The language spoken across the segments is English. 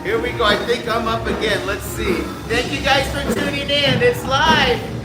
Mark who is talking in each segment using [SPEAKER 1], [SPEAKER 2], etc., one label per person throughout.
[SPEAKER 1] Here we go. I think I'm up again. Let's see. Thank you guys for tuning in. It's live.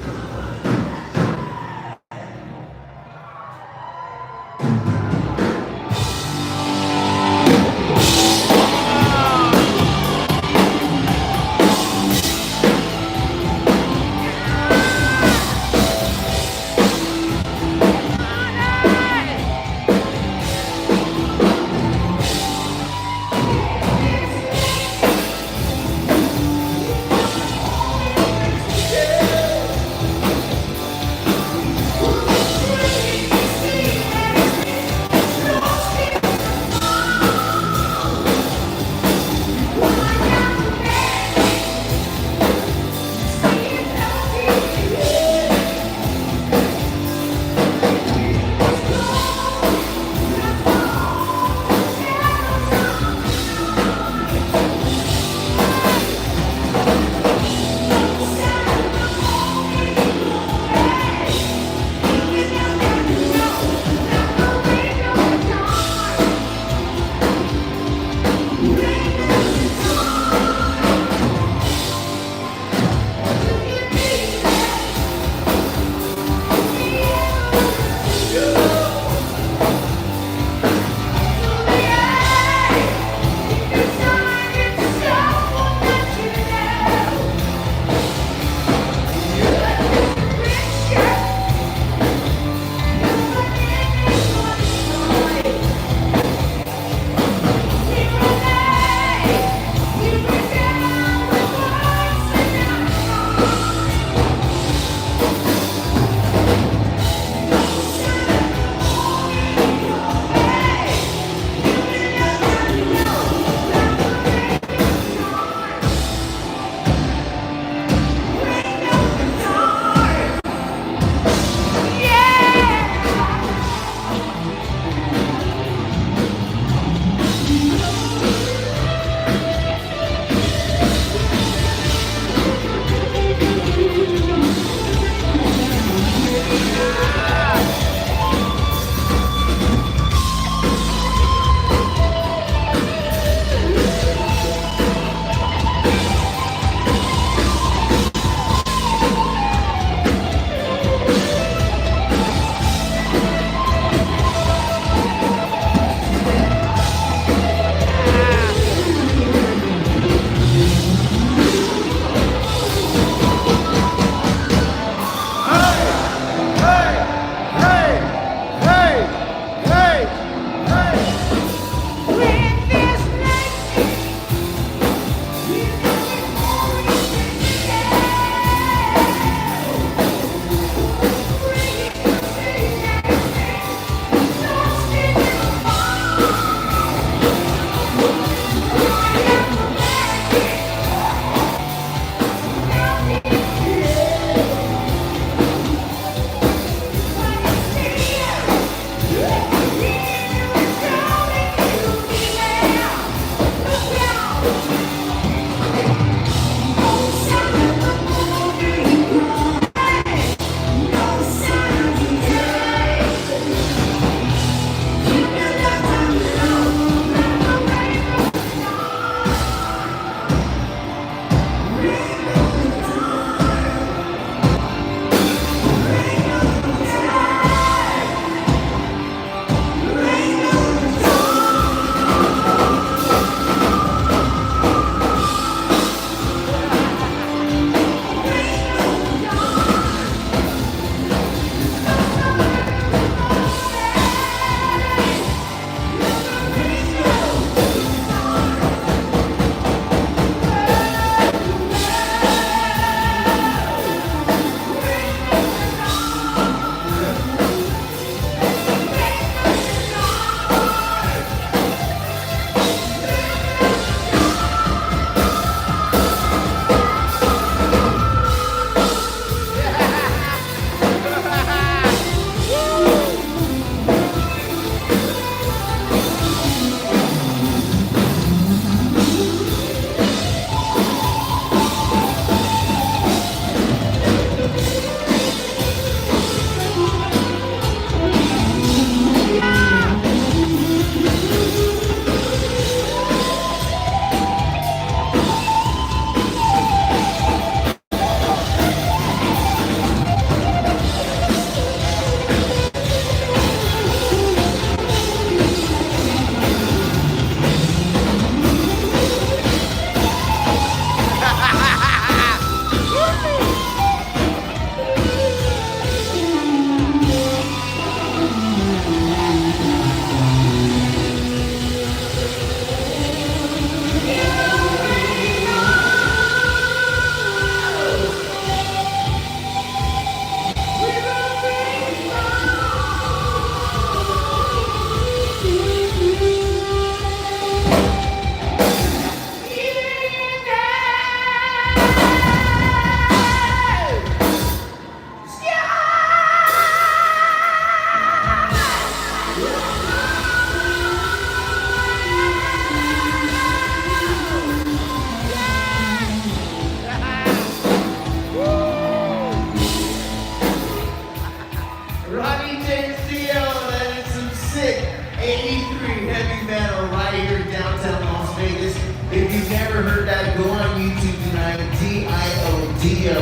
[SPEAKER 1] Ronnie James Dio, that is some sick 83 heavy metal right here in downtown Las Vegas. If you've never heard that, go on YouTube tonight, D-I-O-D-O,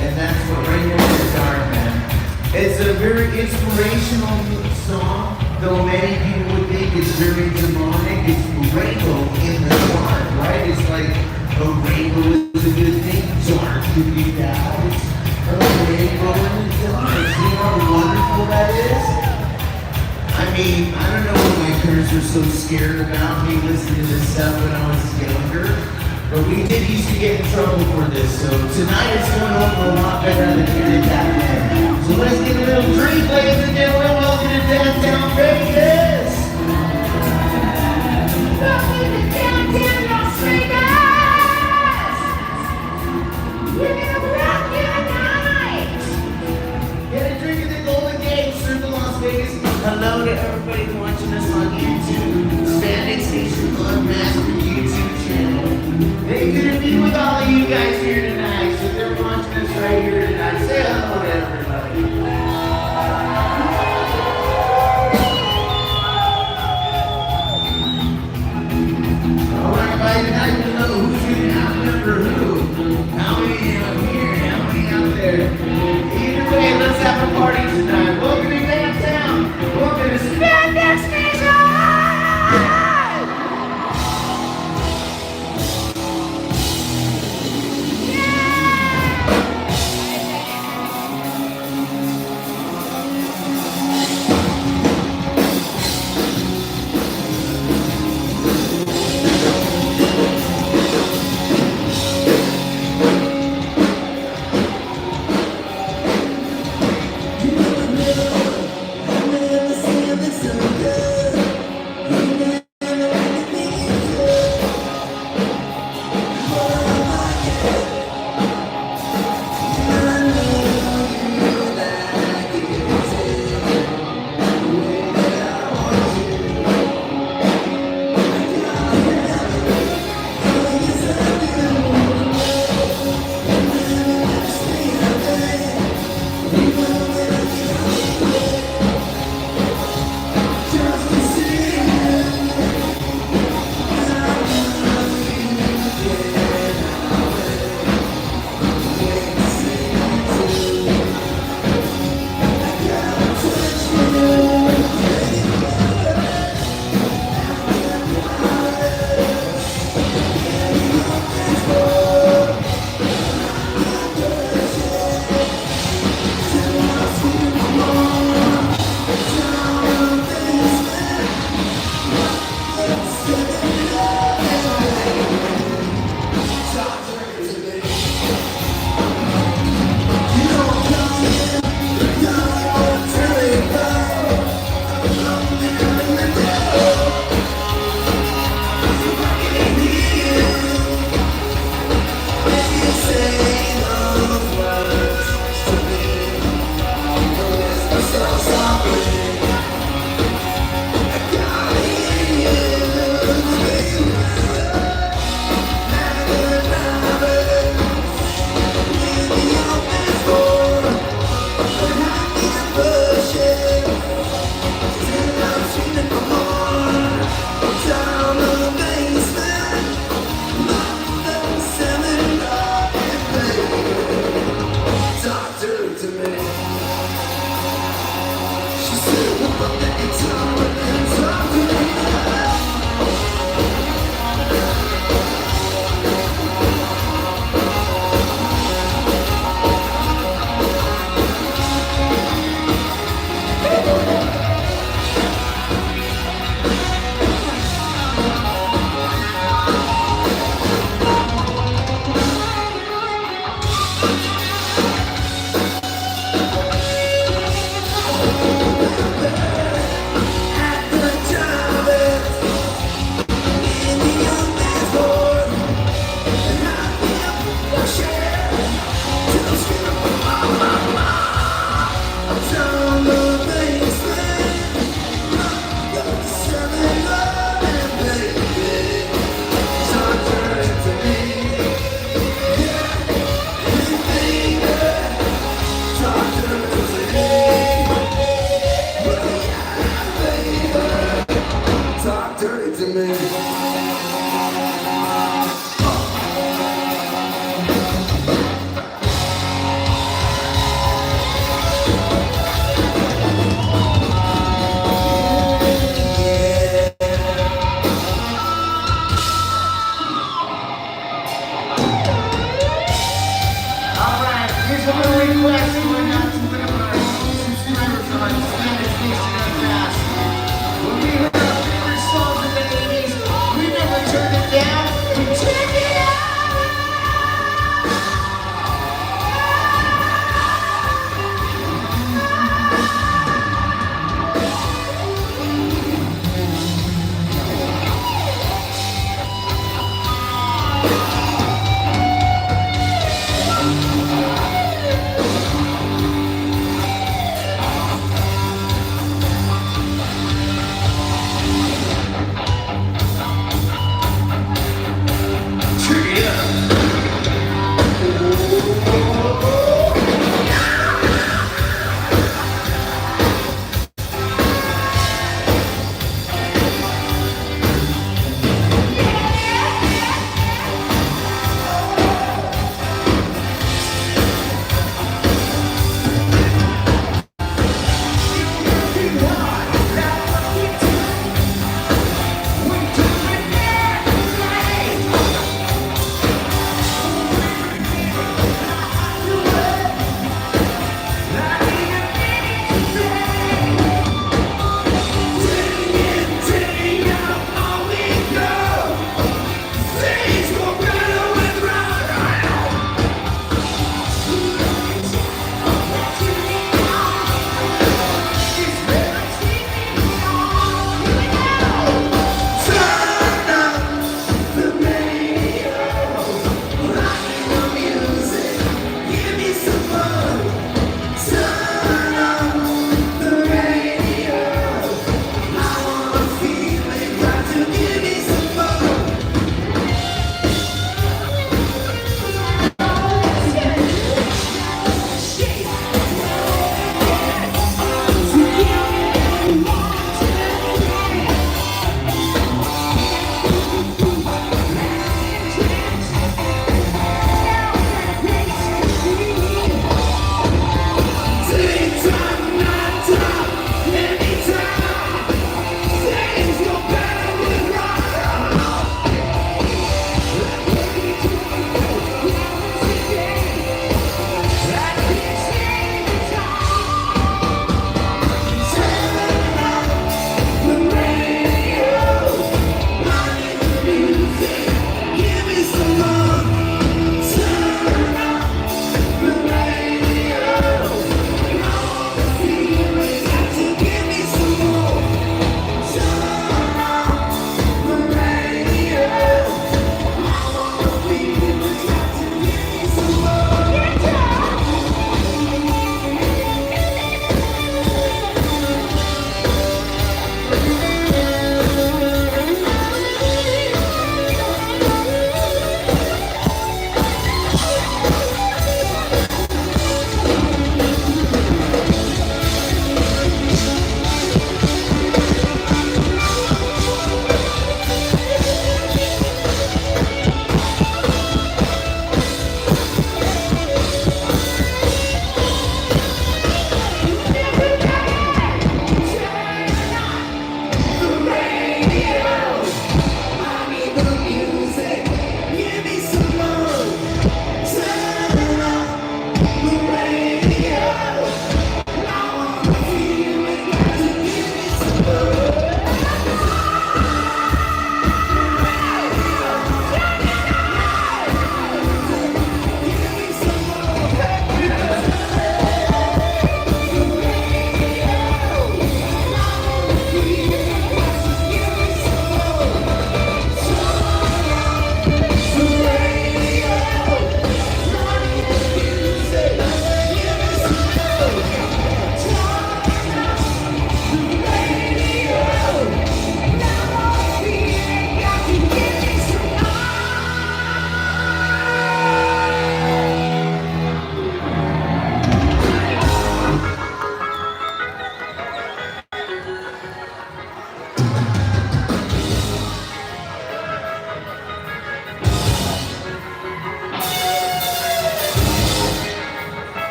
[SPEAKER 1] and that's what right here is dark, man. It's a very inspirational song, though many people would think it's very demonic. It's rainbow in the dark, right? It's like a rainbow is a good thing, dark could be bad. It's a rainbow in the dark. See how wonderful that is? I mean, I don't know what my parents were so scared about me listening to this stuff when I was younger, but we did used to get in trouble for this, so tonight it's going over a lot better than here in California. So let's get a little drink, ladies and gentlemen. Welcome to downtown Vegas!
[SPEAKER 2] Welcome to downtown Las Vegas! We're gonna rock your night!
[SPEAKER 1] Get a drink at the Golden Gate, Circle Las Vegas. Hello to everybody watching us on YouTube, Backstage Master YouTube channel. They couldn't be with all of you guys here tonight, so they're watching us right here tonight. Say hello to everybody. Alright, by tonight we'll know who's going to outnumber who. How many out here, how many out there. Either way, let's have a party tonight. Welcome to downtown. Welcome to Backstage.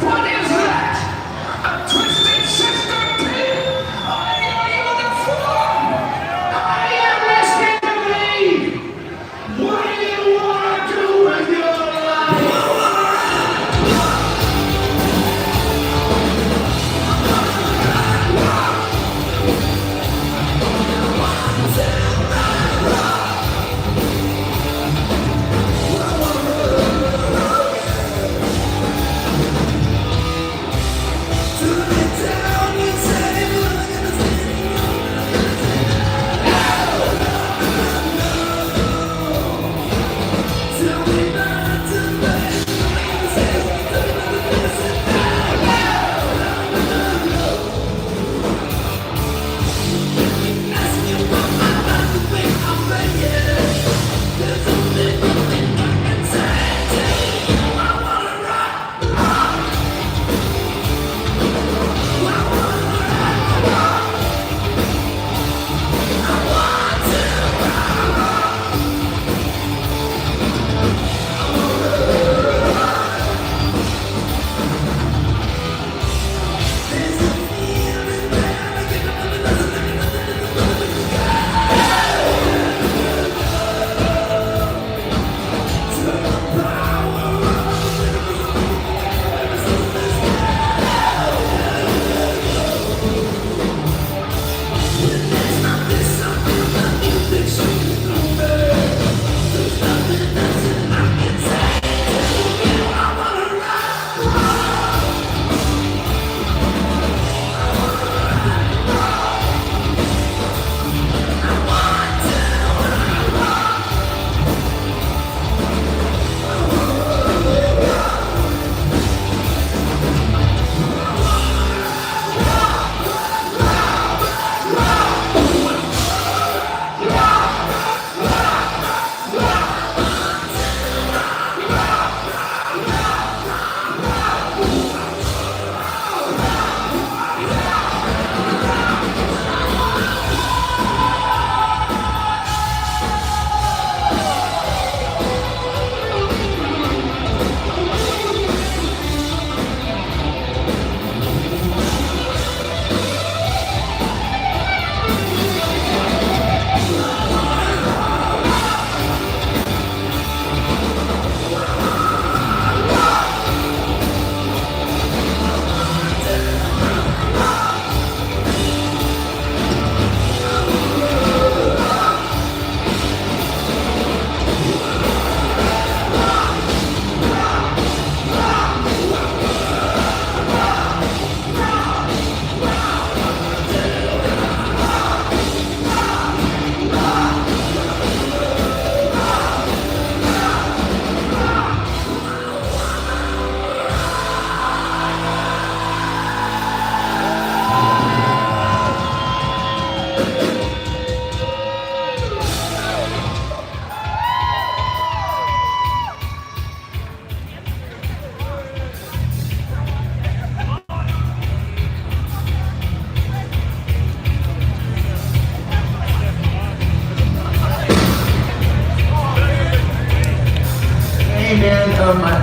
[SPEAKER 2] What is that? A twisted sister pig? Are you on the floor? Are you listening to me? What do you want to do with your life?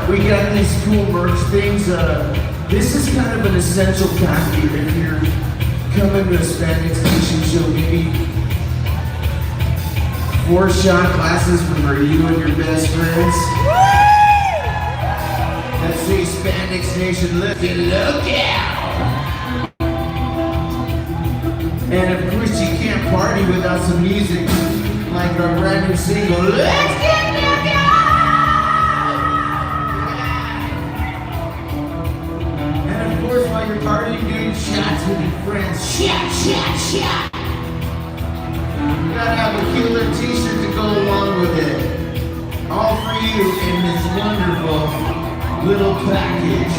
[SPEAKER 1] We got these cool merch things. This is kind of an essential pack here if you're coming to a spandex station show. Maybe 4 shot glasses for you and your best friends. Let's say Spandex Nation, look out! And of course you can't party without some music, like our brand new single, Let's Get Loco! And of course while you're partying, doing shots with your friends, shot! You gotta have a killer t-shirt to go along with it. All for you in this wonderful little package.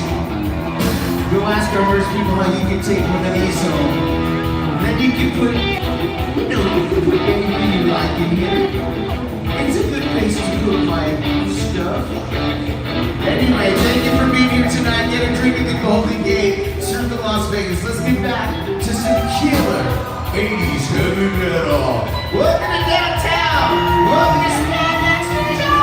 [SPEAKER 1] Go ask our merch people how you can take one of these home. Then you can put, you can put anything you like in here. It's a good place to put my stuff. Anyway, thank you for being here tonight. Get a drink at the Golden Gate, Circle Las Vegas. Let's get back to some killer 80s heavy metal. Welcome to downtown. Welcome to Spandex Nation.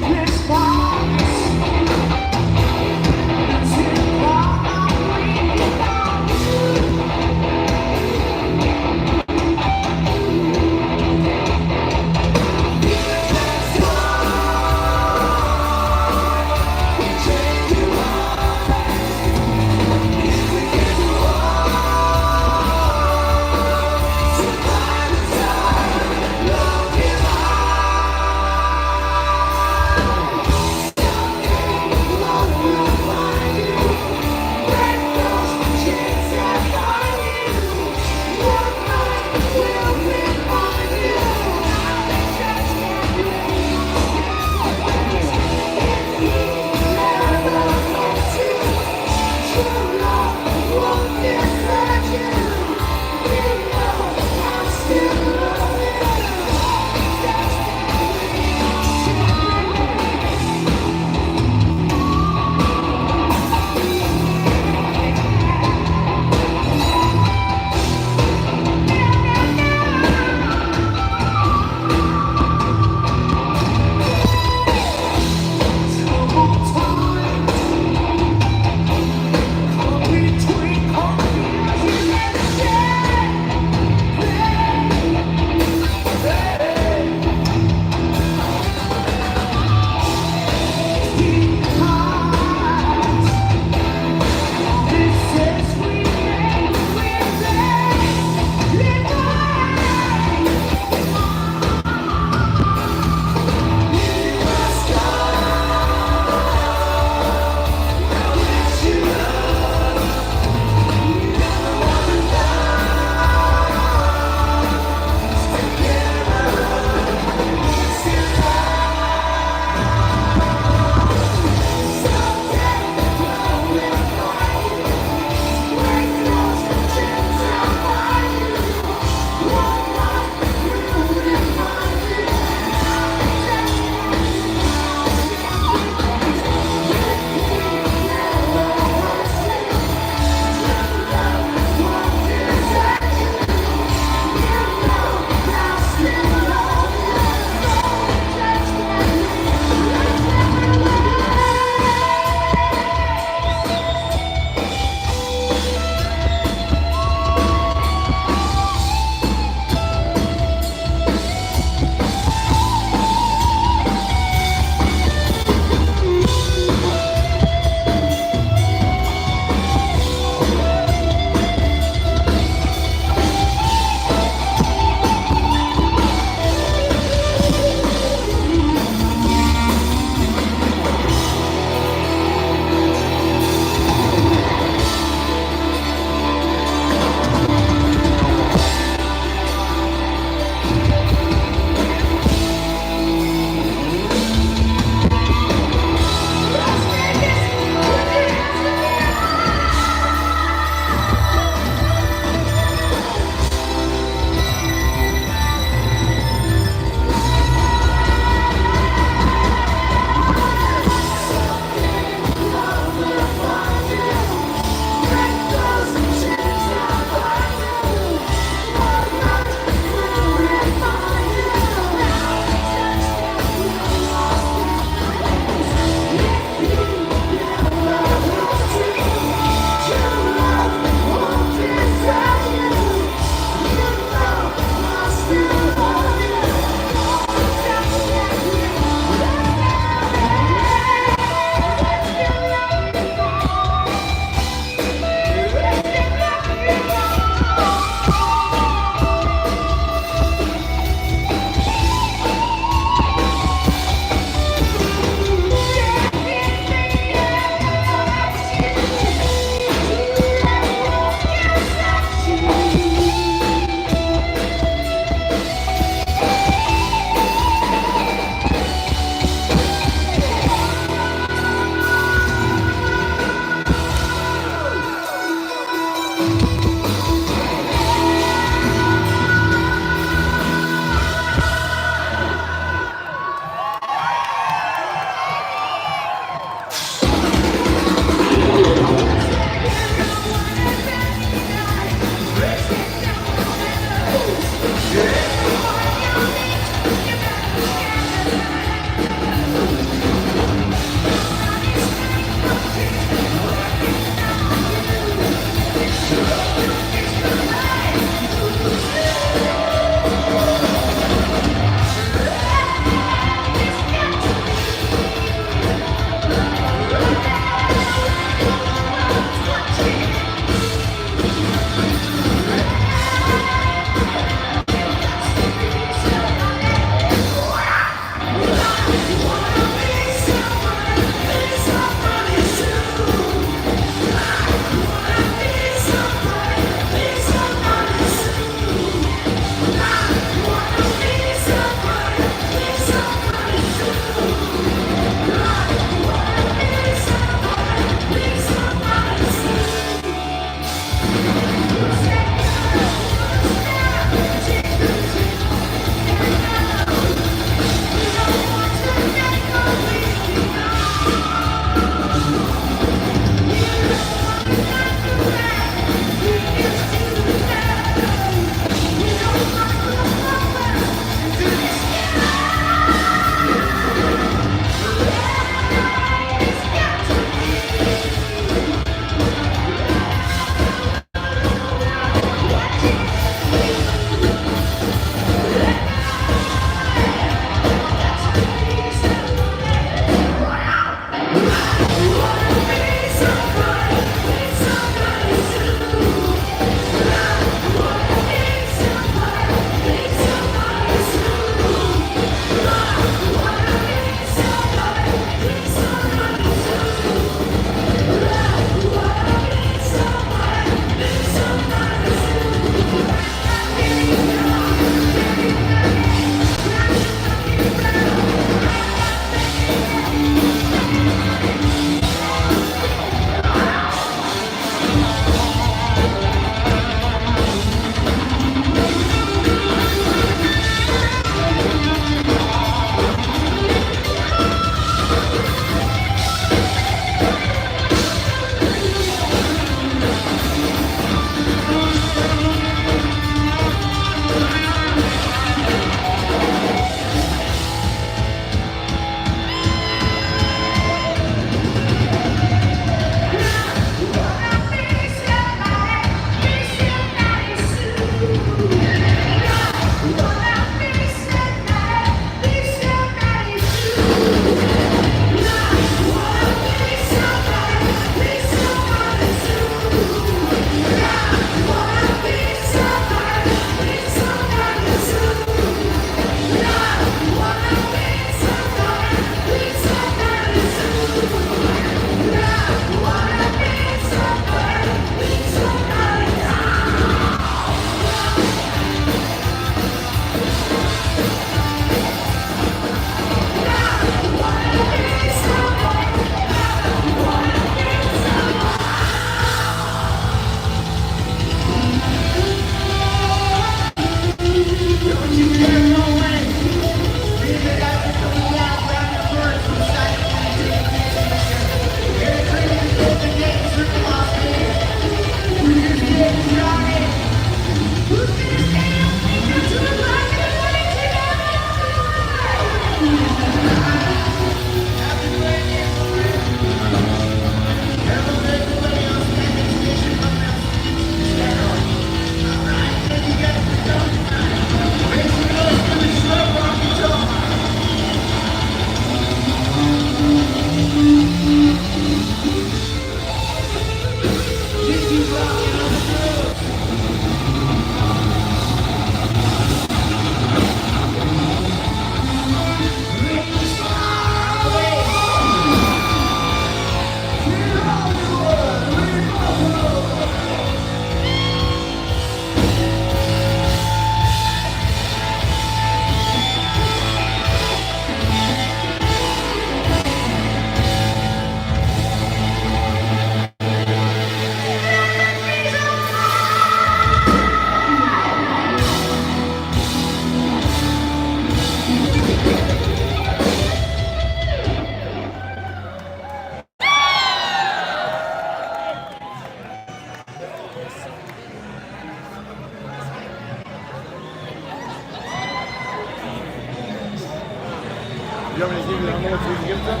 [SPEAKER 3] You want me to give you the envelope so you can give them?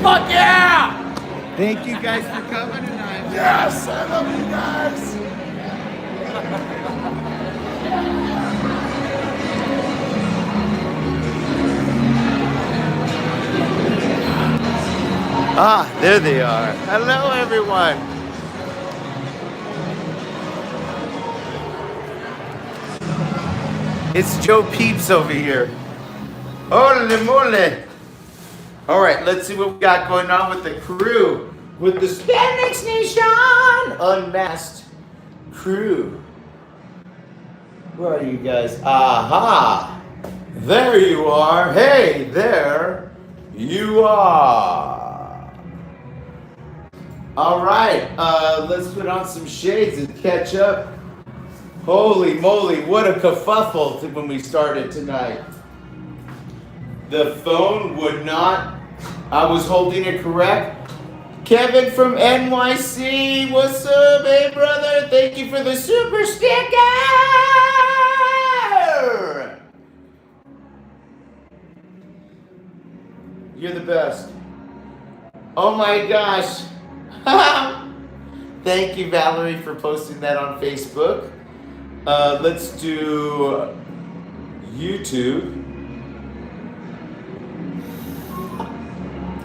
[SPEAKER 1] Fuck yeah! Thank you guys for coming tonight.
[SPEAKER 3] Yes, I love you guys.
[SPEAKER 1] Ah, there they are. Hello, everyone. It's Joe Peeps over here. Holy moly. All right, let's see what we got going on with the crew. With the Spandex Nation Unmasked crew. Where are you guys? Aha! There you are. Hey, there you are. All right, let's put on some shades and catch up. Holy moly, what a kerfuffle when we started tonight. The phone would not, I was holding it correct. Kevin from NYC, what's up, hey brother? Thank you for the super sticker! You're the best. Oh my gosh. Thank you, Valerie, for posting that on Facebook. Let's do YouTube.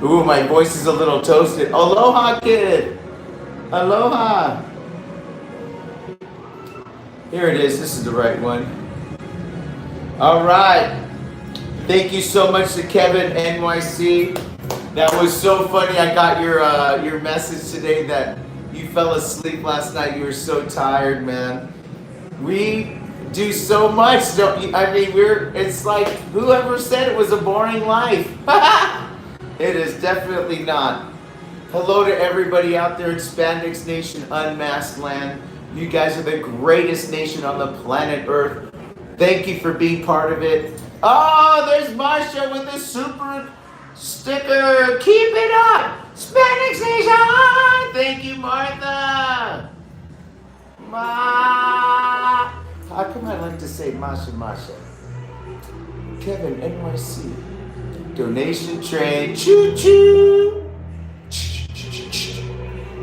[SPEAKER 1] Ooh, my voice is a little toasted. Aloha, kid. Aloha. Here it is. This is the right one. All right. Thank you so much to Kevin NYC. That was so funny. I got your message today that you fell asleep last night. You were so tired, man. We do so much, don't you? I mean, it's like, whoever said it was a boring life? It is definitely not. Hello to everybody out there in Spandex Nation Unmasked Land. You guys are the greatest nation on the planet Earth. Thank you for being part of it. Oh, there's Marsha with the super sticker. Keep it up, Spandex Nation. Thank you, Martha. How come I like to say Masha? Kevin, NYC. Donation train. Choo choo.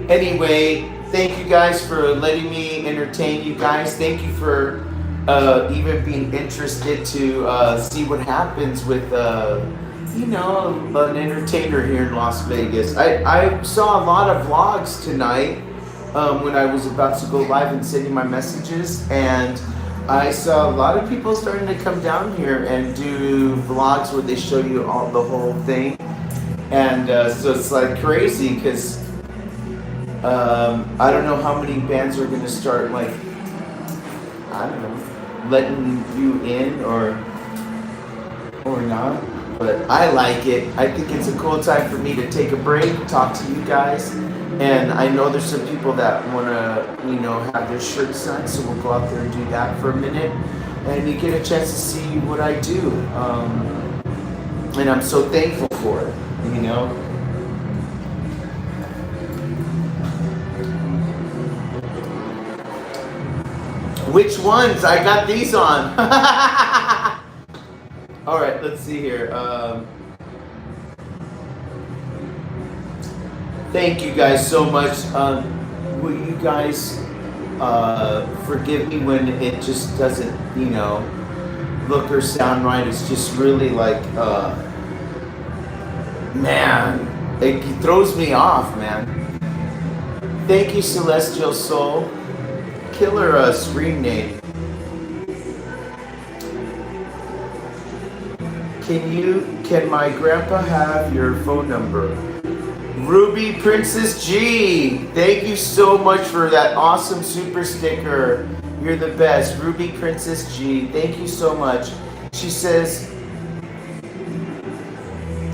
[SPEAKER 1] Anyway, thank you guys for letting me entertain you guys. Thank you for even being interested to see what happens with, an entertainer here in Las Vegas. I saw a lot of vlogs tonight. When I was about to go live and sending my messages, and I saw a lot of people starting to come down here and do vlogs where they show you the whole thing, and so it's like crazy because I don't know how many bands are going to start, like, I don't know, letting you in or not, but I like it. I think it's a cool time for me to take a break, talk to you guys. And I know there's some people that want to, have their shirts signed, so we'll go out there and do that for a minute. And you get a chance to see what I do. And I'm so thankful for it, Which ones? I got these on. All right, let's see here. Thank you guys so much. Will you guys forgive me when it just doesn't, look or sound right? It's just really like, man, it throws me off, man. Thank you, Celestial Soul. Killer screen name. Can my grandpa have your phone number? Ruby Princess G, thank you so much for that awesome super sticker. You're the best. Ruby Princess G, thank you so much. She says,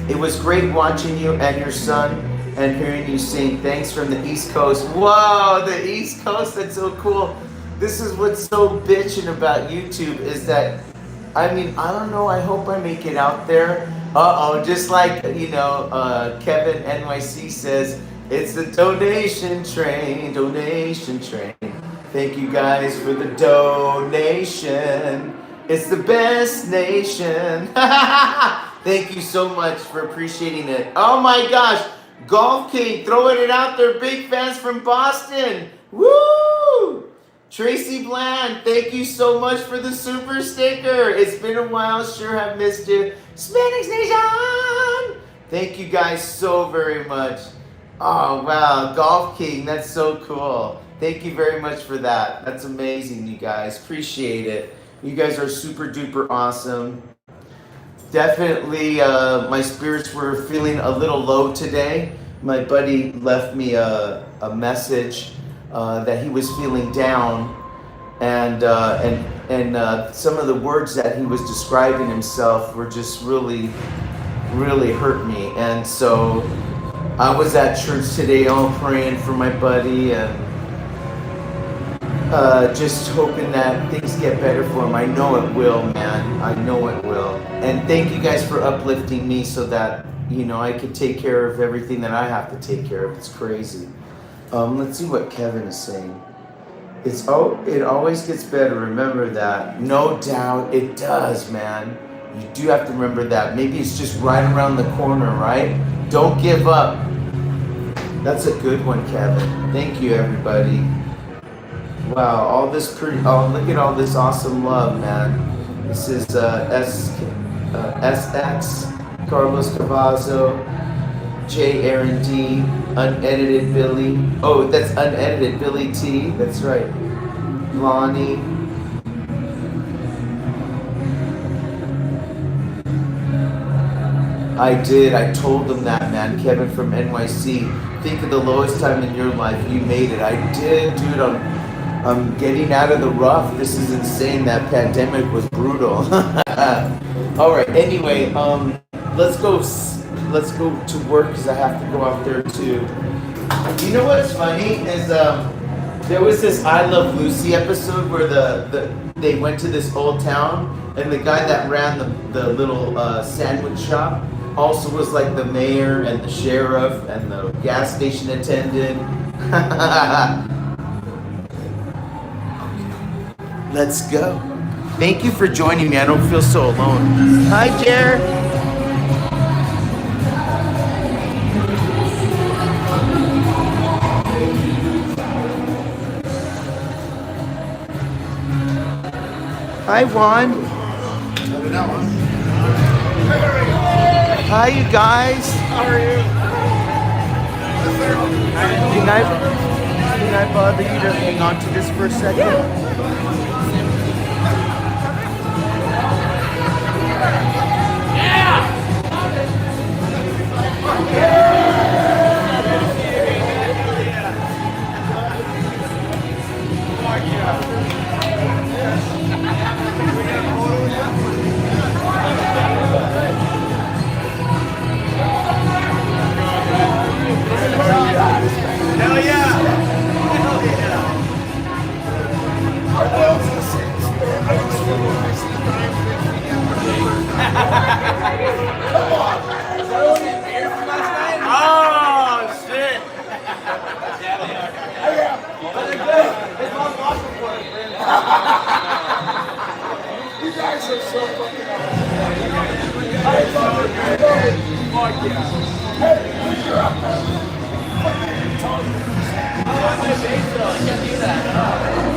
[SPEAKER 1] it was great watching you and your son and hearing you sing. Thanks from the East Coast. Whoa, the East Coast, that's so cool. This is what's so bitchin' about YouTube is that, I don't know, I hope I make it out there. Just like, Kevin NYC says, it's the donation train. Thank you guys for the donation. It's the best nation. Thank you so much for appreciating it. Oh my gosh. Golf King throwing it out there. Big fans from Boston. Woo! Tracy Bland, thank you so much for the super sticker. It's been a while. Sure have missed you. Hispanics Nation. Thank you guys so very much. Oh, wow. Golf King, that's so cool. Thank you very much for that. That's amazing, you guys. Appreciate it. You guys are super duper awesome. Definitely, my spirits were feeling a little low today. My buddy left me a message that he was feeling down, and some of the words that he was describing himself were just really hurt me. And so I was at church today, all praying for my buddy and just hoping that things get better for him. I know it will, man. I know it will. And thank you guys for uplifting me so that, you know, I could take care of everything that I have to take care of. It's crazy. Let's see what Kevin is saying. It always gets better. Remember that. No doubt it does, man. You do have to remember that. Maybe it's just right around the corner, right? Don't give up. That's a good one, Kevin. Thank you, everybody. Wow, all this look at all this awesome love, man. This is SX, Carlos Cavazzo, J. Aaron D, Unedited Billy. Oh, that's Unedited Billy T. That's right. Lonnie. I did. I told them that, man. Kevin from NYC. Think of the lowest time in your life. You made it. I did, dude. I'm getting out of the rough. This is insane. That pandemic was brutal. All right. Anyway, let's go to work because I have to go out there too. You know what's funny is there was this I Love Lucy episode where they went to this old town and the guy that ran the little sandwich shop also was like the mayor and the sheriff and the gas station attendant. Let's go. Thank you for joining me. I don't feel so alone. Hi, Jer. Hi, Juan. Hi, you guys.
[SPEAKER 3] How are you?
[SPEAKER 1] Can I bother you to hang on to this for a second?
[SPEAKER 3] Hell yeah! Hell yeah! Come on! Is that only a beer from last night? Oh, shit! Yeah, they are. Yeah. But they're good. It's not awesome for us, man. You guys are so fucking awesome. I love it. Fuck yeah. Hey, you're up there.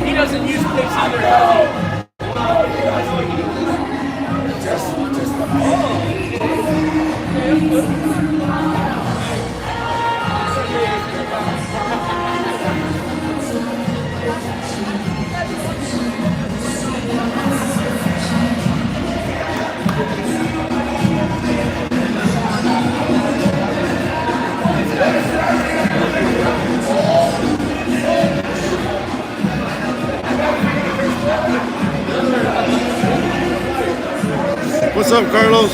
[SPEAKER 3] He doesn't use picks either.
[SPEAKER 4] What's up, Carlos?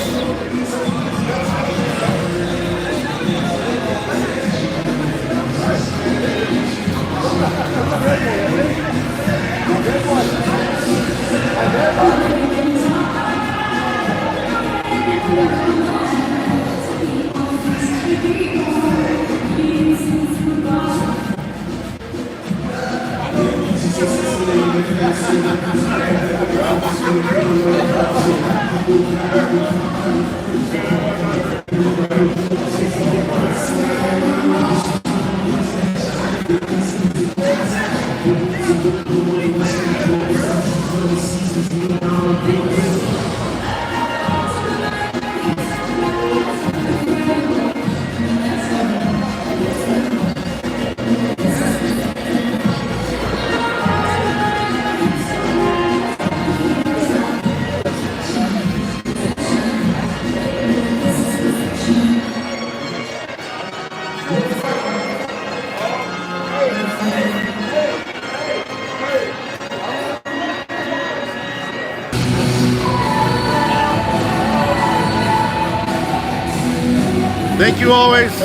[SPEAKER 4] Thank you always.
[SPEAKER 1] I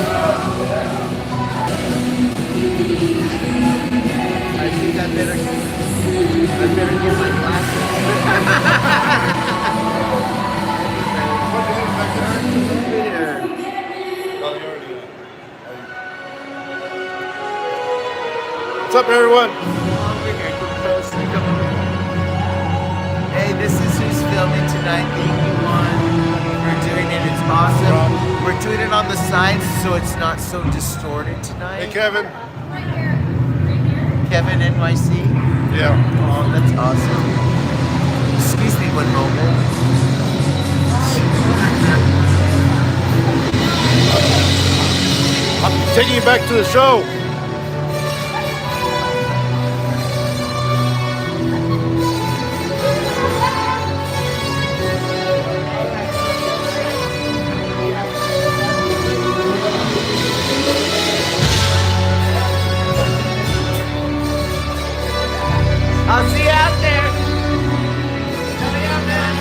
[SPEAKER 1] think I better get my
[SPEAKER 4] What's up, everyone?
[SPEAKER 1] Hey, this is who's filming tonight. Thank you, Juan, for doing it. It's awesome. We're doing it on the sides so it's not so distorted tonight.
[SPEAKER 4] Hey, Kevin.
[SPEAKER 1] Kevin NYC.
[SPEAKER 4] Yeah.
[SPEAKER 1] Oh, that's awesome. Excuse me one moment.
[SPEAKER 4] I'm taking you back to the show.
[SPEAKER 1] I'll see you out there. Come here, man.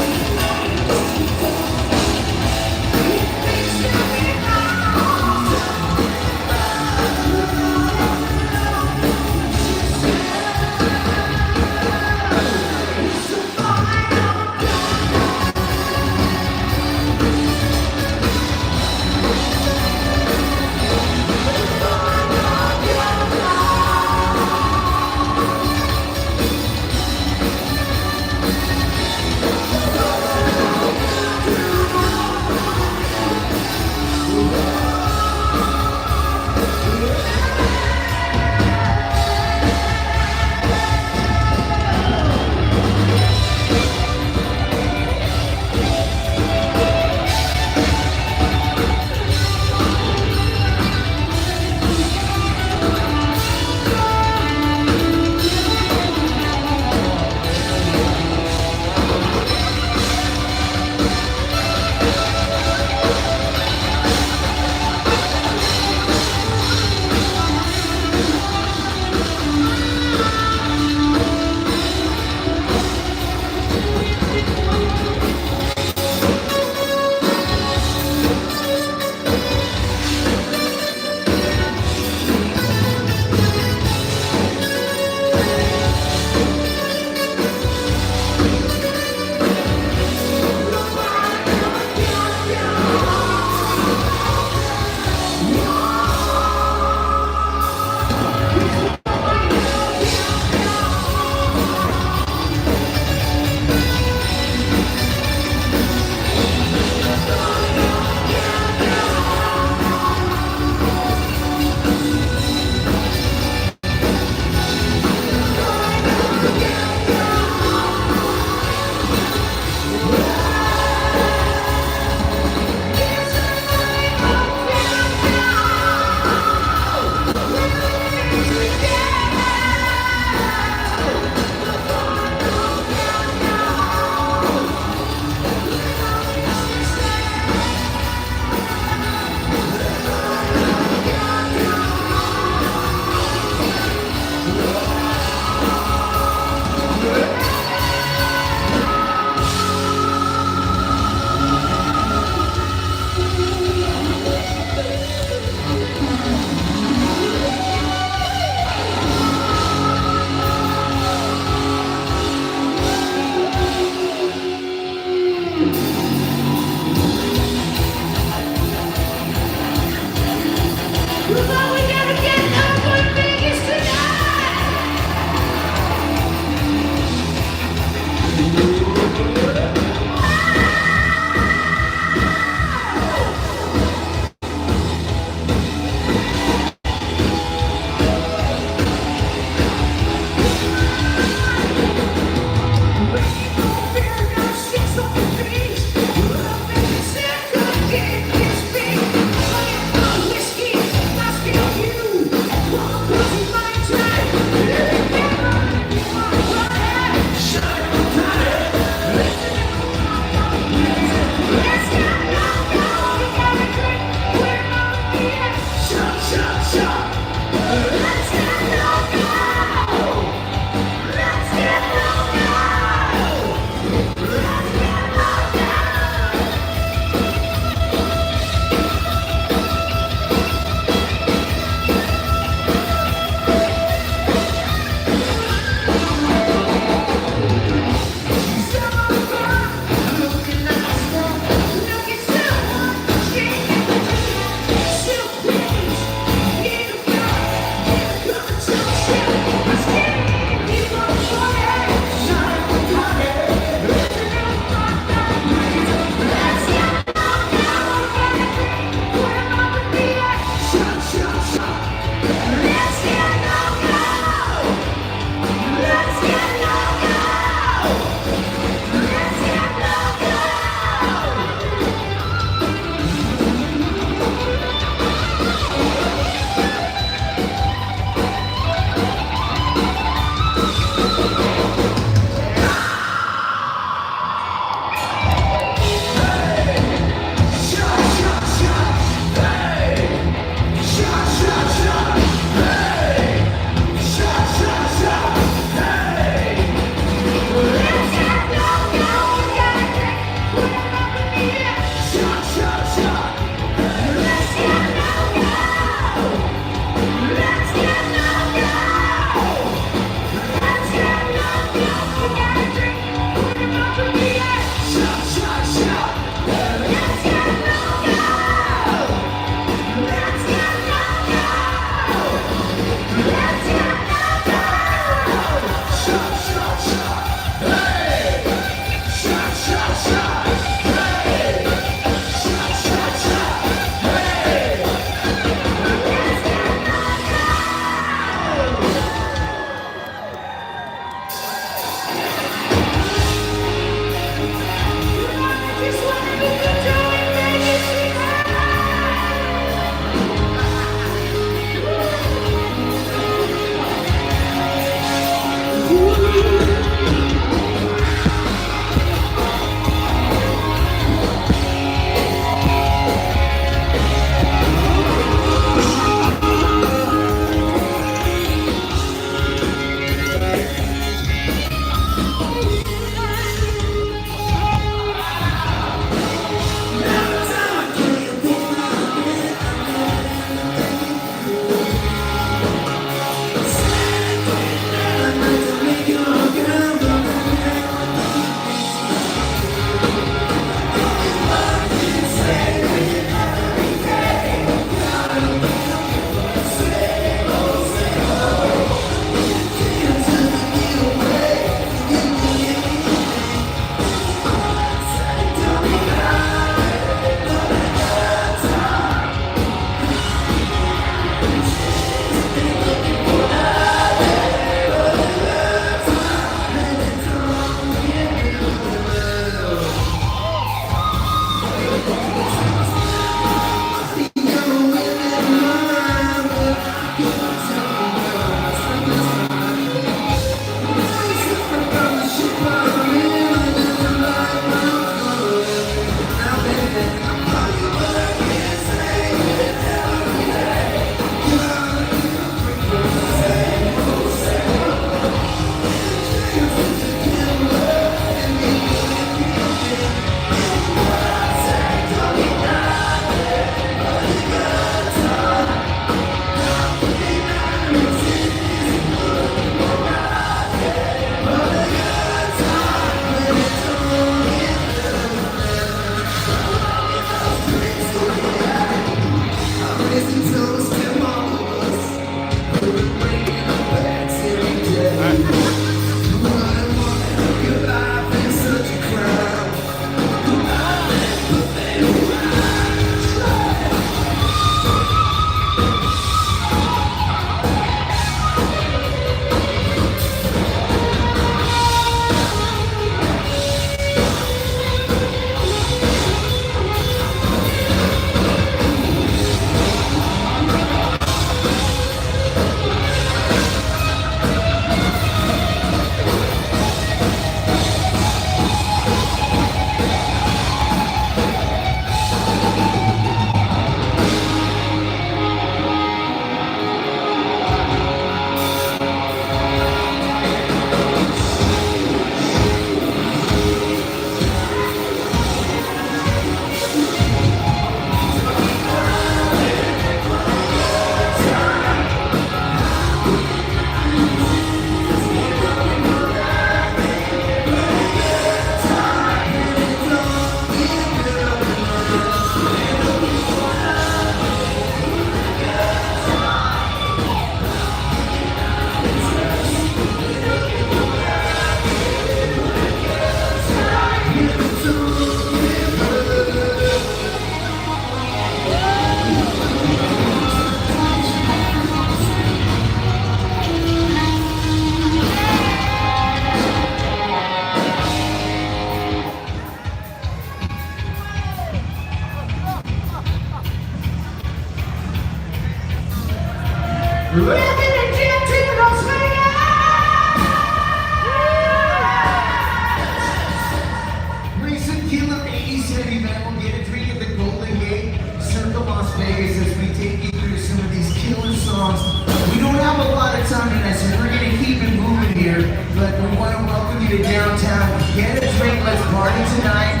[SPEAKER 1] We want to welcome you to downtown. Get a drink, let's party tonight.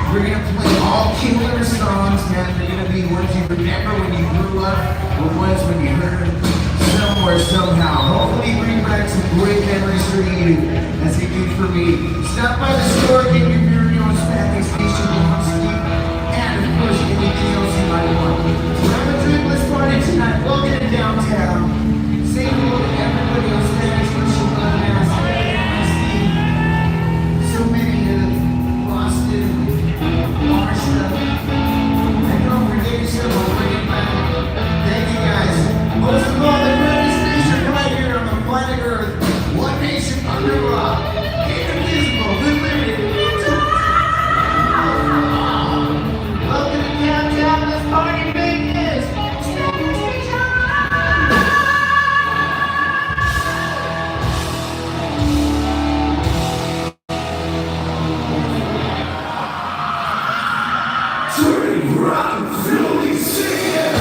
[SPEAKER 1] We're going to play all killer songs, man. They're going to be ones you remember when you grew up, or ones when you heard them somewhere, somehow. Hopefully bring back some great memories for you, as they did for me. Stop by the store, get your beer, your own Backstage, and of course, anything else you might want. Grab a drink, let's party tonight. Welcome to downtown. Say hello to everybody on Spanish, which you love now. So many Boston, Marsha, and don't forget yourself, I'll bring it back. Thank you guys. Most of all, the greatest nation right here on the planet Earth. One nation under rock. Indivisible, unlimited. Welcome to downtown. Let's party, Vegas.
[SPEAKER 2] Turning round, Philly singing.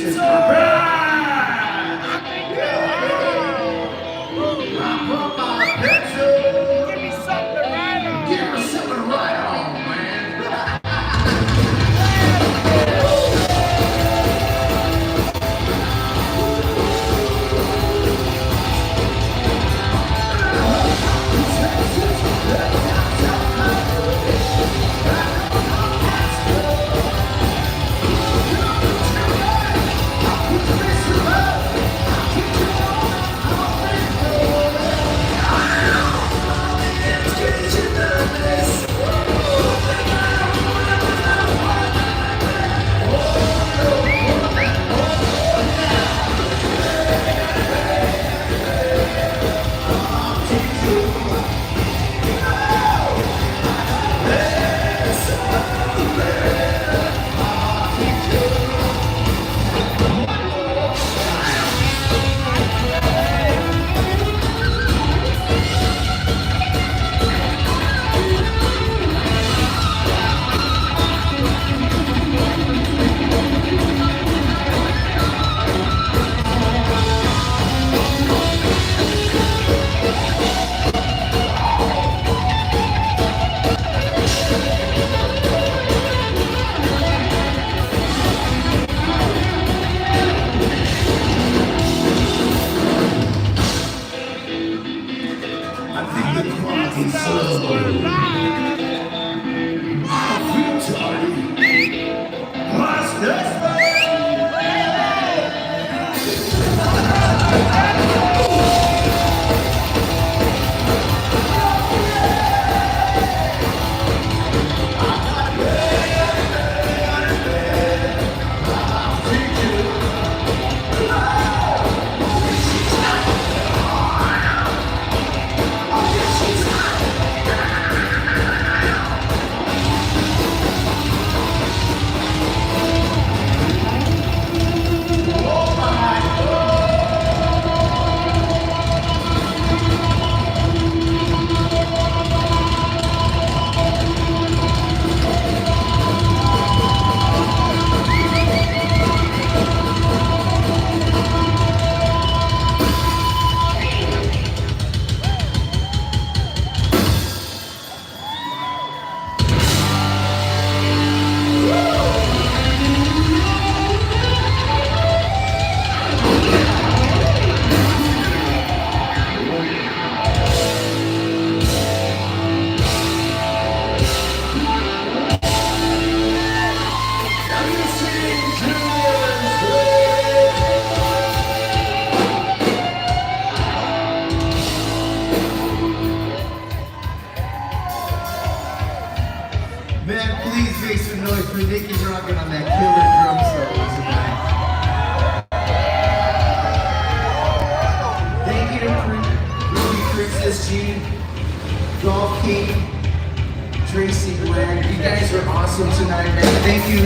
[SPEAKER 1] Just right.
[SPEAKER 2] Give me something to ride on.
[SPEAKER 1] Give me something to ride on, man. Man, please make some noise for Nicky rocking on that killer drum solo tonight. Thank you to Ruby Princess G, Golf King, Tracy Glenn. You guys are awesome tonight, man. Thank you,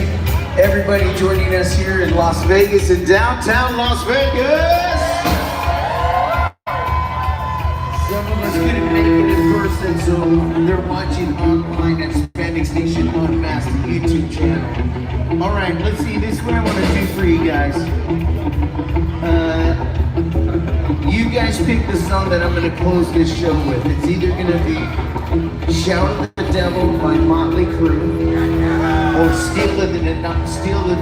[SPEAKER 1] everybody joining us here in Las Vegas, in downtown Las Vegas. Some of us couldn't make it in person, so they're watching online at Spandex Nation Unmasked YouTube channel. All right, let's see. This is what I want to do for you guys. You guys pick the song that I'm going to close this show with. It's either going to be "Shout at the Devil" by Motley Crue or "Steal the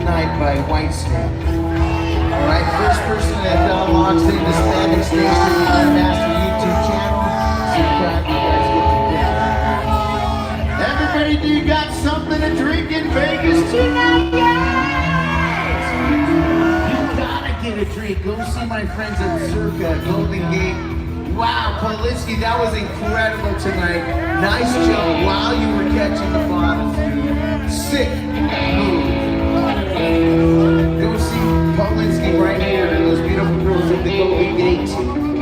[SPEAKER 1] Night" by Whitesnake. All right, first person that logs in the Spandex Nation Unmasked YouTube channel, subscribe. You guys get the picture. Everybody, do you got something to drink in Vegas tonight, guys? You gotta get a drink. Go see my friends at Circa, Golden Gate. Wow, Polinsky, that was incredible tonight. Nice job while you were catching the bottles. Sick move. Go see Polinsky right here and those beautiful girls at the Golden Gate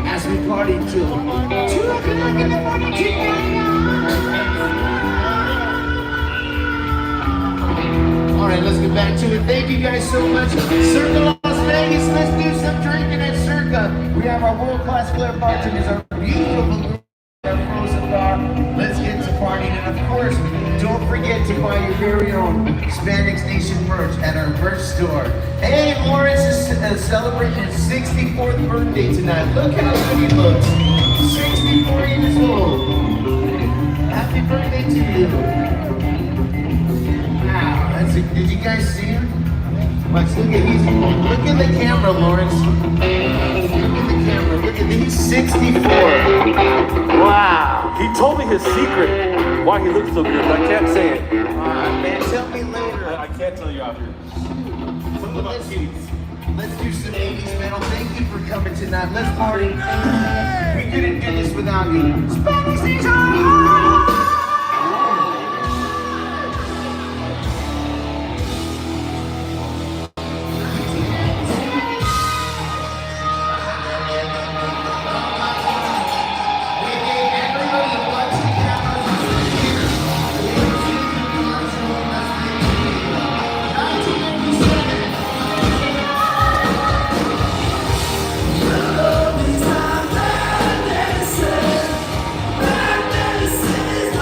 [SPEAKER 1] as we party till 2 o'clock in the morning tonight. All right, let's get back to it. Thank you guys so much. Circa Las Vegas, let's do some drinking at Circa. We have our world-class flair bartenders, our beautiful, our frozen bar. Let's get to partying. And of course, don't forget to buy your very own Hispanics Nation merch at our merch store. Hey, Lawrence is celebrating his 64th birthday tonight. Look how good he looks. 64 years old. Happy birthday to you. Wow, did you guys see him? Watch, look at the camera, Lawrence. Look at the camera. Look at he's 64. Wow.
[SPEAKER 5] He told me his secret, why he looks so good, but I can't say it.
[SPEAKER 1] Man, tell me later.
[SPEAKER 5] I can't tell you out here. Something about kitties.
[SPEAKER 1] Let's do some 80s metal. Thank you for coming tonight. Let's party. We couldn't do this without you. Spanish Nation!
[SPEAKER 2] This is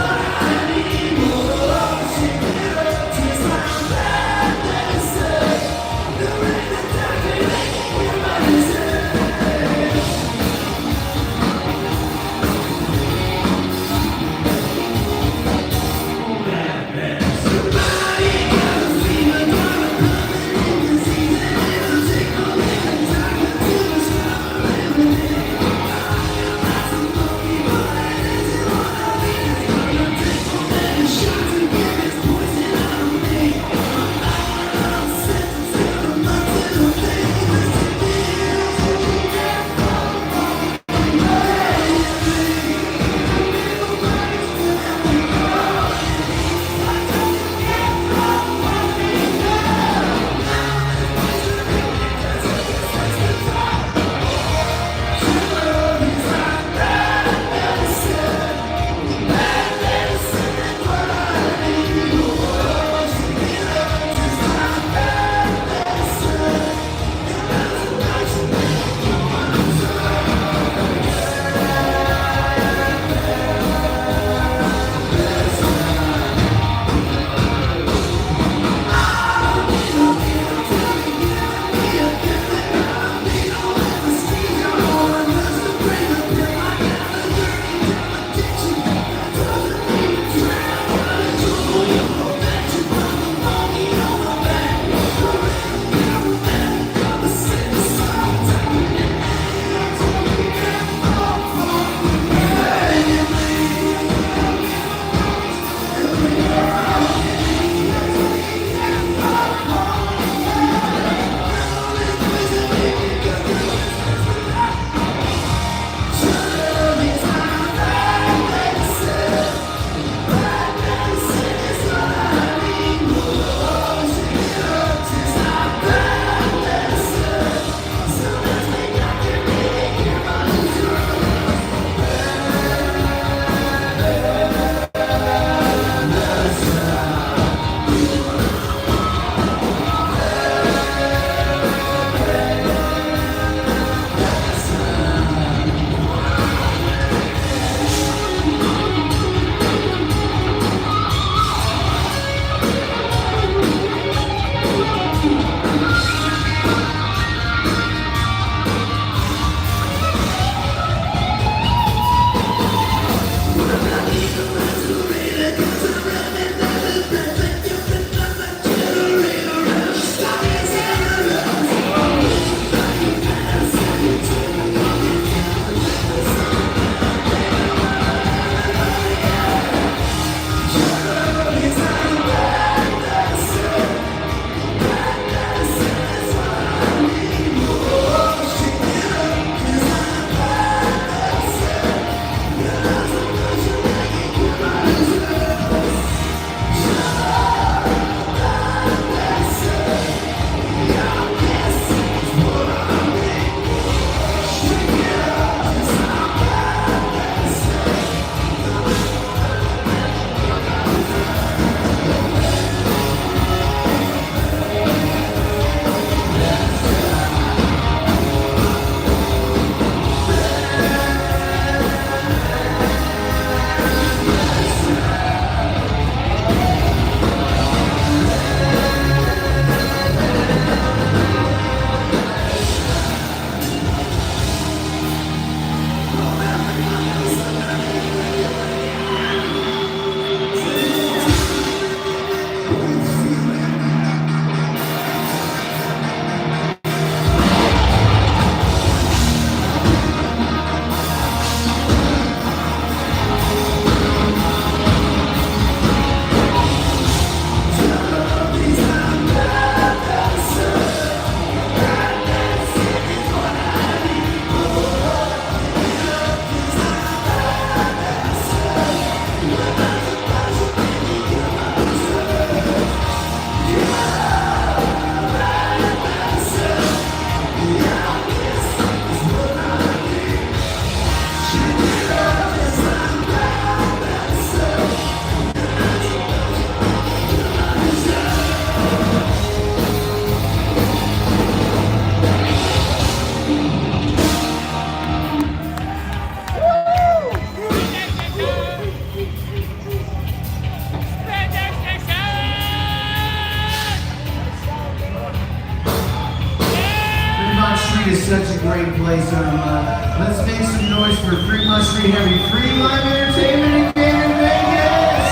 [SPEAKER 1] is such a great place. Let's make some noise for Fremont Street Heavy Free Live Entertainment again in Vegas.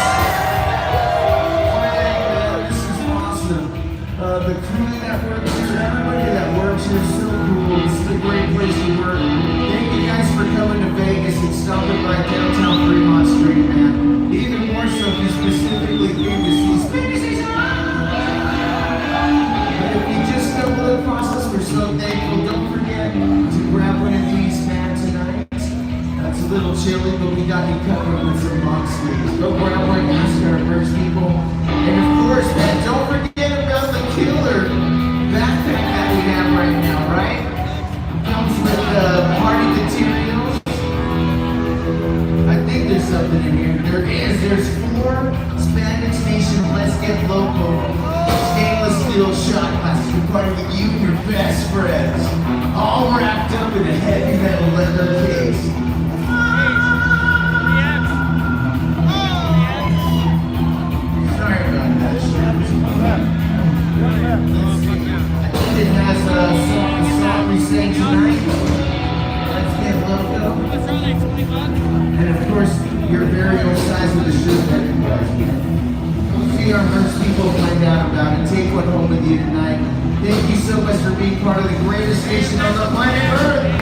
[SPEAKER 1] Man, this is awesome. The crew that works here, everybody that works here is so cool. This is a great place to work. Thank you guys for coming to Vegas and stopping by downtown Fremont Street, man. Even more so if you specifically came to see Speakeasy. But if you just stumbled across us, we're so thankful. Don't forget to grab one of these, man, tonight. That's a little chilly, but we got you covered with some long sleeves. Go grab one, ask our first people. And of course, man, don't forget about the killer backpack that we have right now, right? Comes with party materials. I think there's something in here. There is. There's 4 Spanish Nation Let's Get Loco stainless steel shot glasses for party with you and your best friends. All wrapped up in a heavy metal leather case. Sorry about that, Let's see. I think it has a song we sang tonight. Let's Get Loco. And of course, your very own size of the shirt that you guys get. See our merch people find out about it. Take one home with you tonight. Thank you so much for being part of the greatest station on the planet Earth.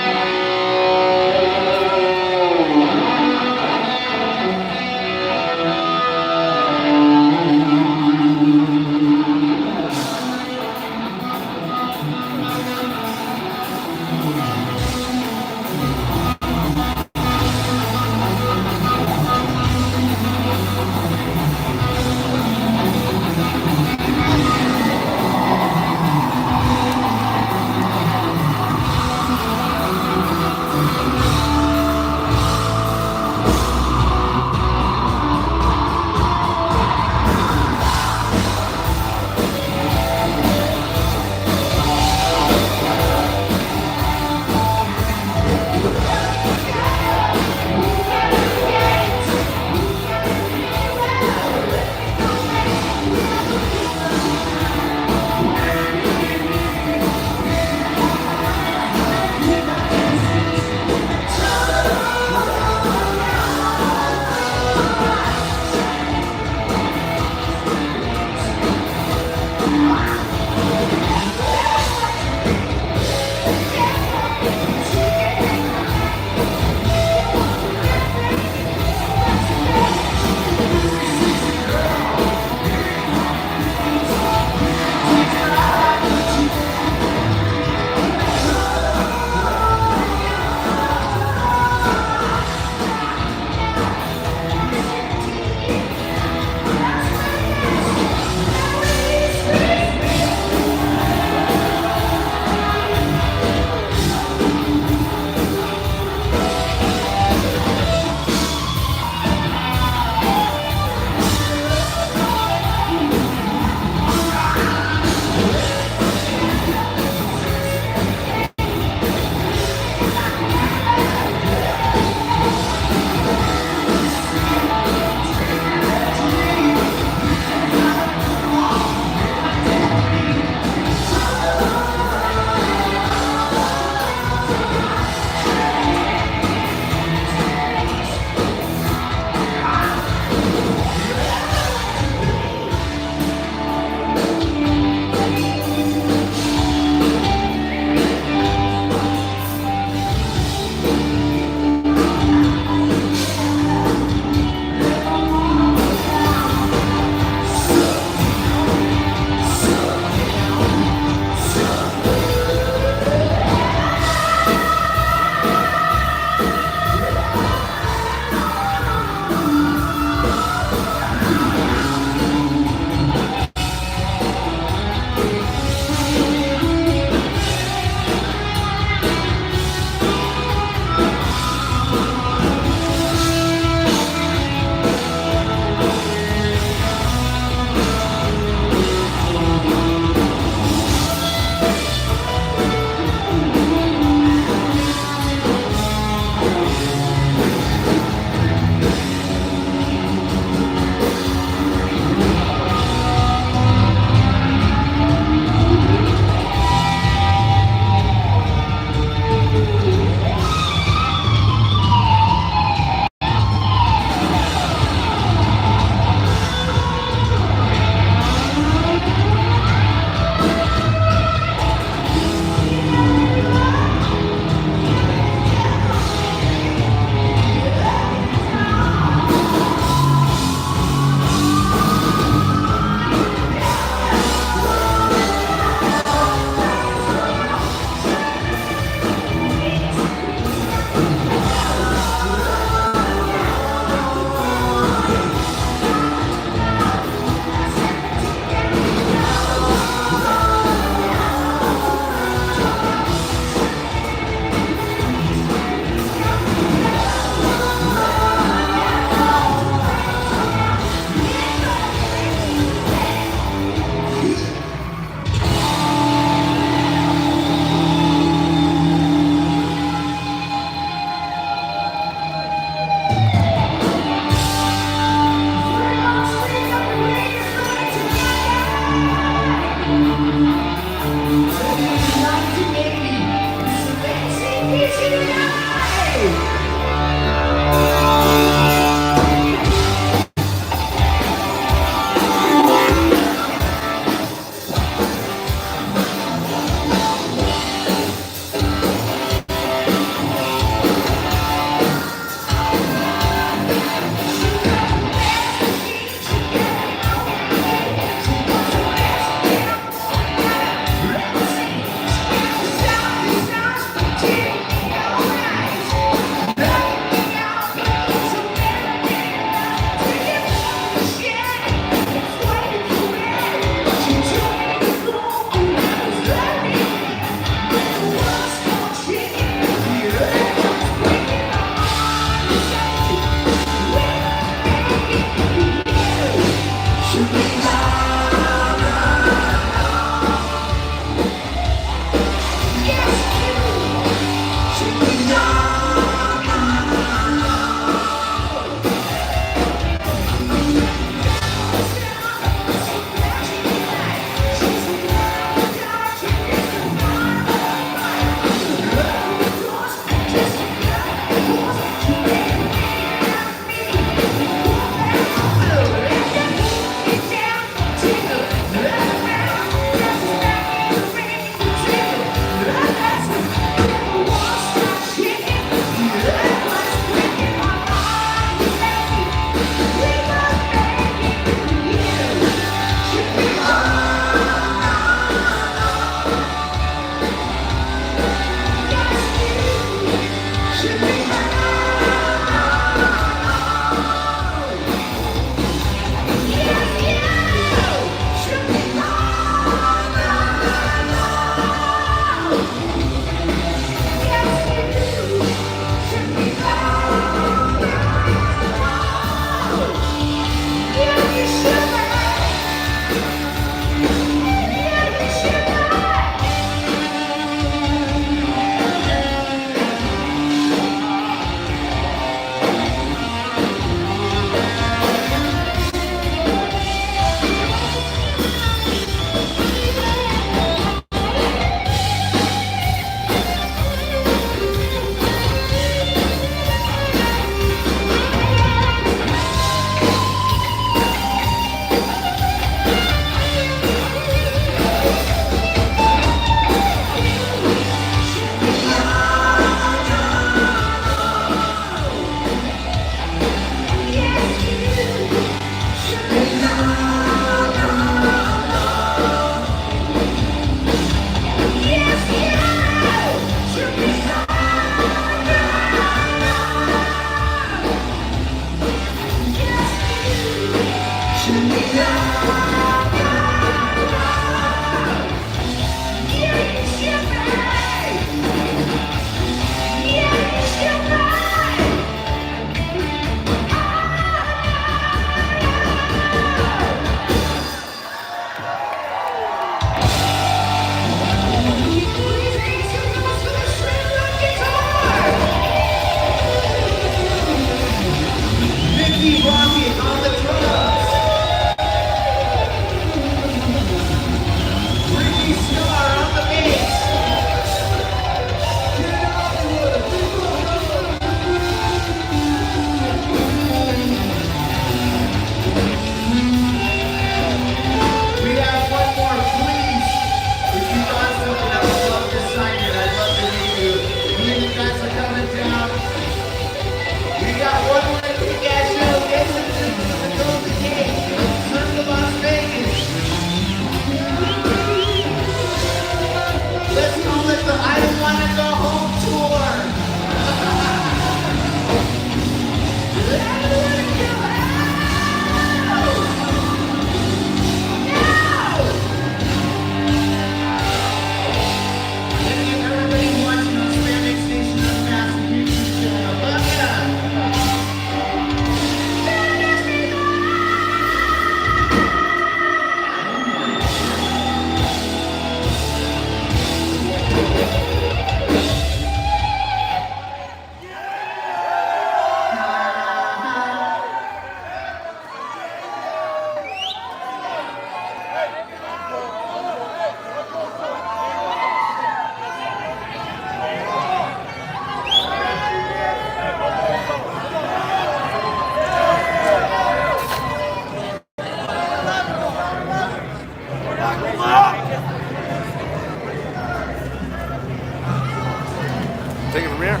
[SPEAKER 4] Take it from here. I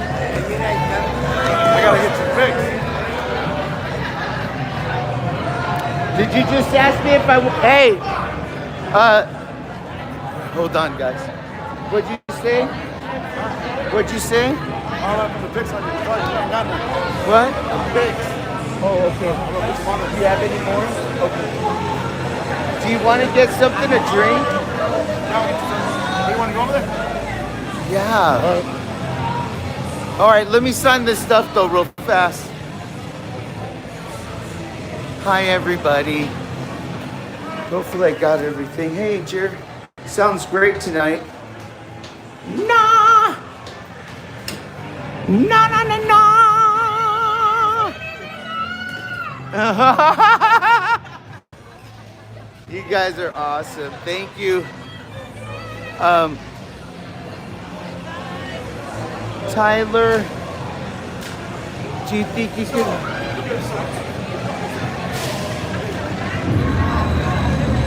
[SPEAKER 4] gotta get you fixed.
[SPEAKER 1] Did you just ask me if hey, hold on, guys. What'd you say? What'd you say?
[SPEAKER 4] All up from the pics on your front. You ain't got none.
[SPEAKER 1] What?
[SPEAKER 4] Pics.
[SPEAKER 1] Oh, okay. Do you have any more? Okay. Do you want to get something to drink?
[SPEAKER 4] You want to go over there?
[SPEAKER 1] Yeah. All right, let me sign this stuff though real fast. Hi, everybody. Hopefully I got everything. Hey, Jer. Sounds great tonight. Nah. Nah, nah, nah, nah. You guys are awesome. Thank you. Tyler, do you think you can...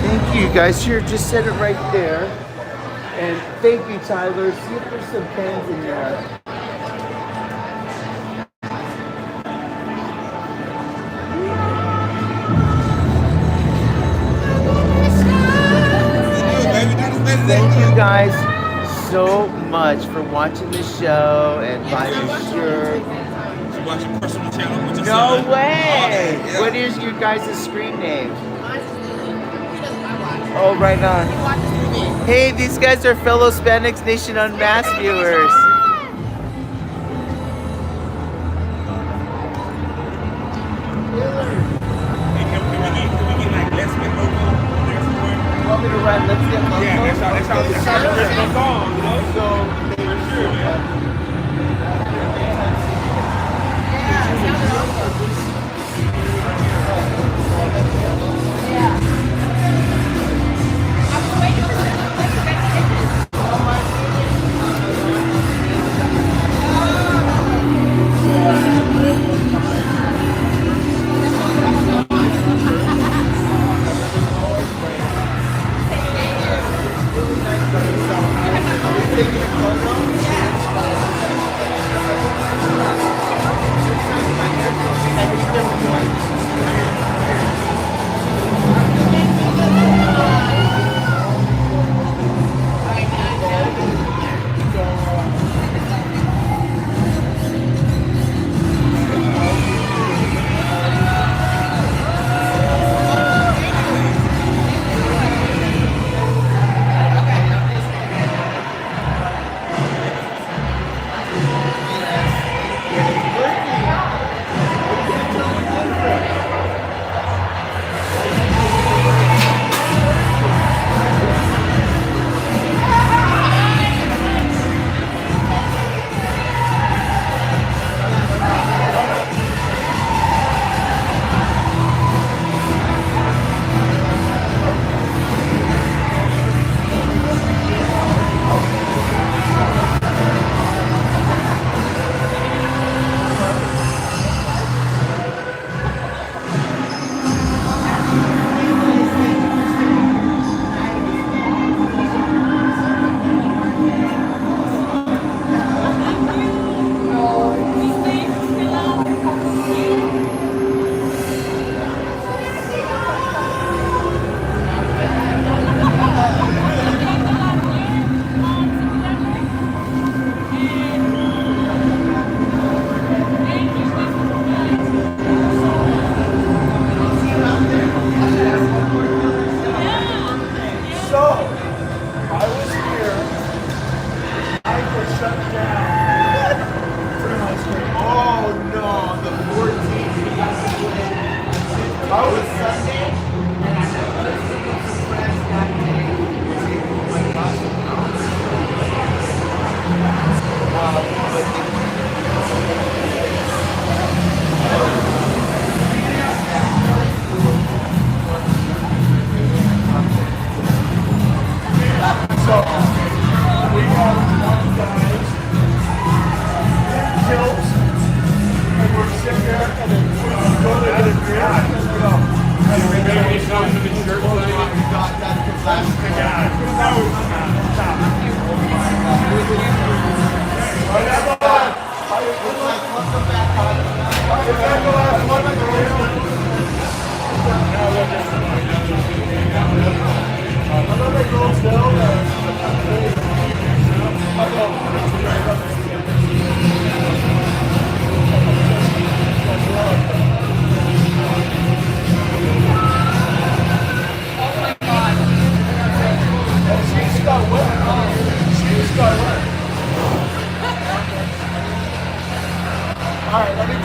[SPEAKER 1] Thank you guys. Here, just set it right there. And thank you, Tyler. See if there's some pens in there. Thank you guys so much for watching the show and buying a shirt.
[SPEAKER 6] You watch your personal channel with your
[SPEAKER 1] No
[SPEAKER 6] son?
[SPEAKER 1] way!
[SPEAKER 6] Yeah.
[SPEAKER 1] What is your guys' screen name? Oh, right on. Hey, these guys are fellow Spanx Nation Unmasked viewers.
[SPEAKER 6] Hey, can we get like Let's Get Loco there somewhere?
[SPEAKER 1] You want me to run Let's Get Loco?
[SPEAKER 6] Yeah, that's our original song, you know?
[SPEAKER 1] So,
[SPEAKER 6] For sure, man.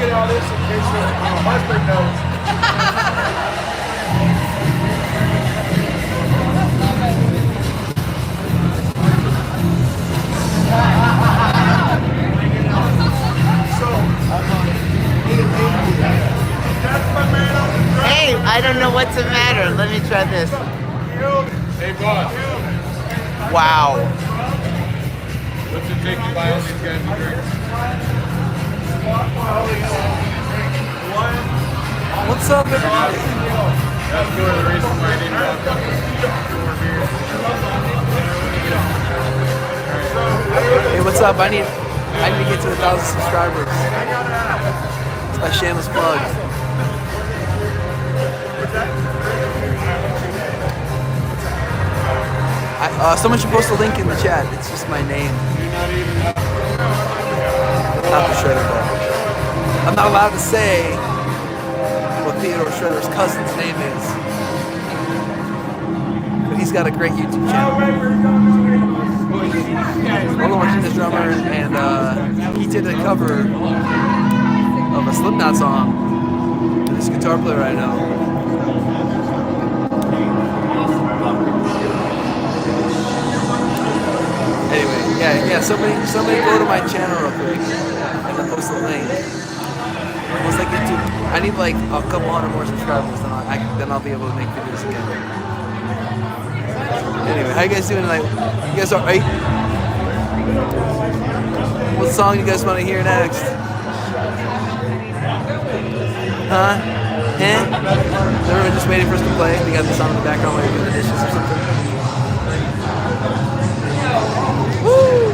[SPEAKER 4] get all this in case your husband knows.
[SPEAKER 1] Hey, I don't know what's the matter. Let me try this.
[SPEAKER 5] Hey, boss.
[SPEAKER 1] Wow.
[SPEAKER 5] What's it take to buy all these guys a drink?
[SPEAKER 3] What's up, everybody?
[SPEAKER 5] That's more the reason why I need to
[SPEAKER 3] Hey, what's up? I need to get to 1,000 subscribers. It's my shameless plug. Someone should post a link in the chat. It's just my name. Not the Shredder, though. I'm not allowed to say what Theodore Shredder's cousin's name is. But he's got a great YouTube channel. Roland is a drummer, and he did a cover of a Slipknot song with this guitar player right now. Anyway, yeah. Somebody go to my channel real quick and then post a link. Once I get to, I need like a couple hundred more subscribers, then I'll be able to make videos again. Anyway, how you guys doing tonight? You guys all right? What song you guys want to hear next? Huh? Everyone just waiting for us to play. We got this on in the background while you're doing the dishes or something. Woo!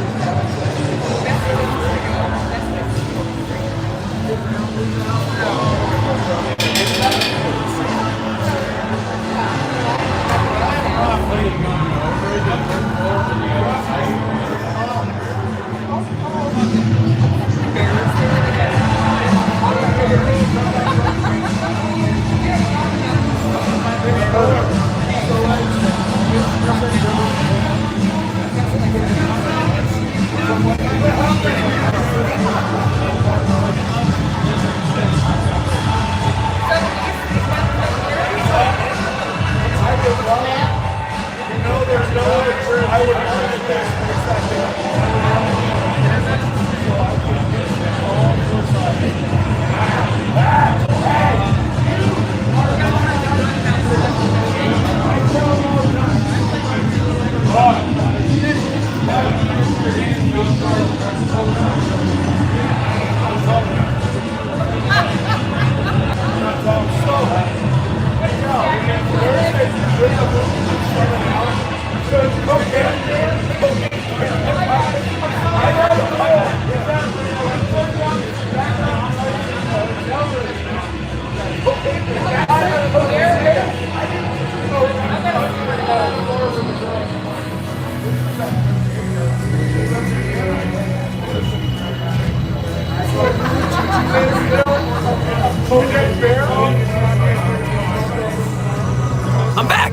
[SPEAKER 3] I'm back!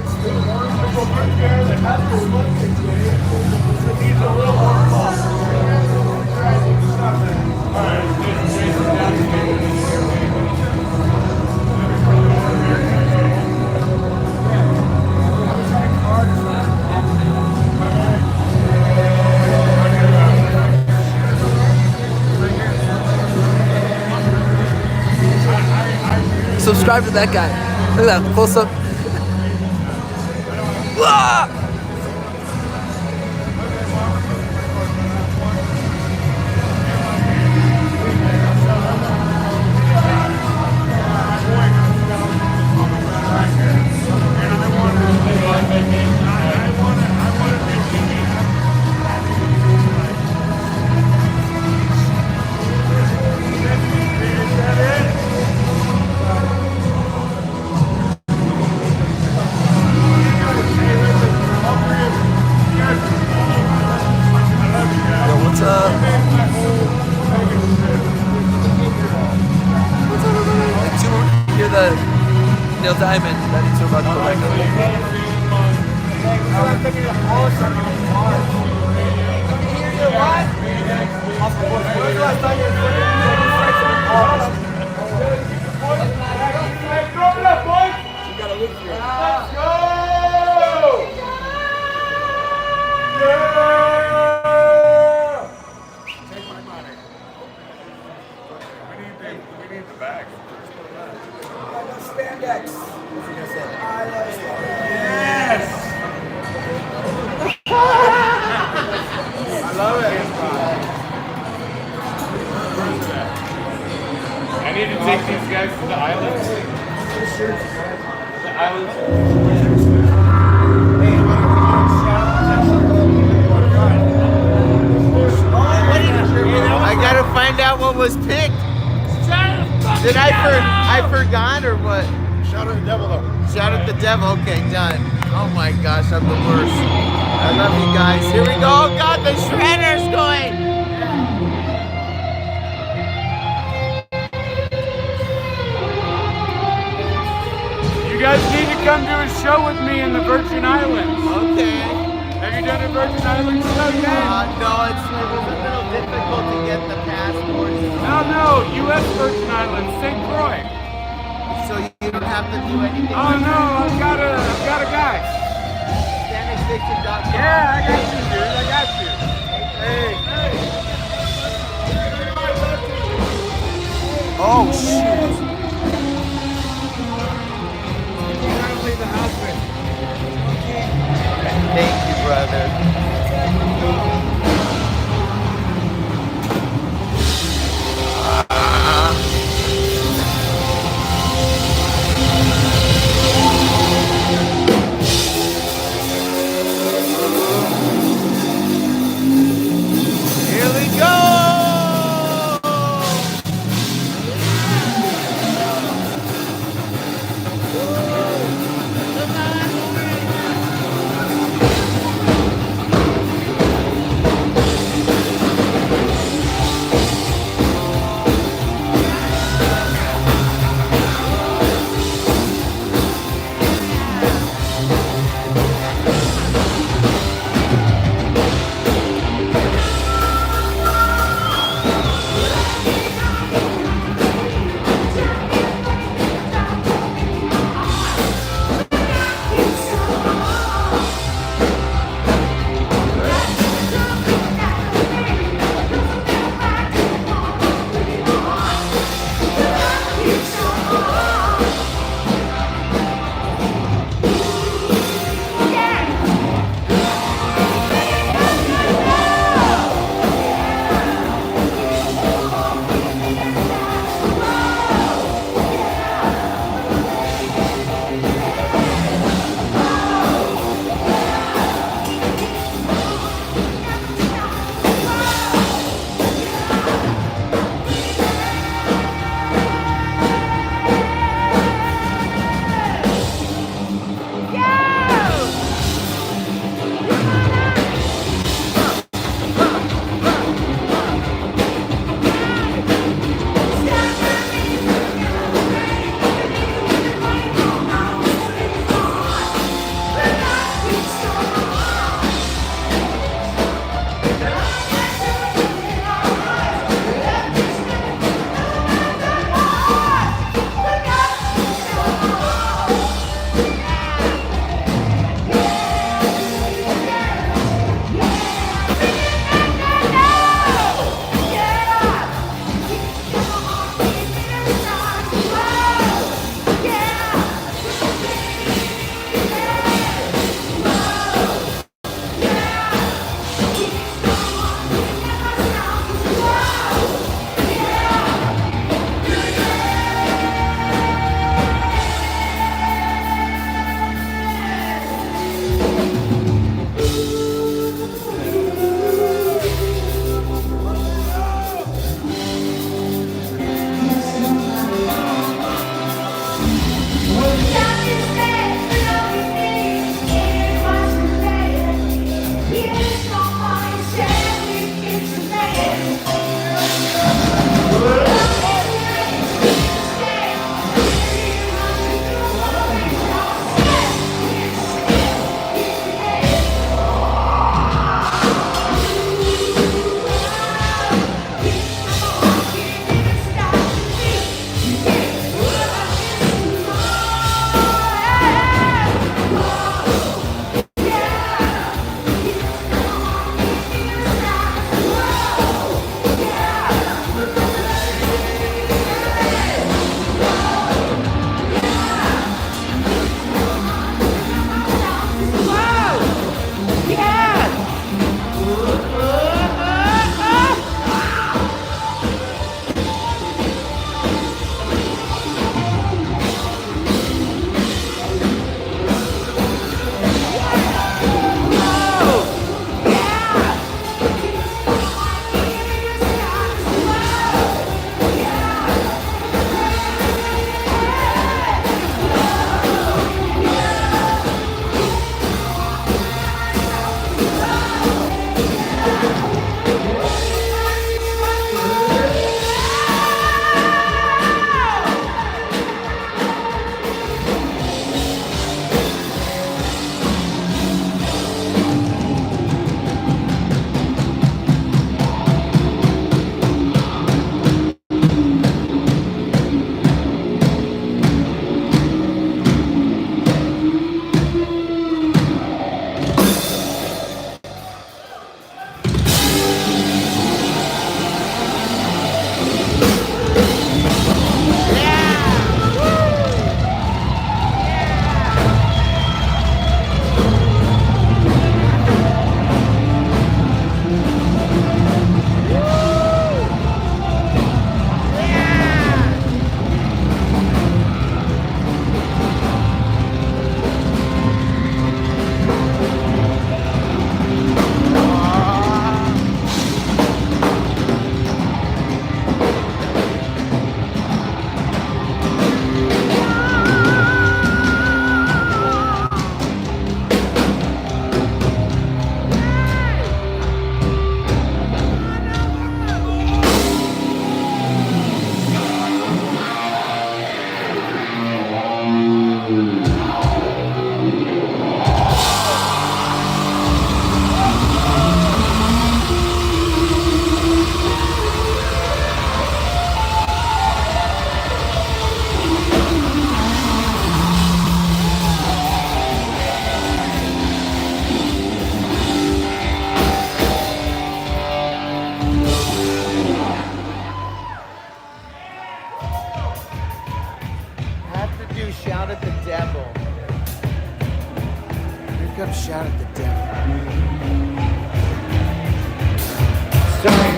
[SPEAKER 3] Subscribe to that guy. Look at that, close up. Ah! What's up? Like two more. Hear the Neil Diamond that he's about to go back on.
[SPEAKER 4] What? love it.
[SPEAKER 6] I need to take these guys to the islands. The islands.
[SPEAKER 1] I gotta find out what was picked. Did I forgot or what?
[SPEAKER 4] Shout out the devil though.
[SPEAKER 1] Shout at the devil. Okay, done. Oh my gosh, I'm the worst. I love you guys. Here we go. Oh God, the shredder's going.
[SPEAKER 6] You guys need to come to a show with me in the Virgin Islands.
[SPEAKER 1] Okay.
[SPEAKER 6] Have you done a Virgin Islands show yet?
[SPEAKER 1] No, it was a little difficult to get the passports.
[SPEAKER 6] No, U.S. Virgin Islands, St. Croix.
[SPEAKER 1] So you don't have to do anything.
[SPEAKER 6] Oh no, I've got a guy.
[SPEAKER 1] StanexFiction.com.
[SPEAKER 6] Yeah, I got you, dude. I got you.
[SPEAKER 1] Oh shoot. Thank you, brother.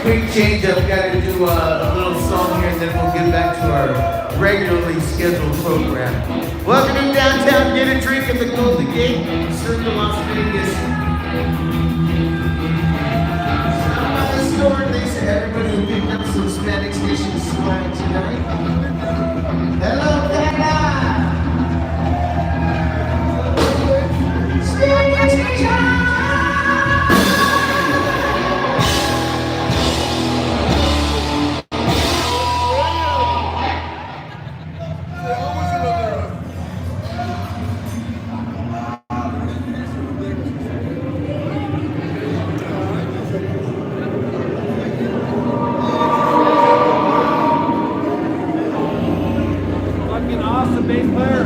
[SPEAKER 1] quick change up. Got to do a little song here, and then we'll get back to our regularly scheduled program. Welcome to downtown. Get a drink at the Golden Gate, Circle Las Vegas. Stop by the store. Thanks to everybody who picked up some Hispanic Station swag tonight. Hello, Dada.
[SPEAKER 6] Fucking awesome bass player.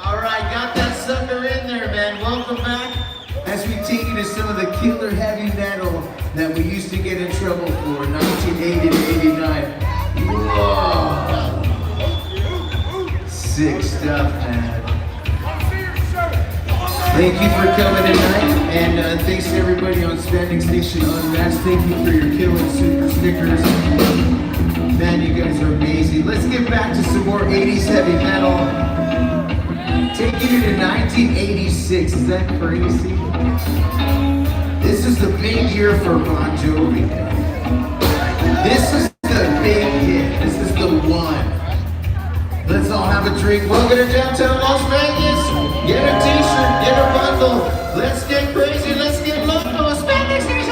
[SPEAKER 1] All right, got that sucker in there, man. Welcome back as we take you to some of the killer heavy metal that we used to get in trouble for, 1980 to 89. Whoa. Sick stuff, man. Thank you for coming tonight, and thanks to everybody on Standing Station Unmatched. Thank you for your killer super stickers. Man, you guys are amazing. Let's get back to some more 80s heavy metal. Taking you to 1986, is that crazy? This is the big year for Bon Jovi. This is the big hit. This is the one. Let's all have a drink. Welcome to downtown Las Vegas. Get a t-shirt, get a bundle. Let's get crazy, let's get loco. Standing Station.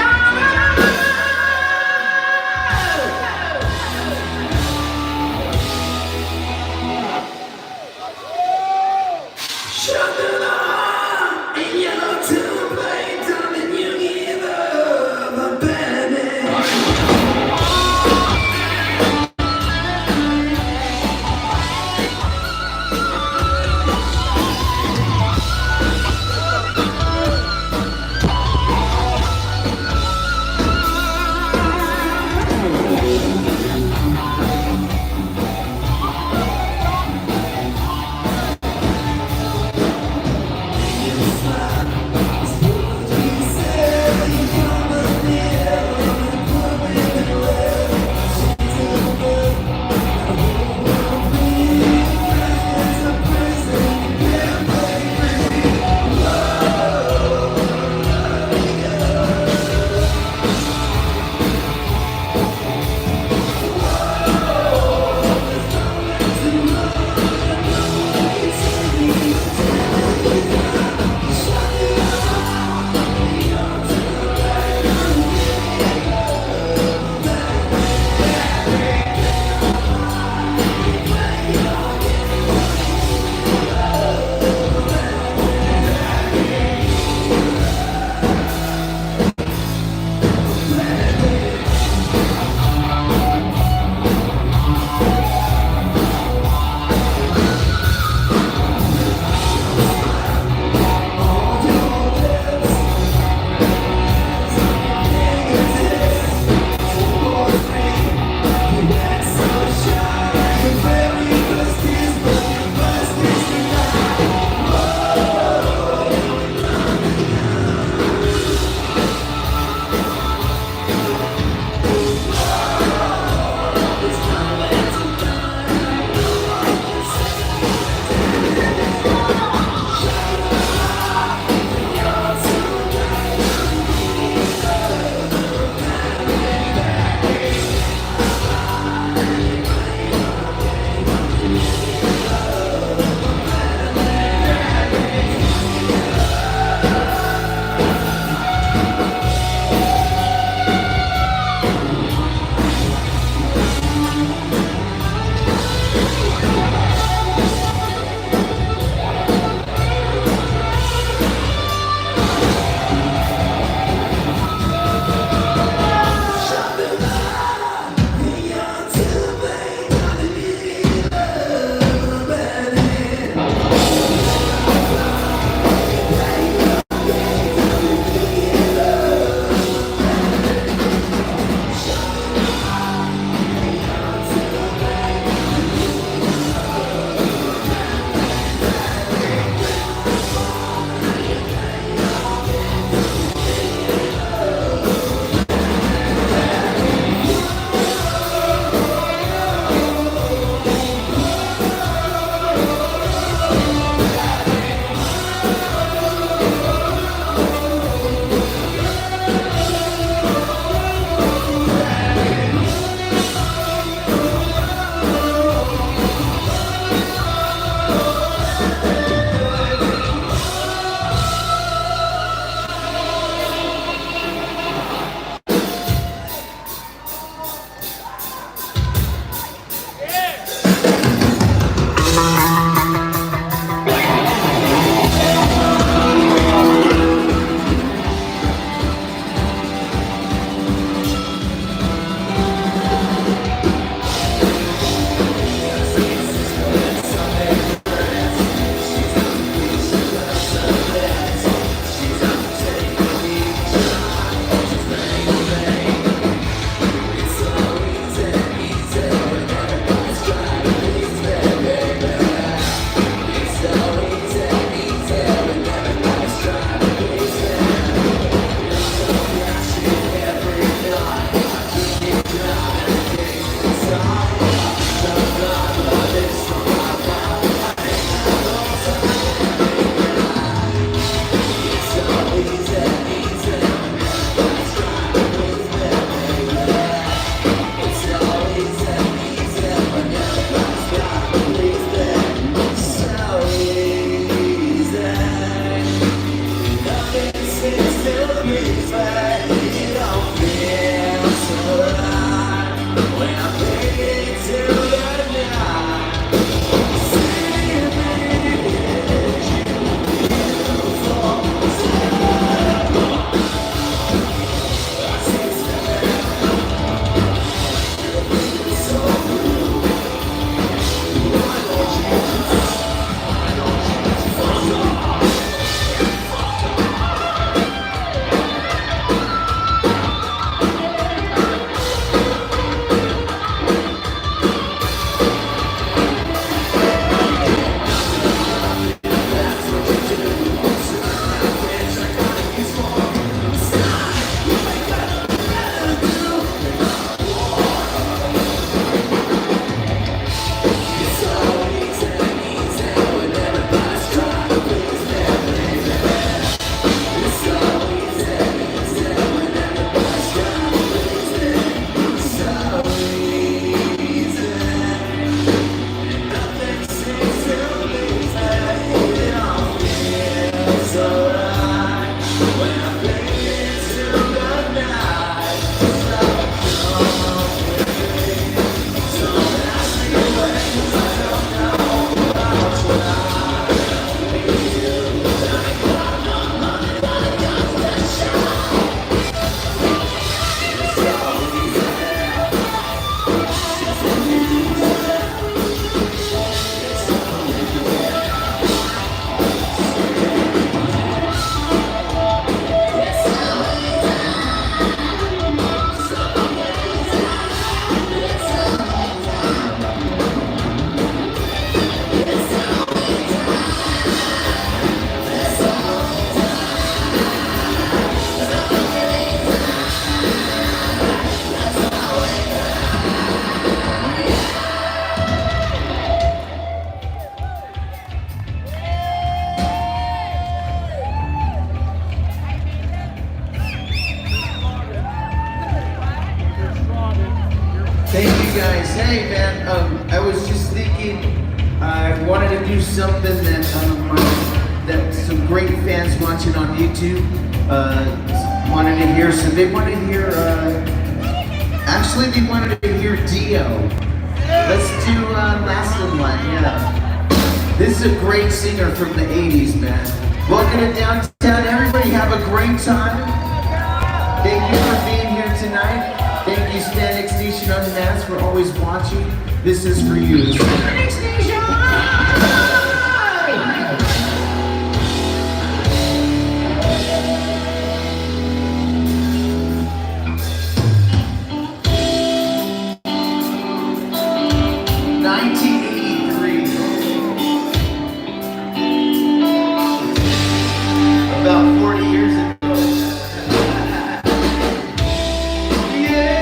[SPEAKER 1] Hey man, I was just thinking I wanted to do something that some great fans watching on YouTube wanted to hear. So they wanted to hear, actually they wanted to hear Dio. Let's do Last in Line, yeah. This is a great singer from the 80s, man. Welcome to downtown, everybody have a great time. Thank you for being here tonight. Thank you, Static Station Unmasked, for always watching. This is for you. Static Station! About 40 years ago. Yeah.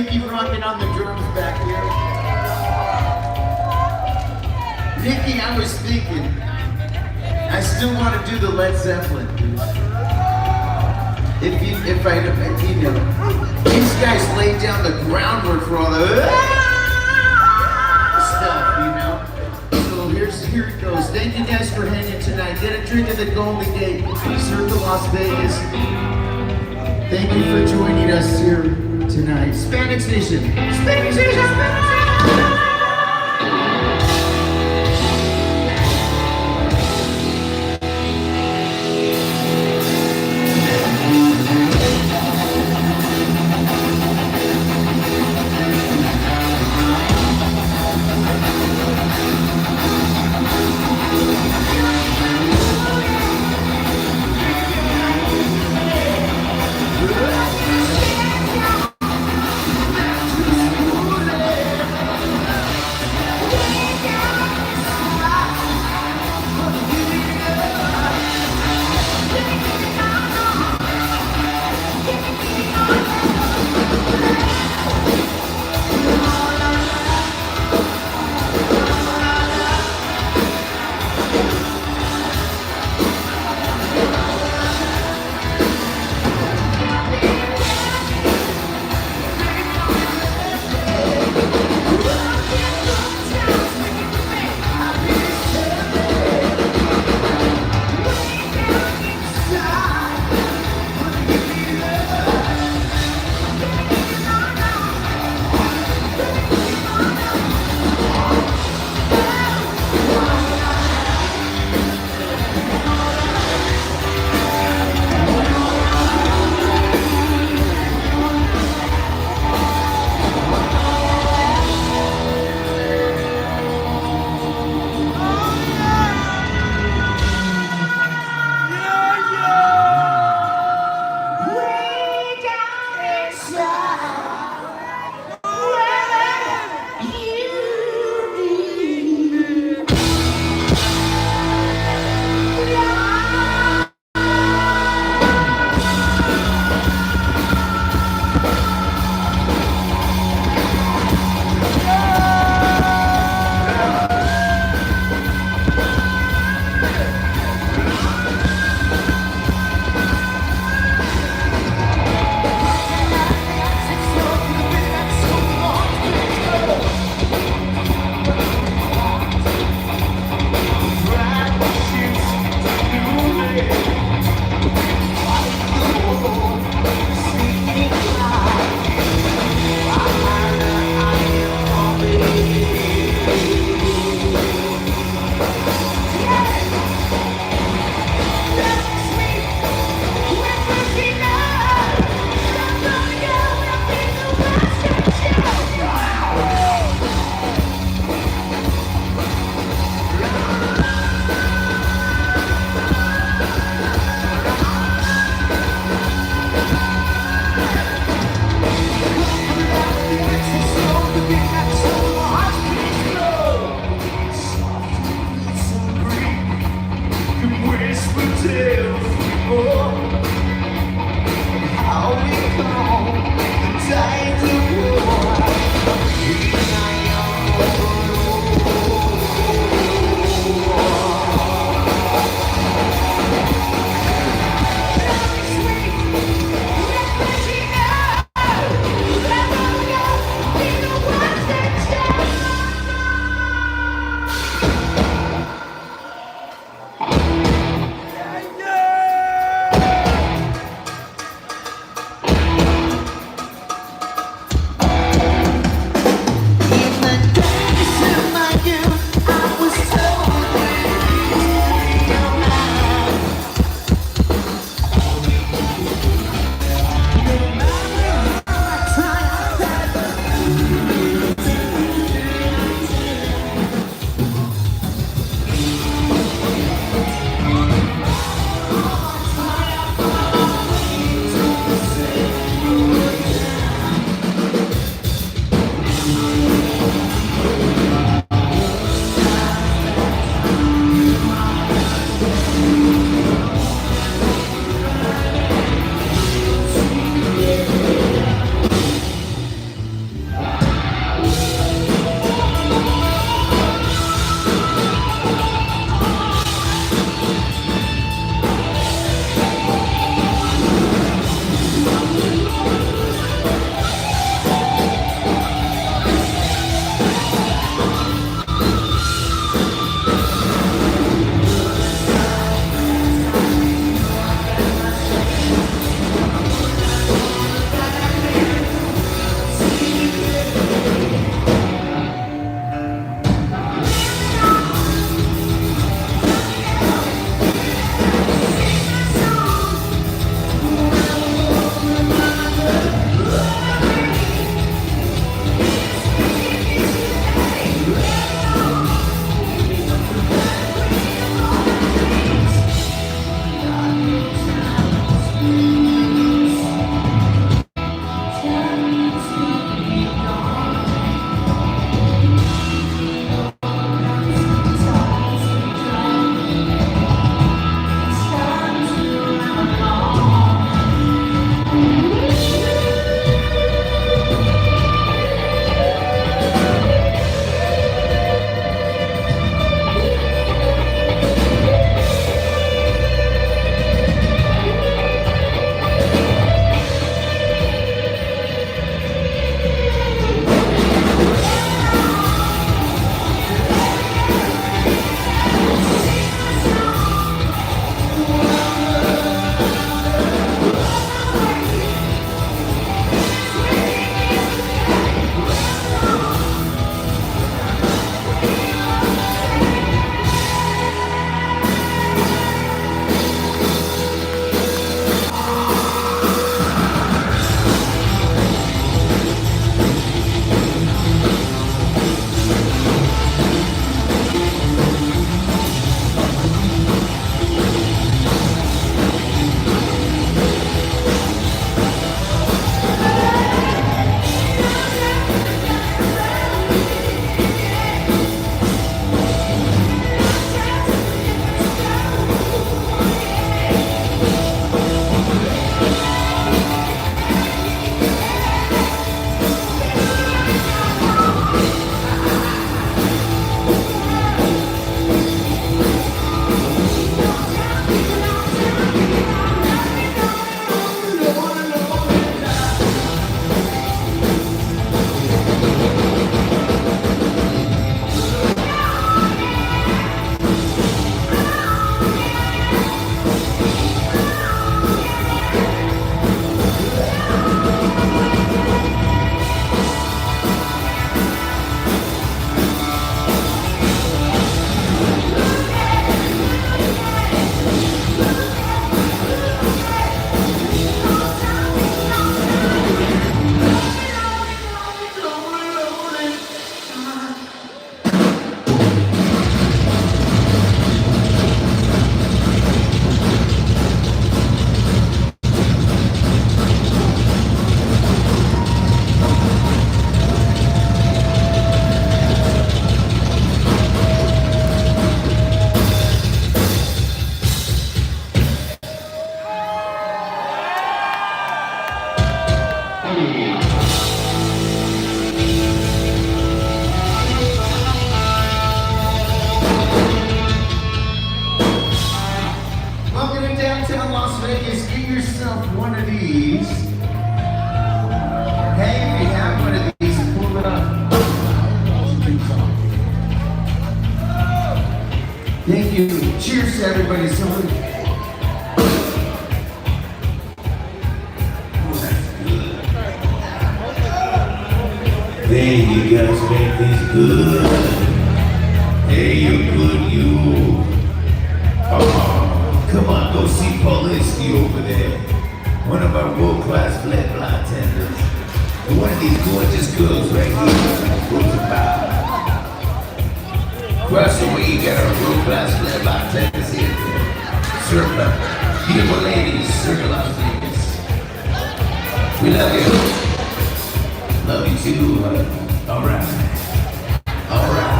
[SPEAKER 1] Nikki rocking on the drums back here. Nikki, I was thinking, I still want to do the Led Zeppelin, dude. If I, you know, these guys laid down the groundwork for all the stuff, you know. So here it goes. Thank you guys for hanging tonight. Get a drink at the Golden Gate, Circle Las Vegas. Thank you for joining us here tonight. Spanish Nation. Spanish Nation. Spanish Nation. Welcome to downtown Las Vegas. Get yourself one of these. Hey, if you have one of these, pull it up. Thank you. Cheers to everybody. So hey, you guys make this good. Hey, you're good, you. Oh, come on, go see Polinsky over there. One of our world-class flat bartenders. And one of these gorgeous girls right here. Who's about? Across the way, you got our world-class flat bartenders here. Circle up. Beautiful ladies, circle Las Vegas. We love you. Love you too. All right. All right.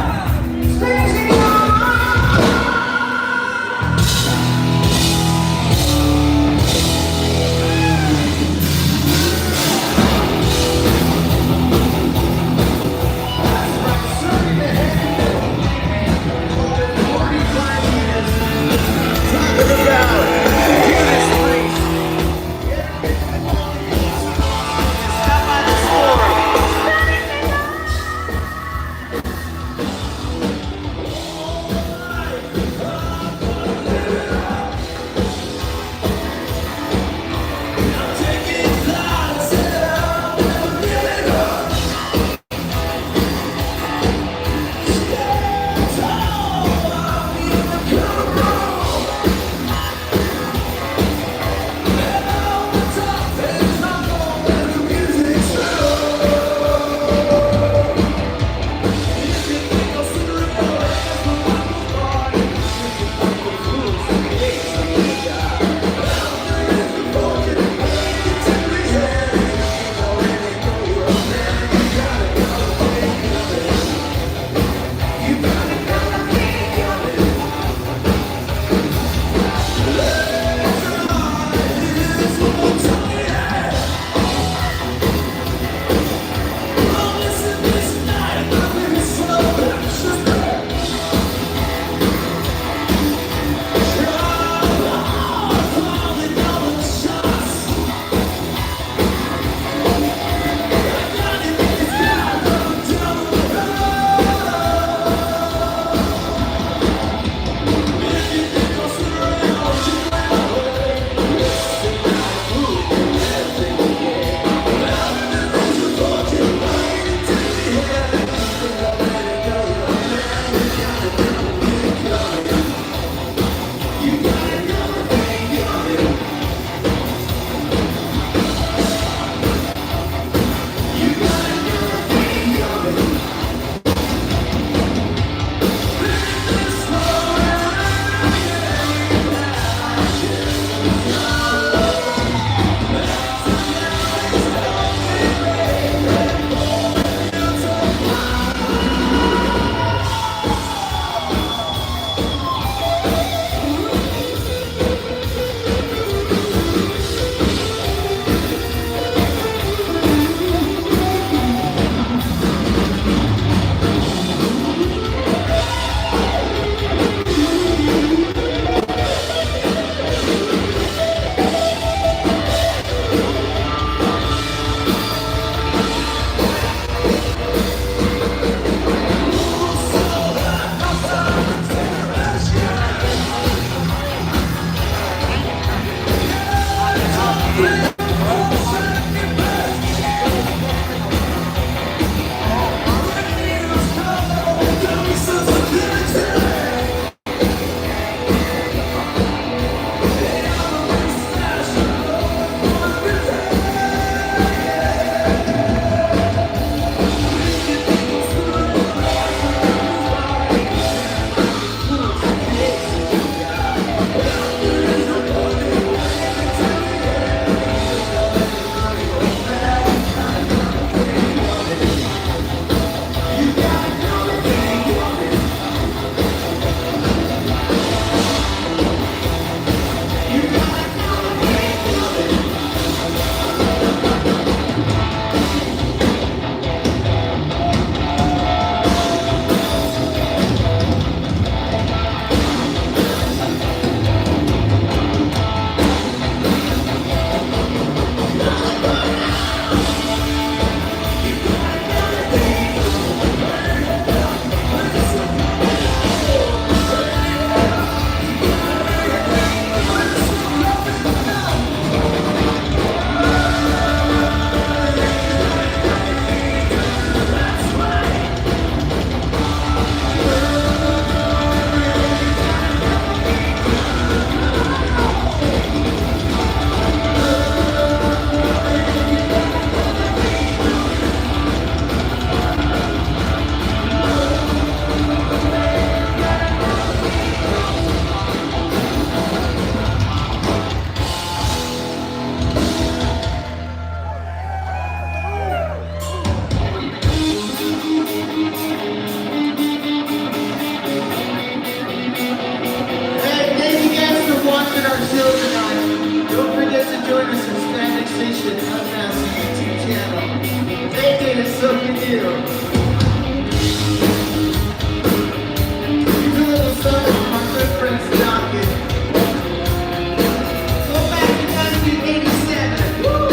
[SPEAKER 1] Here's a little something from my good friend Stockton. Go back to 1987. Woo!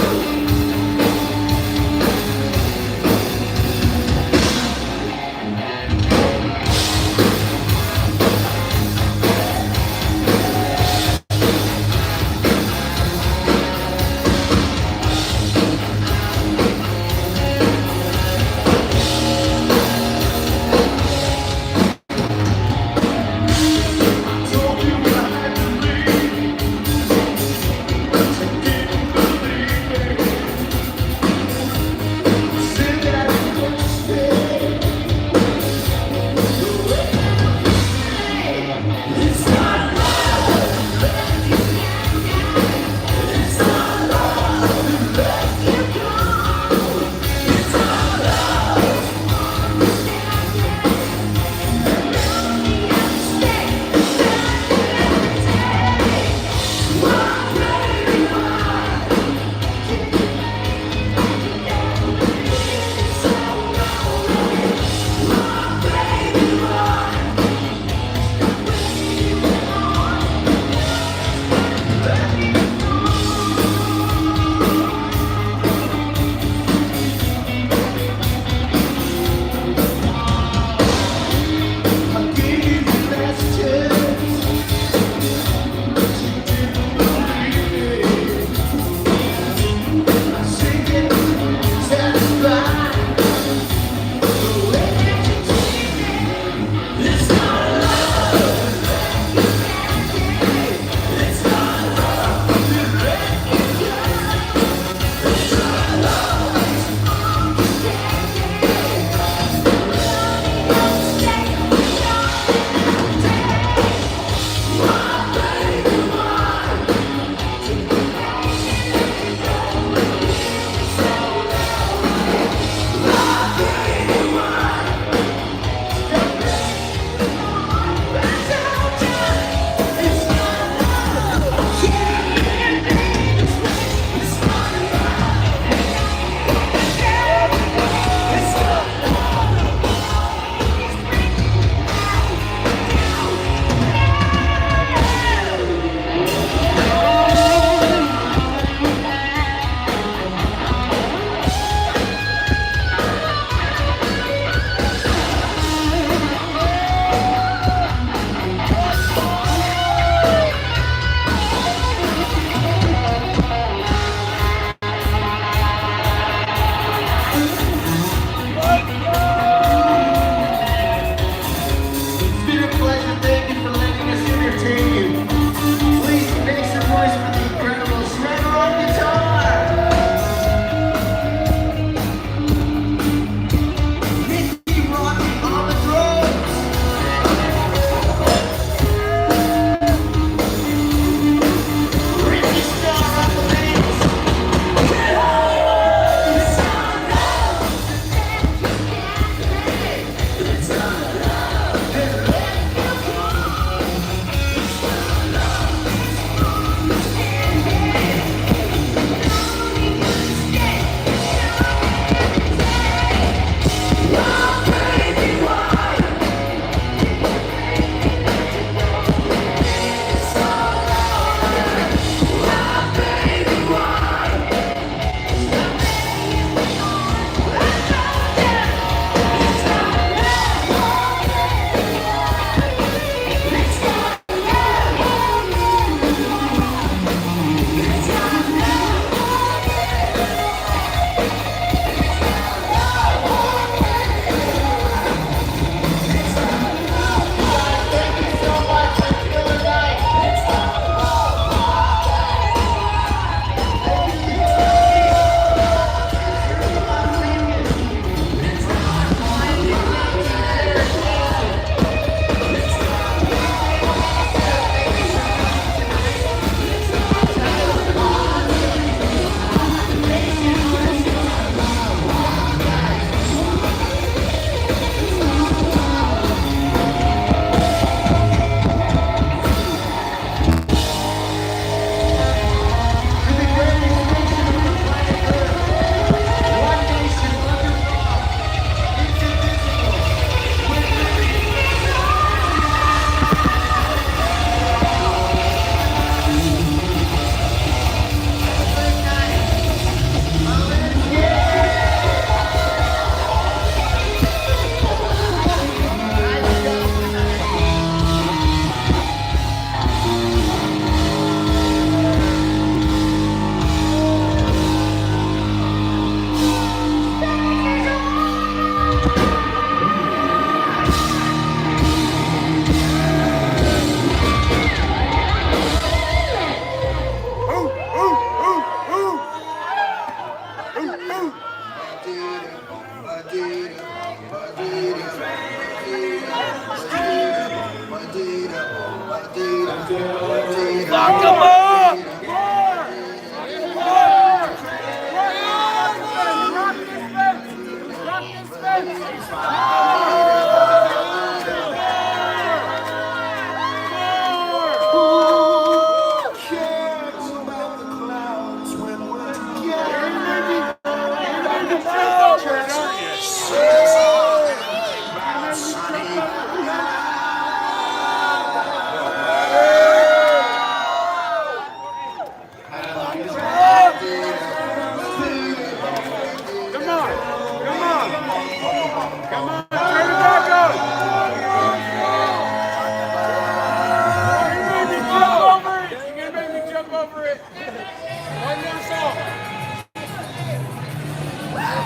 [SPEAKER 4] Move over it. One more song.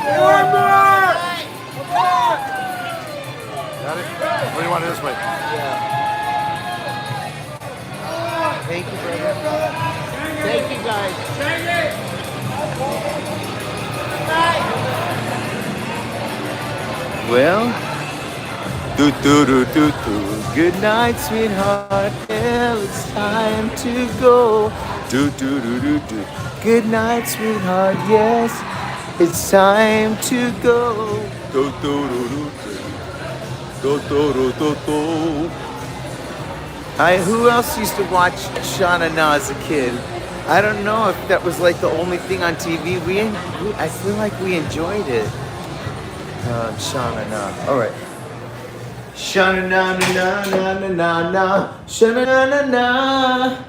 [SPEAKER 4] One more. Come on.
[SPEAKER 5] Got it? What do you want this way?
[SPEAKER 1] Thank you, brother. Thank you, guys.
[SPEAKER 4] Sing it.
[SPEAKER 1] Well, good night, sweetheart. Well, it's time to go. Good night, sweetheart. Yes, it's time to go. Who else used to watch Shauna Na as a kid? I don't know if that was like the only thing on TV. I feel like we enjoyed it. Shauna Na. All right. Shauna Na na na na na na. Shauna Na na na.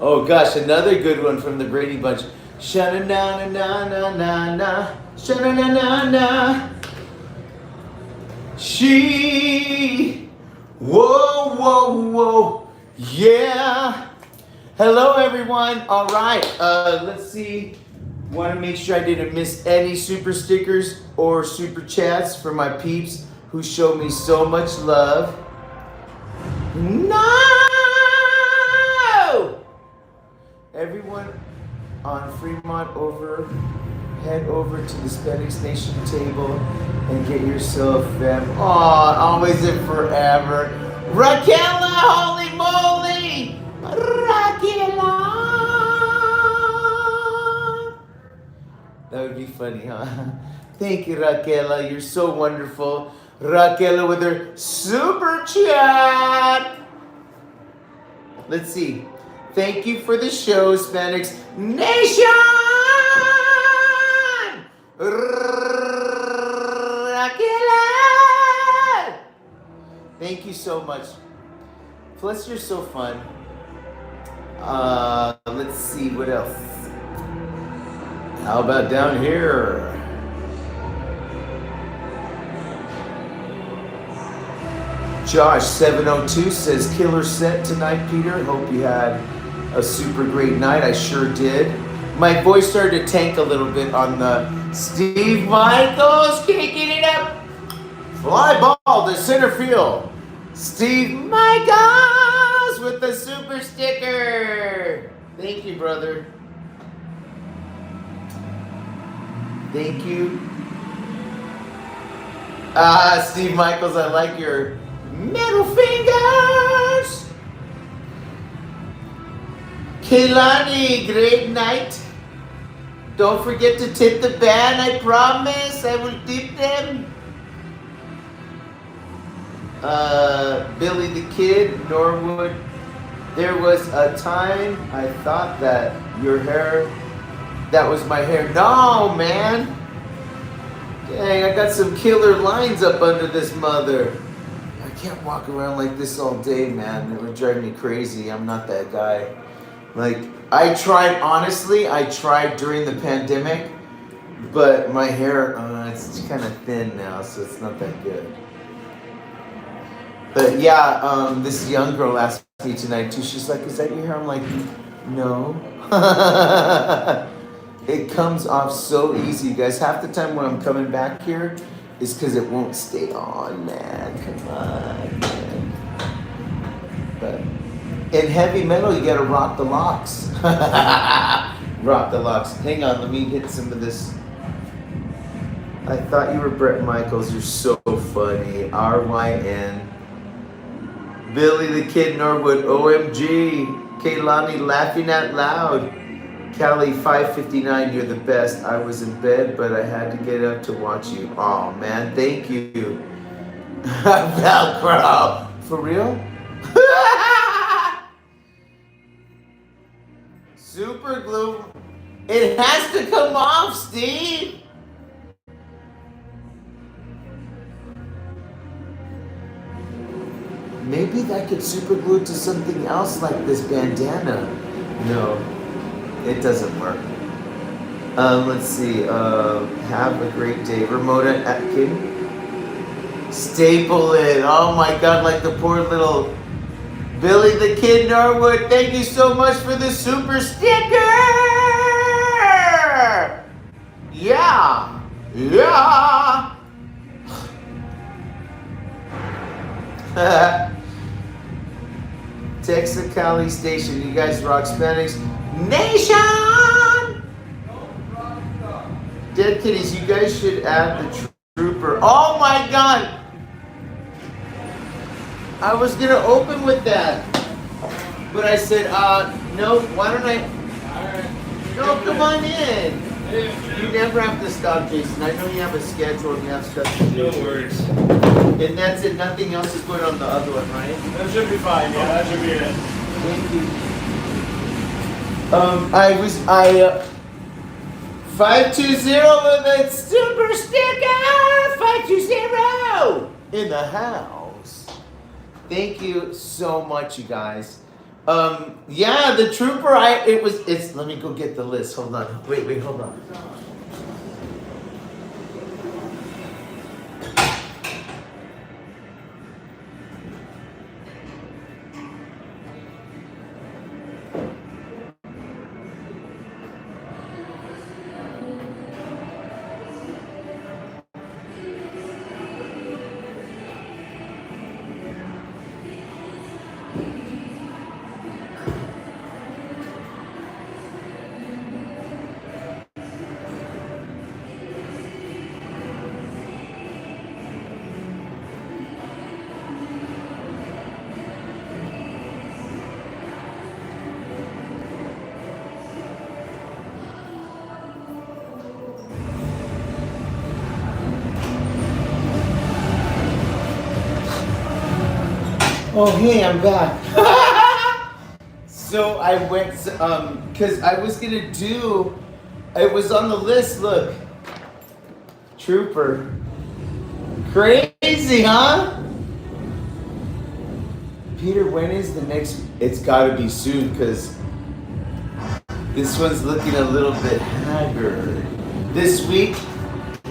[SPEAKER 1] Oh gosh, another good one from the Brady Bunch. Shauna Na na na na na na. Shauna Na na na. She. Whoa, whoa, whoa. Yeah. Hello, everyone. All right. Let's see. Want to make sure I didn't miss any super stickers or super chats for my peeps who show me so much love. No! Everyone on Fremont head over to the Spanish Nation table and get yourself them. Oh, always and forever. Raquela, holy moly! Raquela! That would be funny, huh? Thank you, Raquela. You're so wonderful. Raquela with her super chat. Let's see. Thank you for the show, Spanish Nation! Raquela! Thank you so much. Plus, you're so fun. Let's see, what else? How about down here? Josh702 says, killer set tonight, Peter. Hope you had a super great night. I sure did. My voice started to tank a little bit on the Steve Michaels kicking it up. Fly ball to center field. Steve Michaels with the super sticker. Thank you, brother. Thank you. Steve Michaels, I like your middle fingers. Kehlani, great night. Don't forget to tip the band, I promise. I will tip them. Billy the Kid, Norwood. There was a time I thought that your hair, that was my hair. No, man. Dang, I got some killer lines up under this mother. I can't walk around like this all day, man. It would drive me crazy. I'm not that guy. Like, I tried during the pandemic, but my hair, it's kind of thin now, so it's not that good. But yeah, this young girl asked me tonight too. She's like, is that your hair? I'm like, no. It comes off so easy, you guys. Half the time when I'm coming back here is because it won't stay on, man. Come on, man. But in heavy metal, you gotta rock the locks. Rock the locks. Hang on, let me hit some of this. I thought you were Bret Michaels. You're so funny. RYN. Billy the Kid Norwood. OMG. Kehlani laughing out loud. Callie 559, you're the best. I was in bed, but I had to get up to watch you. Oh man, thank you. Velcro. For real? Super glue. It has to come off, Steve. Maybe I could super glue it to something else like this bandana. No. It doesn't work. Let's see. Have a great day. Ramona Atkin. Staple it. Oh my God, like the poor little Billy the Kid Norwood, thank you so much for the super sticker. Yeah. Yeah. Texacali Station, you guys rock Spanish Nation. Dead Kitties, you guys should add the Trooper. Oh my God. I was gonna open with that, but I said, no, why don't I? No, come on in. You never have to stop, Jason. I know you have a schedule and you have stuff to do.
[SPEAKER 6] No worries.
[SPEAKER 1] And that's it. Nothing else is going on the other one, right?
[SPEAKER 6] That should be fine. Yeah, that should be it.
[SPEAKER 1] Thank you. 520 with a super sticker. 520 in the house. Thank you so much, you guys. Yeah, the Trooper. Let me go get the list. Hold on. Wait, hold on. Oh, hey, I'm back. So I went, because I was going to do, it was on the list, look. Trooper. Crazy, huh? Peter, when is the next, it's got to be soon, because this one's looking a little bit haggard. This week,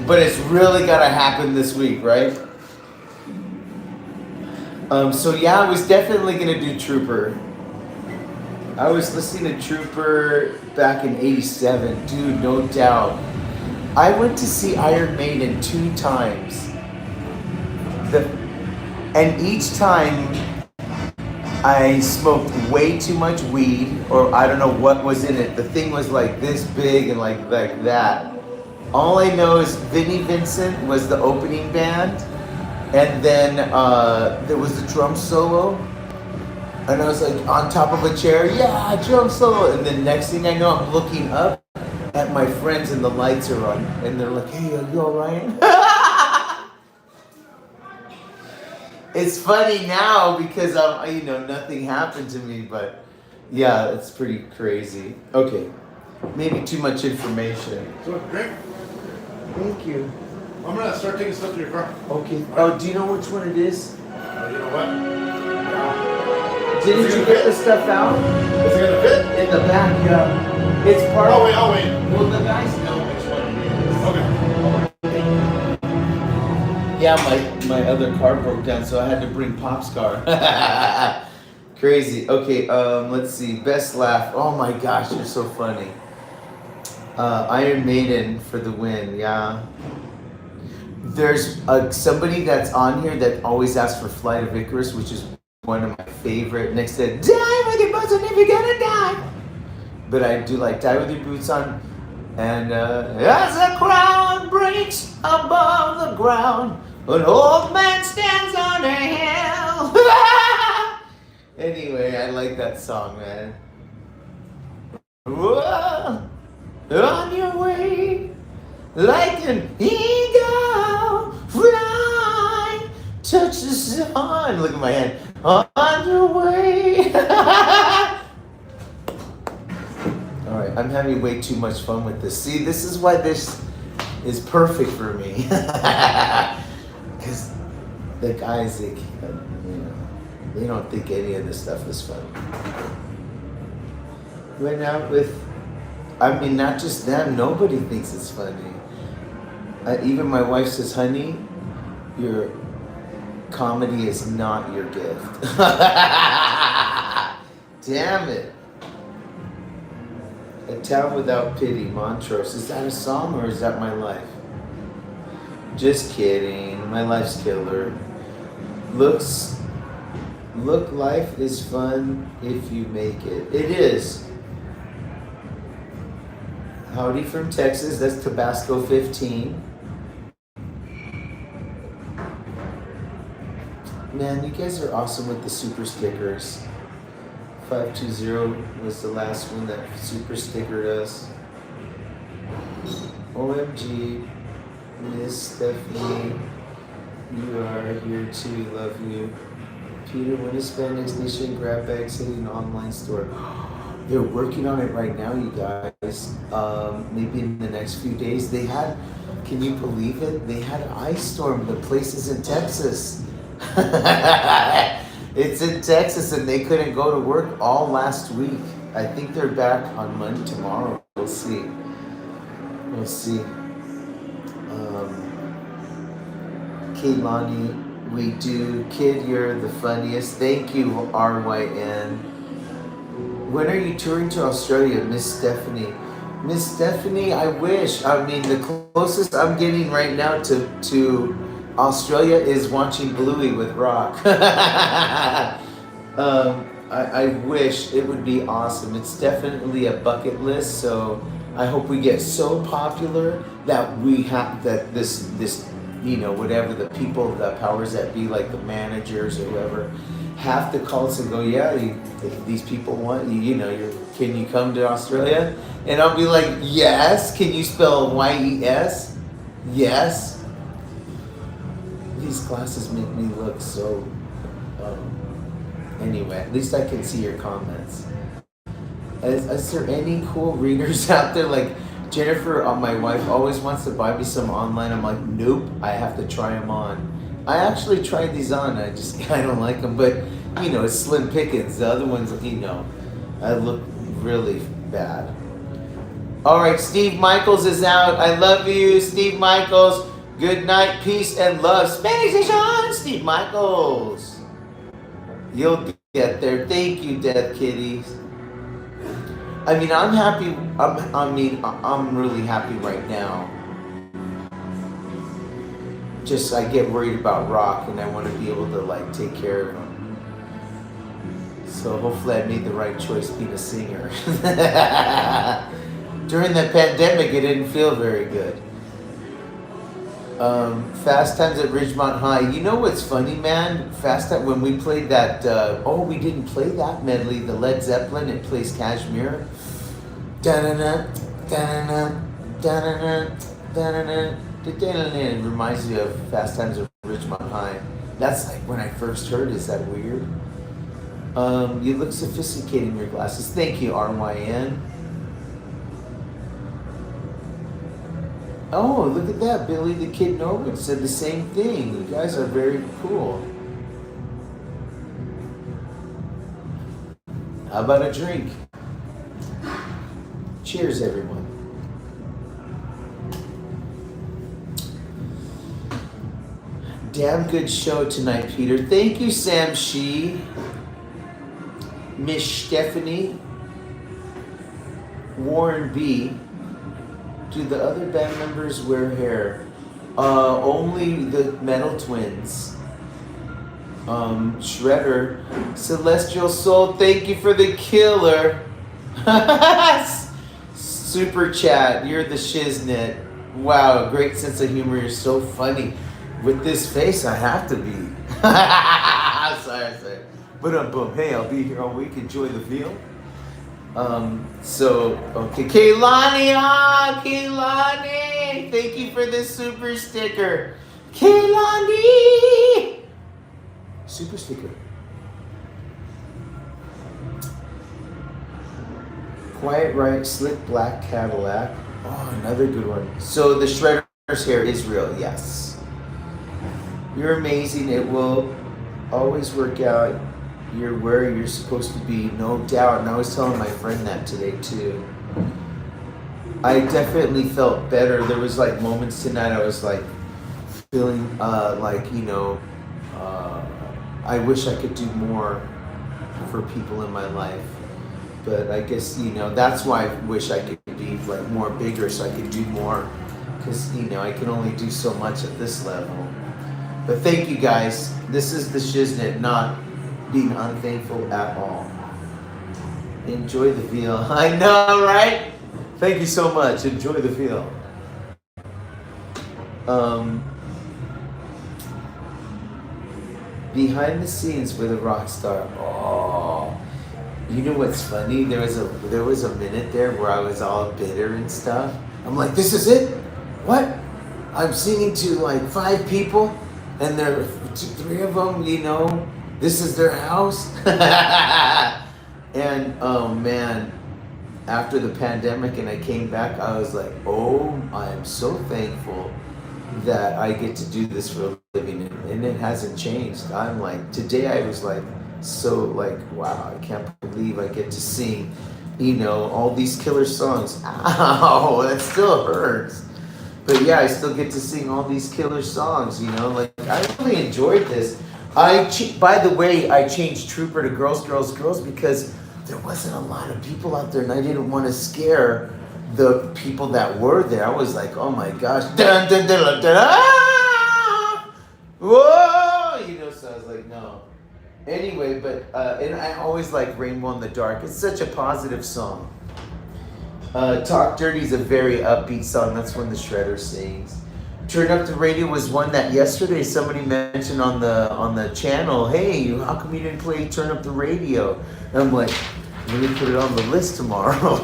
[SPEAKER 1] but it's really got to happen this week, right? So yeah, I was definitely gonna do Trooper. I was listening to Trooper back in '87, dude, no doubt. I went to see Iron Maiden 2 times. And each time I smoked way too much weed, or I don't know what was in it. The thing was like this big and like that. All I know is Vinnie Vincent was the opening band. And then there was the drum solo, and I was like on top of a chair, yeah, drum solo. And then next thing I know, I'm looking up at my friends and the lights are on, and they're like, hey, are you all right? It's funny now because nothing happened to me, but yeah, it's pretty crazy. Okay, maybe too much information.
[SPEAKER 6] So, drink.
[SPEAKER 1] Thank you.
[SPEAKER 6] I'm gonna start taking stuff to your car.
[SPEAKER 1] Okay. Oh, do you know which one it is?
[SPEAKER 6] You know what?
[SPEAKER 1] Didn't you get the stuff out?
[SPEAKER 6] Is it gonna fit?
[SPEAKER 1] In the back, yeah. It's part
[SPEAKER 6] Oh
[SPEAKER 1] of.
[SPEAKER 6] wait, I'll wait.
[SPEAKER 1] Well, the guys know which one it is.
[SPEAKER 6] Okay.
[SPEAKER 1] Yeah, my other car broke down, so I had to bring Pop's car. Crazy. Okay, let's see. Best laugh. Oh my gosh, you're so funny. Iron Maiden for the win, yeah. There's somebody that's on here that always asks for Flight of Icarus, which is one of my favorite. Next to Die with your boots on if you're gonna die. But I do like Die with your boots on. And as the crowd breaks above the ground, an old man stands on a hill. Anyway, I like that song, man. Whoa, on your way, like an eagle, fly, touch the sun. Look at my hand. On your way. All right, I'm having way too much fun with this. See, this is why this is perfect for me. Because the guys, they don't think any of this stuff is funny. Went out with, not just them, nobody thinks it's funny. Even my wife says, honey, your comedy is not your gift. Damn it. A Town Without Pity, Montrose. Is that a song or is that my life? Just kidding. My life's killer. Look, life is fun if you make it. It is. Howdy from Texas. That's Tabasco 15. Man, you guys are awesome with the super stickers. 520 was the last one that super stickered us. OMG, Miss Stephanie, you are here too, love you. Peter, when is Spandex Nation Grab Bag City an online store? They're working on it right now, you guys. Maybe in the next few days. They had, can you believe it? They had an ice storm. The place is in Texas. It's in Texas and they couldn't go to work all last week. I think they're back on Monday tomorrow. We'll see. We'll see. Kaylani, we do. Kid, you're the funniest. Thank you, RYN. When are you touring to Australia, Miss Stephanie? Miss Stephanie, I wish. I mean, the closest I'm getting right now to Australia is watching Bluey with Rock. I wish. It would be awesome. It's definitely a bucket list, so I hope we get so popular that we have that this you know, whatever the people, the powers that be, like the managers or whoever, have to call us and go, yeah, these people want you, you know, can you come to Australia? And I'll be like, yes. Can you spell YES? Yes. These glasses make me look so, anyway, at least I can see your comments. Is there any cool readers out there? Like Jennifer, my wife, always wants to buy me some online. I'm like, nope, I have to try them on. I actually tried these on. I don't like them, but you know, it's slim pickings. The other ones, you know, I look really bad. All right, Steve Michaels is out. I love you, Steve Michaels. Good night, peace and love. Spanish Nation, Steve Michaels. You'll get there. Thank you, Death Kitties. I mean, I'm happy. I'm really happy right now. Just I get worried about Rock, and I want to be able to like take care of him. So hopefully, I made the right choice being a singer. During the pandemic, it didn't feel very good. Fast Times at Ridgemont High. You know what's funny, man? Fast Times, when we played that, we didn't play that medley, the Led Zeppelin, it plays Kashmir. Da-na-na, da-na-na, da-na-na, da-na-na, da-na-na. It reminds me of Fast Times at Ridgemont High. That's like when I first heard it. Is that weird? You look sophisticated in your glasses. Thank you, RYN. Oh, look at that. Billy the Kid Norwood said the same thing. You guys are very cool. How about a drink? Cheers, everyone. Damn good show tonight, Peter. Thank you, Sam Shee. Miss Stephanie. Warren B. Do the other band members wear hair? Only the Metal Twins. Shredder. Celestial Soul, thank you for the killer. Super chat, you're the shiznit. Wow, great sense of humor, you're so funny. With this face, I have to be. sorry. But boom, hey, I'll be here all week, enjoy the meal. Okay, Kaylani, Kaylani, thank you for this super sticker. Kaylani! Super sticker. Quiet Right, Slick Black Cadillac. Oh, another good one. So the Shredder's hair is real, yes. You're amazing, it will always work out. You're where you're supposed to be, no doubt. And I was telling my friend that today too. I definitely felt better. There was like moments tonight I was like feeling like, you know, I wish I could do more for people in my life. But I guess, that's why I wish I could be like more bigger so I could do more. Because, I can only do so much at this level. But thank you guys. This is the shiznit, not being unthankful at all. Enjoy the feel. I know, right? Thank you so much. Enjoy the feel. Behind the scenes with a rock star. Oh, you know what's funny? There was a minute there where I was all bitter and stuff. I'm like, this is it? What? I'm singing to like 5 people, and there are 3 of them. This is their house. And oh man, after the pandemic and I came back, I was like, oh, I am so thankful that I get to do this for a living, and it hasn't changed. I'm like, today I was like, so like, wow, I can't believe I get to sing, all these killer songs. Ow, that still hurts. But yeah, I still get to sing all these killer songs, like I really enjoyed this. By the way, I changed Trooper to Girls, Girls, Girls because there wasn't a lot of people out there, and I didn't want to scare the people that were there. I was like, oh my gosh, dun, dun, dun, dun, dun, ah! Whoa, so I was like, no. Anyway, but, and I always like Rainbow in the Dark. It's such a positive song. Talk Dirty is a very upbeat song. That's when the Shredder sings. Turn Up the Radio was one that yesterday somebody mentioned on the channel. Hey, how come you didn't play Turn Up the Radio? And I'm like, let me put it on the list tomorrow.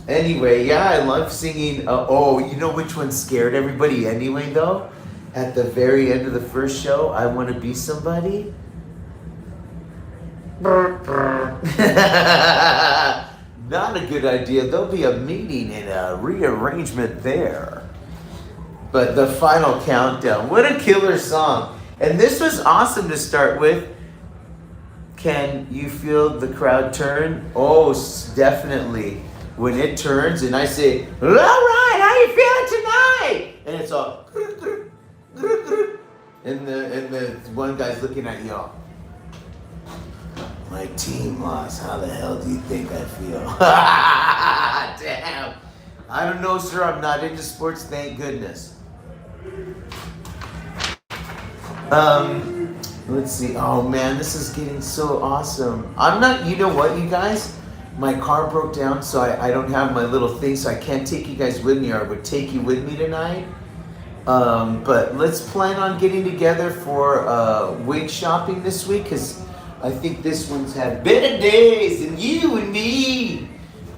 [SPEAKER 1] Anyway, yeah, I love singing. You know which one scared everybody anyway, though? At the very end of the first show, I Want to Be Somebody. Not a good idea. There'll be a meeting and a rearrangement there. But the final countdown. What a killer song. And this was awesome to start with. Can you feel the crowd turn? Oh, definitely. When it turns and I say, all right, how you feeling tonight? And it's all, and the one guy's looking at y'all. My team lost. How the hell do you think I feel? Damn. I don't know, sir. I'm not into sports, thank goodness. Let's see. Oh man, this is getting so awesome. You know what, you guys? My car broke down, so I don't have my little thing, so I can't take you guys with me, or I would take you with me tonight. But let's plan on getting together for wig shopping this week, because I think this one's had better days than you and me.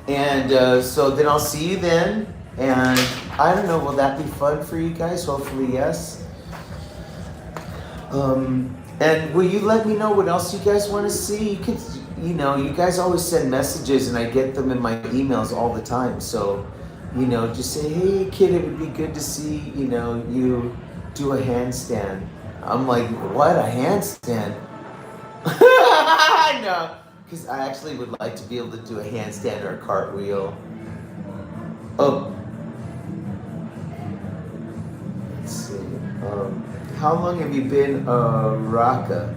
[SPEAKER 1] And so then I'll see you then. And I don't know, will that be fun for you guys? Hopefully, yes. And will you let me know what else you guys want to see? You guys always send messages and I get them in my emails all the time. So, just say, hey kid, it would be good to see, you do a handstand. I'm like, what, a handstand? I know, because I actually would like to be able to do a handstand or a cartwheel. Oh. Let's see. How long have you been a rocker?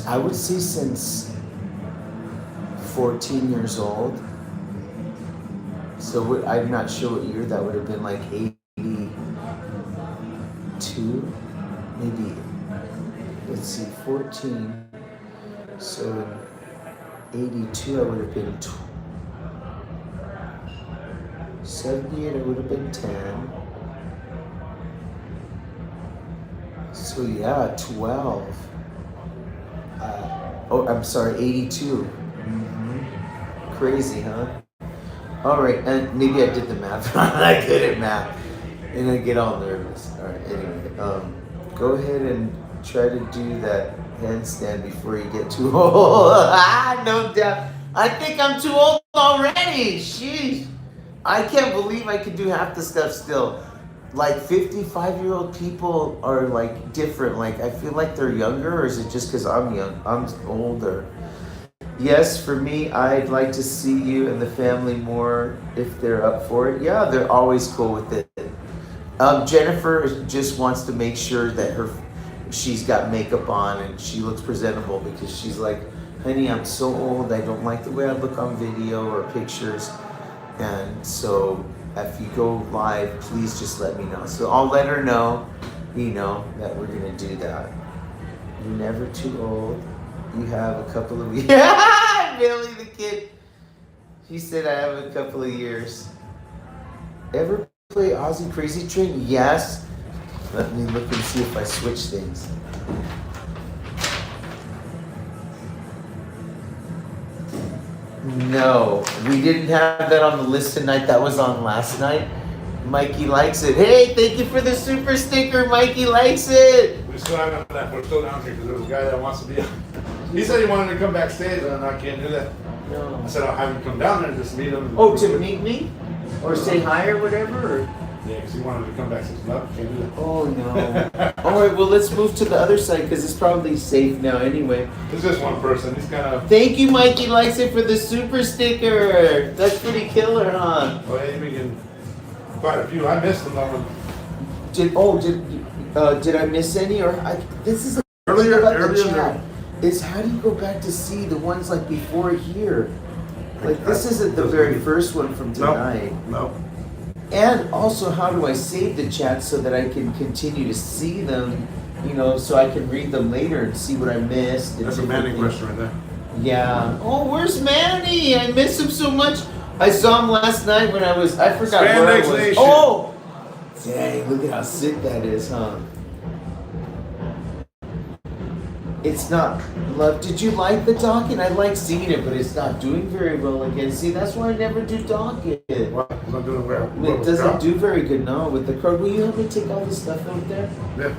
[SPEAKER 1] I would say since 14 years old. So I'm not sure what year that would have been, like 82, maybe. Let's see, 14. So in 82, I would have been 78, I would have been 10. So yeah, 12. I'm sorry, 82. Mm-hmm. Crazy, huh? All right, and maybe I did the math wrong. I'm not good at math, and I get all nervous. All right, anyway, go ahead and try to do that handstand before you get too old. No doubt. I think I'm too old already. Sheesh. I can't believe I can do half the stuff still. Like 55-year-old people are like different. Like I feel like they're younger, or is it just because I'm young? I'm older. Yes, for me, I'd like to see you and the family more if they're up for it. Yeah, they're always cool with it. Jennifer just wants to make sure that she's got makeup on and she looks presentable because she's like, honey, I'm so old, I don't like the way I look on video or pictures. And so if you go live, please just let me know. So I'll let her know, that we're gonna do that. You're never too old. You have a couple of years. Billy the kid. He said I have a couple of years. Ever play Aussie Crazy Train? Yes. Let me look and see if I switch things. No, we didn't have that on the list tonight. That was on last night. Mikey likes it. Hey, thank you for the super sticker. Mikey likes it.
[SPEAKER 7] We still haven't done that. We're still down here because there's a guy that wants to be. He said he wanted to come backstage, and I can't do that.
[SPEAKER 1] No.
[SPEAKER 7] I said I'll have him come down there and just meet him.
[SPEAKER 1] Oh, to meet me? Or say hi or whatever? Or?
[SPEAKER 7] Yeah, because he wanted to come backstage. No, can't do that.
[SPEAKER 1] Oh, no. All right, well, let's move to the other side because it's probably safe now anyway.
[SPEAKER 7] It's just one person. He's kind of.
[SPEAKER 1] Thank you, Mikey likes it for the super sticker. That's pretty killer, huh?
[SPEAKER 7] Oh, yeah, you've been getting quite a few. I missed them though.
[SPEAKER 1] Did I miss any? Or this is
[SPEAKER 7] Earlier,
[SPEAKER 1] chat. Is how do you go back to see the ones like before here? Like this isn't the very first one from tonight.
[SPEAKER 7] No.
[SPEAKER 1] And also, how do I save the chat so that I can continue to see them? So I can read them later and see what I missed.
[SPEAKER 7] That's a Manny question right there.
[SPEAKER 1] Yeah. Oh, where's Manny? I miss him so much. I saw him last night when I forgot where I was.
[SPEAKER 7] Nation.
[SPEAKER 1] Oh! Dang, look at how sick that is, huh? It's not, love, did you like the Dawkins? I like seeing it, but it's not doing very well again. See, that's why I never do Dawkins.
[SPEAKER 7] What? It's not doing well.
[SPEAKER 1] It doesn't do very good, no, with the crowd. Will you help me take all this stuff out there?
[SPEAKER 7] Yeah.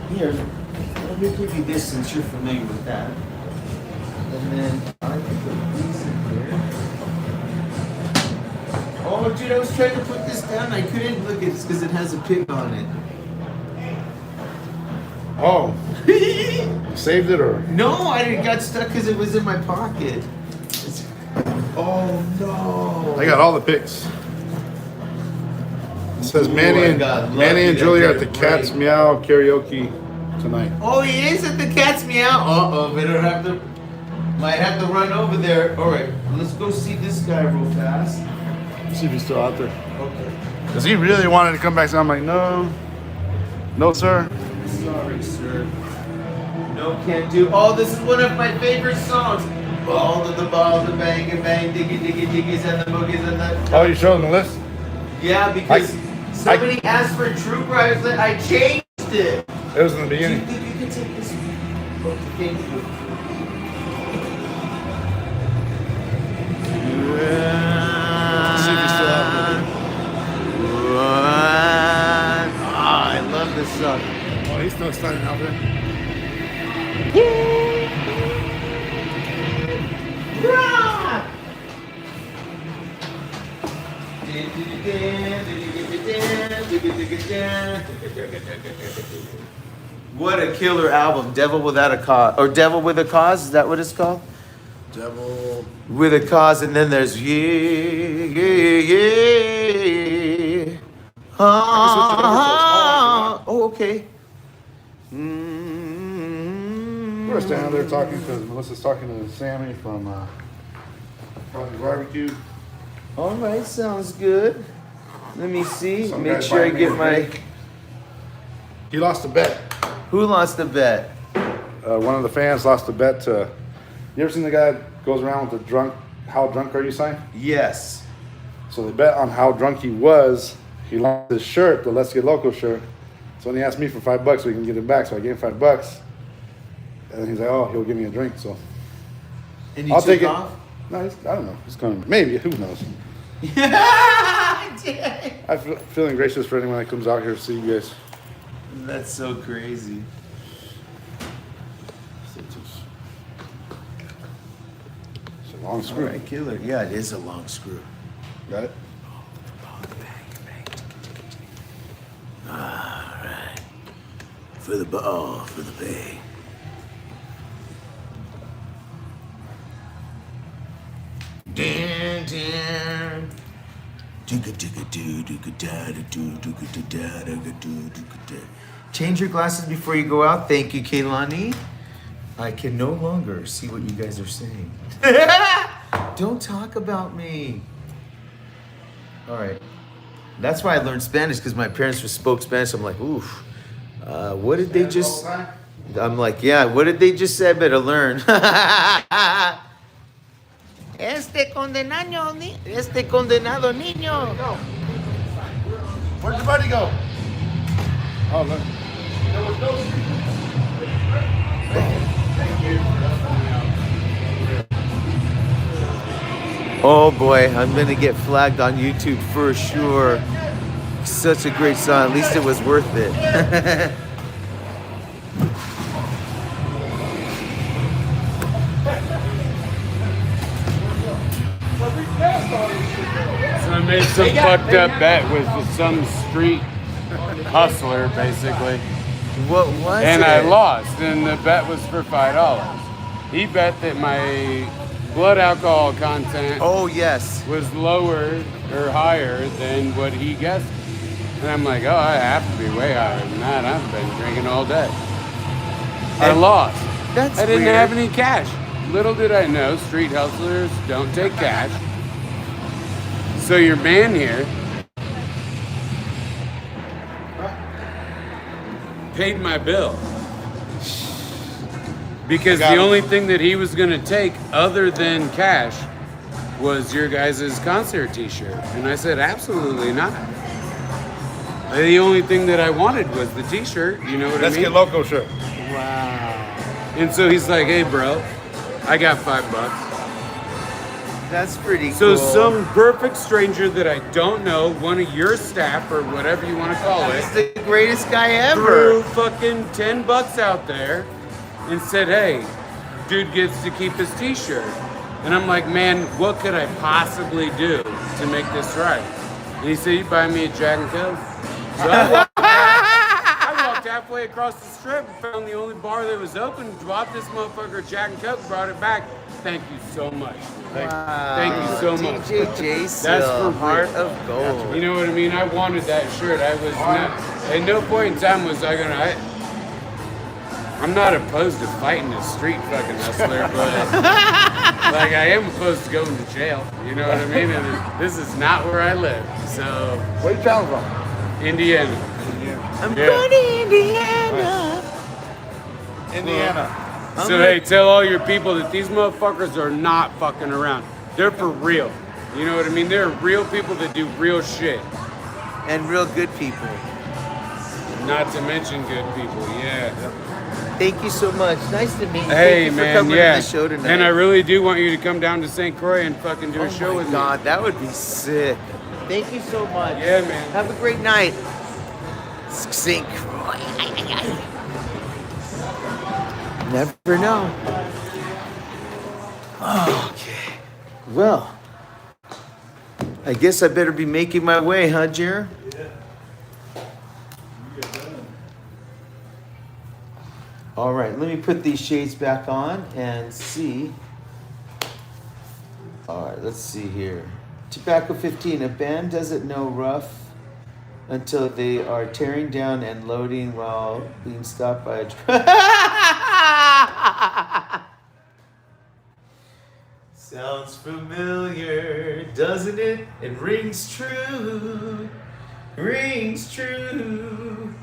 [SPEAKER 1] Here, let me give you this since you're familiar with that. And then I can put these in here. Oh, dude, I was trying to put this down. I couldn't look at it because it has a pig on it.
[SPEAKER 7] Oh. You saved it or?
[SPEAKER 1] No, I got stuck because it was in my pocket. Oh no!
[SPEAKER 7] I got all the pics. It says
[SPEAKER 1] Ooh,
[SPEAKER 7] Manny and Julia at the
[SPEAKER 1] right.
[SPEAKER 7] Cats Meow karaoke tonight.
[SPEAKER 1] Oh, he is at the Cat's Meow. Might have to run over there. All right, let's go see this guy real fast.
[SPEAKER 7] See if he's still out there.
[SPEAKER 1] Okay.
[SPEAKER 7] Cause he really wanted to come back, so I'm like, no, sir.
[SPEAKER 1] Sorry, sir. No, can't do. Oh, this is one of my favorite songs. Ball to the ball, the bang and bang, diggy diggy diggies and the boogies and the.
[SPEAKER 7] Oh, you showing the list?
[SPEAKER 1] Yeah, because somebody asked for Trooper. I changed it.
[SPEAKER 7] It was in the
[SPEAKER 1] Do you
[SPEAKER 7] beginning.
[SPEAKER 1] think you can take this? Okay, thank you.
[SPEAKER 7] See if he's still out
[SPEAKER 1] I love this song.
[SPEAKER 7] Oh, he's still standing out there.
[SPEAKER 1] What a killer album, Devil Without a Cause, or Devil with a Cause, is that what it's called?
[SPEAKER 7] Devil
[SPEAKER 1] With a Cause, and then there's oh, okay.
[SPEAKER 7] We were standing there talking because Melissa's talking to Sammy from Probably Barbecue.
[SPEAKER 1] All right, sounds good. Let me see.
[SPEAKER 7] Some
[SPEAKER 1] Make
[SPEAKER 7] guy
[SPEAKER 1] sure I
[SPEAKER 7] buying me
[SPEAKER 1] get
[SPEAKER 7] a
[SPEAKER 1] my.
[SPEAKER 7] drink. He lost a bet.
[SPEAKER 1] Who lost the bet?
[SPEAKER 7] One of the fans lost a bet to. You ever seen the guy that goes around with the drunk, how drunk are you sign?
[SPEAKER 1] Yes.
[SPEAKER 7] So they bet on how drunk he was. He lost his shirt, the Let's Get Loco shirt. So when he asked me for $5 so he can get it back, so I gave him $5. And he's like, oh, he'll give me a drink. So
[SPEAKER 1] And you
[SPEAKER 7] I'll
[SPEAKER 1] took
[SPEAKER 7] take it.
[SPEAKER 1] off?
[SPEAKER 7] No, I don't know. He's coming. Maybe. Who knows? I'm feeling gracious for anyone that comes out here to see you guys.
[SPEAKER 1] That's so crazy.
[SPEAKER 7] It's a long
[SPEAKER 1] All
[SPEAKER 7] screw.
[SPEAKER 1] right, killer. Yeah, it is a long screw.
[SPEAKER 7] Got it?
[SPEAKER 1] All right. For the ball, for the bang. Dun, dun. Change your glasses before you go out. Thank you, Kaylani. I can no longer see what you guys are saying. Don't talk about me. All right. That's why I learned Spanish, because my parents spoke Spanish. I'm like, oof. What did they just... I'm like, yeah, what did they just say? I better learn. Este condenado niño.
[SPEAKER 7] Where'd your buddy go? Oh, look.
[SPEAKER 1] Oh boy, I'm gonna get flagged on YouTube for sure. Such a great song. At least it was worth it.
[SPEAKER 6] So I made some fucked up bet with some street hustler, basically.
[SPEAKER 1] What was
[SPEAKER 6] And
[SPEAKER 1] it?
[SPEAKER 6] I lost, and the bet was for $5. He bet that my blood alcohol content
[SPEAKER 1] Oh yes.
[SPEAKER 6] was lower or higher than what he guessed. And I'm like, oh, I have to be way higher than that. I've been drinking all day. I
[SPEAKER 1] And
[SPEAKER 6] lost.
[SPEAKER 1] That's
[SPEAKER 6] I didn't
[SPEAKER 1] weird.
[SPEAKER 6] have any cash. Little did I know, street hustlers don't take cash. So your man here paid my bill. Because
[SPEAKER 7] got
[SPEAKER 6] the
[SPEAKER 7] him.
[SPEAKER 6] only thing that he was going to take other than cash was your guys' concert t-shirt. And I said, absolutely not. The only thing that I wanted was the t-shirt, you know what
[SPEAKER 7] Let's
[SPEAKER 6] I mean?
[SPEAKER 7] Get Loco shirt.
[SPEAKER 6] And so he's like, hey bro, I got $5.
[SPEAKER 1] That's pretty
[SPEAKER 6] So
[SPEAKER 1] cool.
[SPEAKER 6] some perfect stranger that I don't know, one of your staff or whatever you want to call it,
[SPEAKER 1] He's the greatest guy ever.
[SPEAKER 6] threw fucking $10 out there and said, hey, dude gets to keep his t-shirt. And I'm like, man, what could I possibly do to make this right? And he said, you buy me a Jack and Coke? So I walked halfway across the strip and found the only bar that was open, bought this motherfucker a Jack and Coke, brought it back. Thank you so much. Thank you so much.
[SPEAKER 1] DJ
[SPEAKER 6] That's for
[SPEAKER 1] Heart
[SPEAKER 6] real.
[SPEAKER 1] of Gold.
[SPEAKER 6] You know what I mean? I wanted that shirt. I was not, at no point in time was I gonna, I'm not opposed to fighting a street fucking hustler, but like I am opposed to going to jail. You know what I mean? And this is not where I live. So,
[SPEAKER 7] Where you coming from?
[SPEAKER 6] Indiana.
[SPEAKER 1] I'm
[SPEAKER 6] Yeah.
[SPEAKER 1] going to Indiana.
[SPEAKER 7] Indiana.
[SPEAKER 6] So hey, tell all your people that these motherfuckers are not fucking around. They're for real. You know what I mean? They're real people that do real shit.
[SPEAKER 1] And real good people.
[SPEAKER 6] Not to mention good people, yeah.
[SPEAKER 1] Thank you so much. Nice to meet you.
[SPEAKER 6] Hey
[SPEAKER 1] Thank you
[SPEAKER 6] man,
[SPEAKER 1] for coming
[SPEAKER 6] yeah.
[SPEAKER 1] to the show tonight.
[SPEAKER 6] And I really do want you to come down to St. Croix and fucking do a show with
[SPEAKER 1] God, that would be sick. Thank you so much.
[SPEAKER 6] me. Yeah, man.
[SPEAKER 1] Have a great night. St. Croix. Never know. Okay. Well, I guess I better be making my way, huh, Jer? All right, let me put these shades back on and see. All right, let's see here. Tobacco 15, a band doesn't know rough until they are tearing down and loading while being stopped by a Sounds familiar, doesn't it? It rings true, rings true.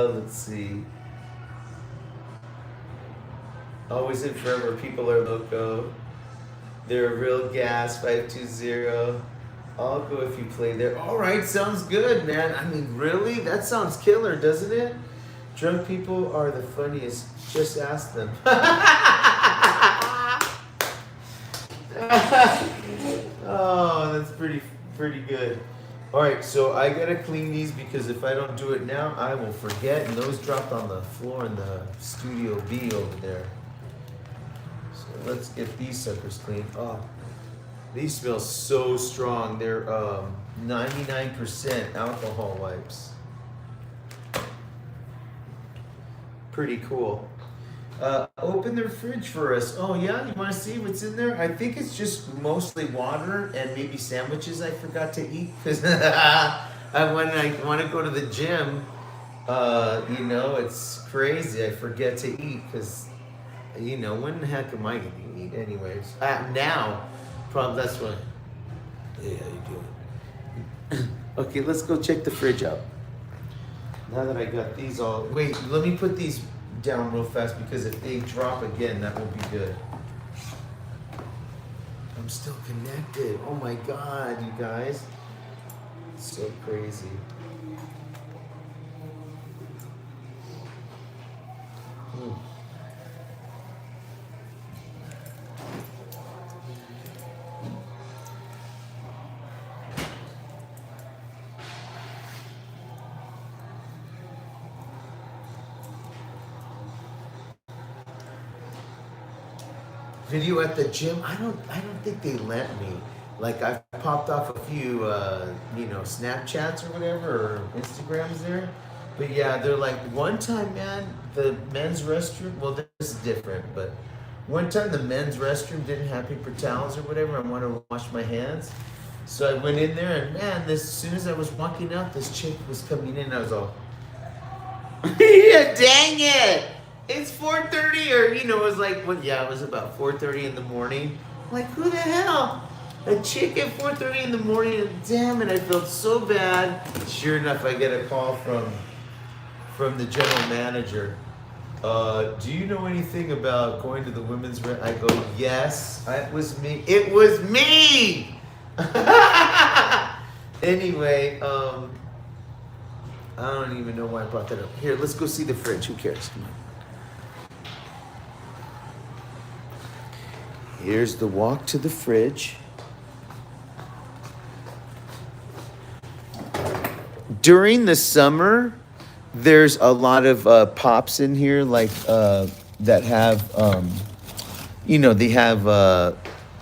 [SPEAKER 1] Let's see. Always and forever, people are loco. They're real gas, 520. I'll go if you play there. All right, sounds good, man. I mean, really? That sounds killer, doesn't it? Drunk people are the funniest. Just ask them. Oh, that's pretty good. All right, so I gotta clean these because if I don't do it now, I will forget. And those dropped on the floor in the Studio B over there. So let's get these suckers clean. Oh, these smell so strong. They're 99% alcohol wipes. Pretty cool. Open their fridge for us. Oh yeah, you want to see what's in there? I think it's just mostly water and maybe sandwiches I forgot to eat because when I want to go to the gym, you know, it's crazy. I forget to eat because, you know, when the heck am I gonna eat anyways? Now, probably that's what. Yeah, you doing? Okay, let's go check the fridge out. Now that I got these all, wait, let me put these down real fast because if they drop again, that won't be good. I'm still connected. Oh my God, you guys. It's so crazy. Video at the gym. I don't think they let me. Like I've popped off a few you know, Snapchats or whatever or Instagrams there. But yeah, they're like one time, man, the men's restroom, well this is different, but one time the men's restroom didn't have paper towels or whatever. I wanted to wash my hands. So I went in there and man, as soon as I was walking out, this chick was coming in. I was all yeah, dang it! It's 4:30, or you know, it was like, well, yeah, it was about 4:30 in the morning. Like, who the hell? A chick at 4:30 in the morning, and damn it, I felt so bad. Sure enough, I get a call from the general manager. Do you know anything about going to the women's restroom? I go, yes, it was me. It was me! Anyway, I don't even know why I brought that up. Here, let's go see the fridge. Who cares? Come on. Here's the walk to the fridge. During the summer, there's a lot of pops in here, like that have, you know, they have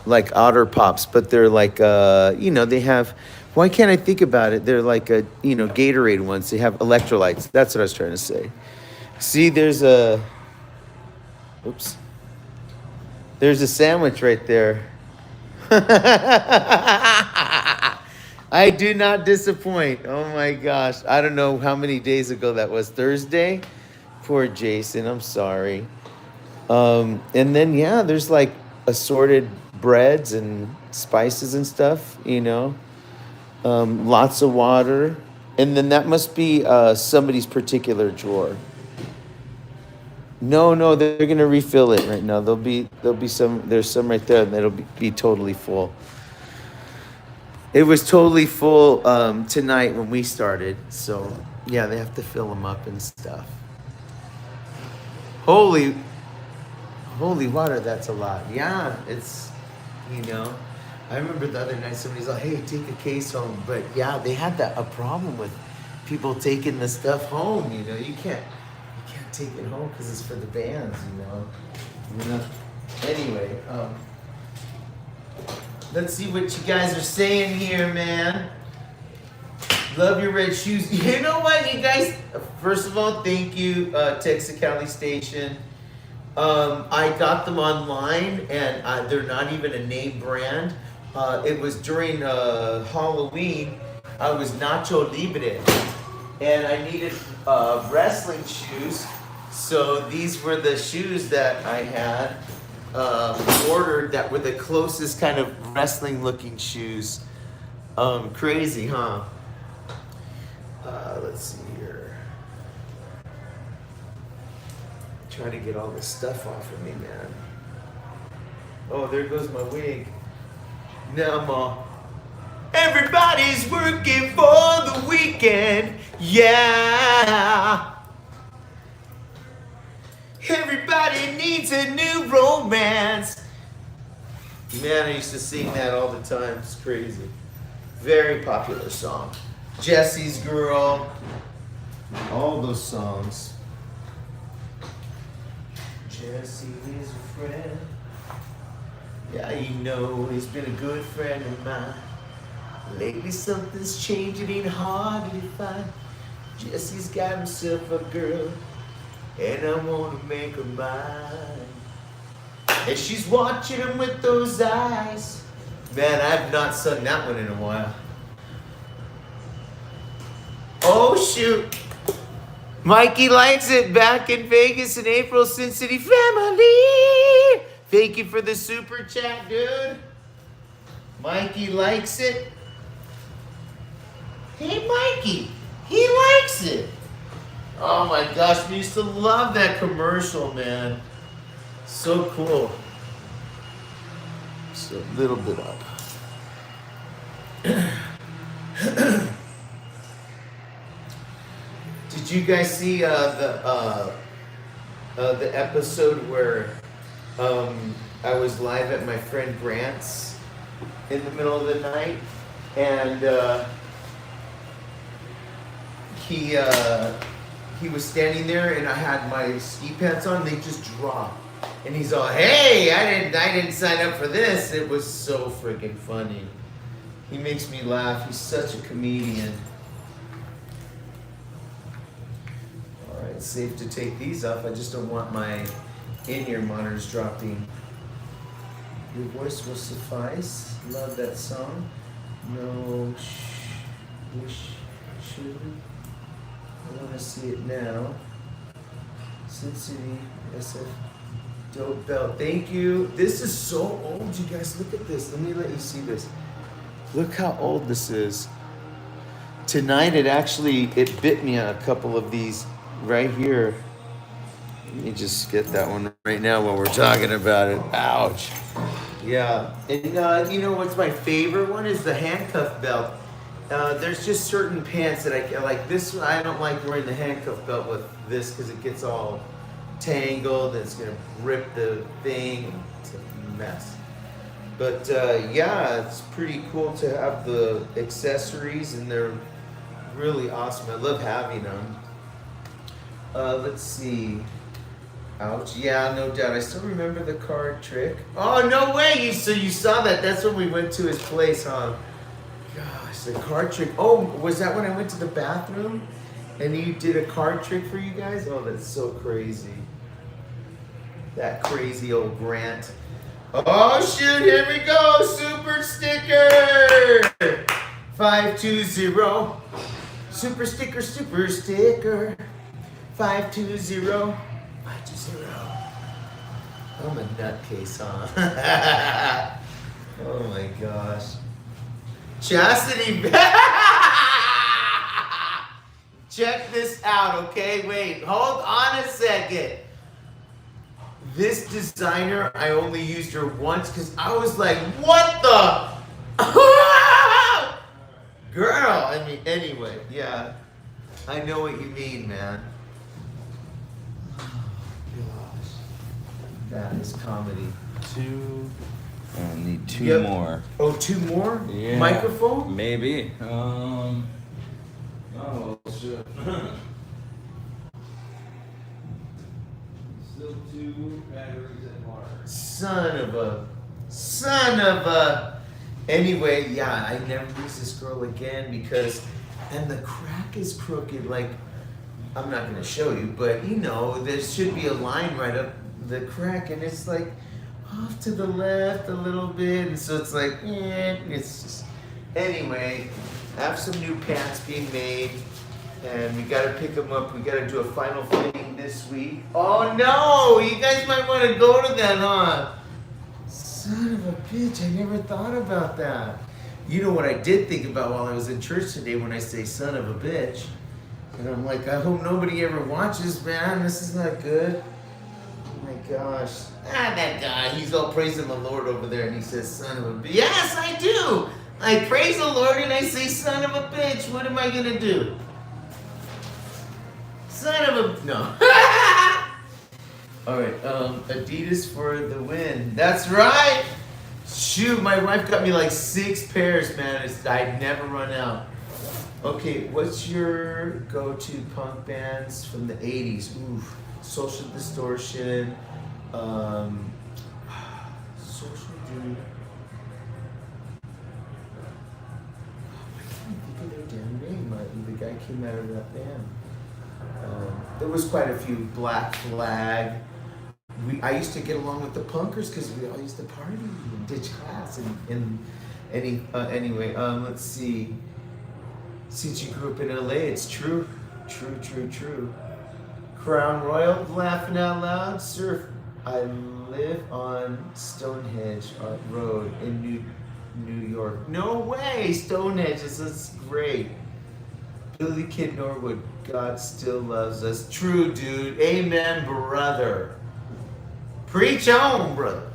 [SPEAKER 1] like otter pops, but they're like, you know, they have. Why can't I think about it? They're like a, you know, Gatorade ones. They have electrolytes. That's what I was trying to say. See, there's a. Oops. There's a sandwich right there. I do not disappoint. Oh my gosh. I don't know how many days ago that was. Thursday? Poor Jason. I'm sorry. And then, yeah, there's like assorted breads and spices and stuff, you know. Lots of water. And then that must be somebody's particular drawer. No, they're gonna refill it right now. There'll be some. There's some right there, and it'll be totally full. It was totally full tonight when we started. So yeah, they have to fill them up and stuff. Holy water, that's a lot. Yeah, it's, you know. I remember the other night somebody's like, "Hey, take a case home," but yeah, they had a problem with people taking the stuff home. You know, you can't take it home because it's for the bands, you know. Anyway, let's see what you guys are saying here, man. Love your red shoes. You know what, you guys? First of all, thank you, Texicali Station. I got them online, and they're not even a name brand. It was during Halloween. I was Nacho Libre, and I needed wrestling shoes. So these were the shoes that I had ordered that were the closest kind of wrestling looking shoes. Crazy, huh? Let's see here. Try to get all this stuff off of me, man. Oh, there goes my wig. Now I'm all, everybody's working for the weekend, yeah. Everybody needs a new romance. Man, I used to sing that all the time. It's crazy. Very popular song. Jesse's Girl. All those songs. Jesse is a friend. Yeah, you know, he's been a good friend of mine. Lately something's changed, it ain't hard to find. Jesse's got himself a girl. and I wanna make her mine. And she's watching him with those eyes. Man, I've not sung that one in a while. Oh shoot. Mikey likes it. Back in Vegas in April, Sin City family. Thank you for the super chat, dude. Mikey likes it. Hey, Mikey. He likes it. Oh my gosh, we used to love that commercial, man. So cool. Just a little bit up. Did you guys see the episode where I was live at my friend Grant's in the middle of the night, and he was standing there, and I had my ski pants on. They just dropped, and he's all, "Hey, I didn't sign up for this." It was so freaking funny. He makes me laugh. He's such a comedian. All right, it's safe to take these off. I just don't want my in-ear monitors dropping. Your voice will suffice. Love that song. No, wish, should. I want to see it now. Sin City, SF, dope belt. Thank you. This is so old, you guys. Look at this. Let me let you see this. Look how old this is. Tonight it bit me on a couple of these right here. Let me just get that one right now while we're talking about it. Ouch. Yeah. And you know what's my favorite one is the handcuff belt. There's just certain pants that I like. This one, I don't like wearing the handcuff belt with this because it gets all tangled and it's gonna rip the thing. It's a mess. But yeah, it's pretty cool to have the accessories, and they're really awesome. I love having them. Let's see. Ouch. Yeah, no doubt. I still remember the card trick. Oh, no way. So you saw that. That's when we went to his place, huh? Gosh, the card trick. Oh, was that when I went to the bathroom and you did a card trick for you guys? Oh, that's so crazy. That crazy old Grant. Oh, shoot. Here we go. Super sticker. 520. Super sticker, super sticker. 520. 520. I'm a nutcase, huh? Oh my gosh. Chastity. Check this out, okay? Wait, hold on a second. This designer, I only used her once because I was like, what the? Girl, I mean, anyway, yeah. I know what you mean, man. That is comedy.
[SPEAKER 8] I need two more.
[SPEAKER 1] Oh, two more?
[SPEAKER 8] Yeah.
[SPEAKER 1] Microphone?
[SPEAKER 8] Maybe. Oh shit. Still two batteries at Mars.
[SPEAKER 1] Son of a. Anyway, yeah, I never use this girl again because, and the crack is crooked. Like, I'm not gonna show you, but you know, there should be a line right up the crack, and it's like off to the left a little bit, and so it's like, it's just. Anyway, I have some new pants being made, and we gotta pick them up. We gotta do a final fitting this week. Oh no, you guys might want to go to that, huh? Son of a bitch, I never thought about that. You know what I did think about while I was in church today when I say son of a bitch? And I'm like, I hope nobody ever watches, man. This is not good. Oh my gosh. That guy, he's all praising the Lord over there, and he says son of a bitch. Yes, I do. I praise the Lord and I say son of a bitch. What am I going to do? Son of a... No. All right, Adidas for the win. That's right. Shoot, my wife got me like 6 pairs, man. I'd never run out. Okay, what's your go-to punk bands from the 80s? Oof, Social Distortion, Social Dude. I can't think of their damn name. The guy came out of that band. There was quite a few. Black Flag. I used to get along with the punkers because we all used to party and ditch class. Anyway, let's see. Since you grew up in LA, it's true. True. Crown Royal, laughing out loud. Surf. I live on Stonehenge Road in New York. No way, Stonehenge. This is great. Billy Kid Norwood, God still loves us. True, dude. Amen, brother. Preach on, brother.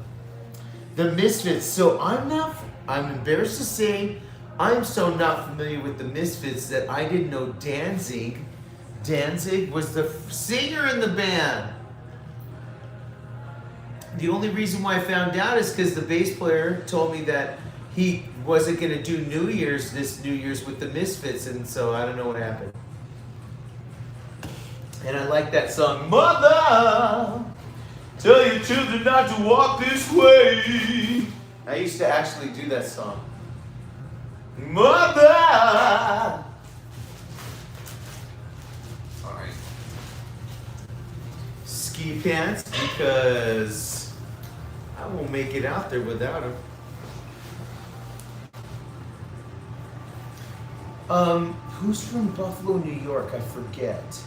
[SPEAKER 1] The Misfits. So I'm embarrassed to say, I'm so not familiar with the Misfits that I didn't know Danzig. Danzig was the singer in the band. The only reason why I found out is because the bass player told me that he wasn't going to do this New Year's with the Misfits, and so I don't know what happened. And I like that song, Mother, tell your children not to walk this way. I used to actually do that song. Mother! Alright. Ski pants, because I won't make it out there without them. Who's from Buffalo, New York? I forget.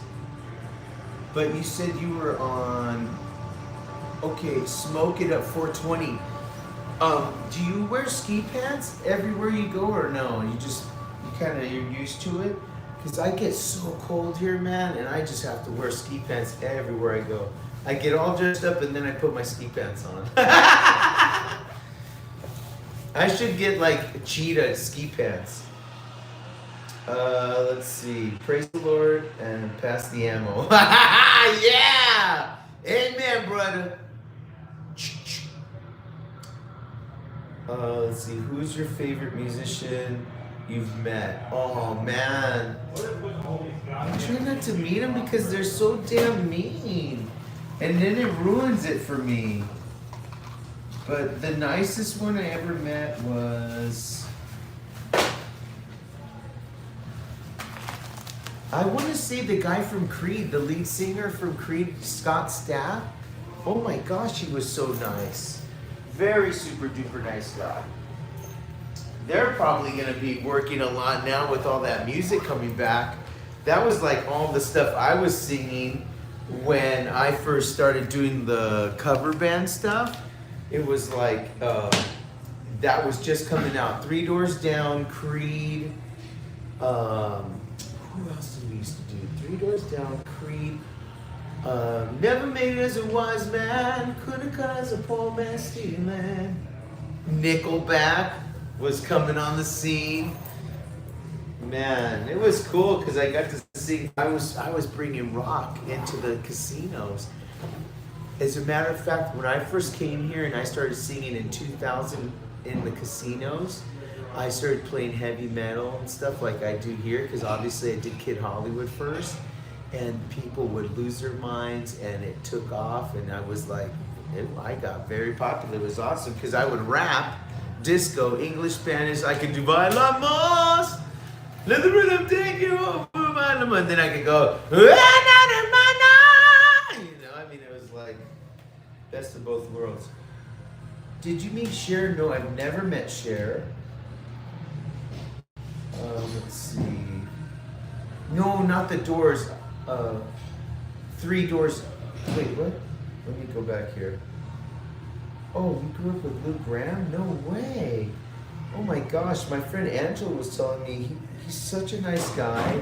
[SPEAKER 1] But you said you were on, okay, Smoke It Up 420. Do you wear ski pants everywhere you go or no? You're used to it? Because I get so cold here, man, and I just have to wear ski pants everywhere I go. I get all dressed up and then I put my ski pants on. I should get like cheetah ski pants. Let's see. Praise the Lord and pass the ammo. Yeah! Amen, brother. Let's see. Who's your favorite musician you've met? Oh, man. I try not to meet them because they're so damn mean. And then it ruins it for me. But the nicest one I ever met was... I want to say the guy from Creed, the lead singer from Creed, Scott Stapp. Oh my gosh, he was so nice. Very super duper nice guy. They're probably going to be working a lot now with all that music coming back. That was like all the stuff I was singing when I first started doing the cover band stuff. It was like, that was just coming out. Three Doors Down, Creed, who else did we used to do? Three Doors Down, Creed. Never made it as a wise man, couldn't cut as a poor man stealing. Nickelback was coming on the scene. Man, it was cool because I got to sing. I was bringing rock into the casinos. As a matter of fact, when I first came here and I started singing in 2000 in the casinos, I started playing heavy metal and stuff like I do here because obviously I did Kid Hollywood first, and people would lose their minds and it took off, and I was like, I got very popular. It was awesome because I would rap, disco, English, Spanish. I could do bailamos, let the rhythm take you over my limo, and then I could go, it was like best of both worlds. Did you meet Cher? No, I've never met Cher. Let's see. No, not the Doors. Three Doors. Wait, what? Let me go back here. Oh, you grew up with Lou Gramm? No way. Oh my gosh, my friend Angela was telling me he's such a nice guy,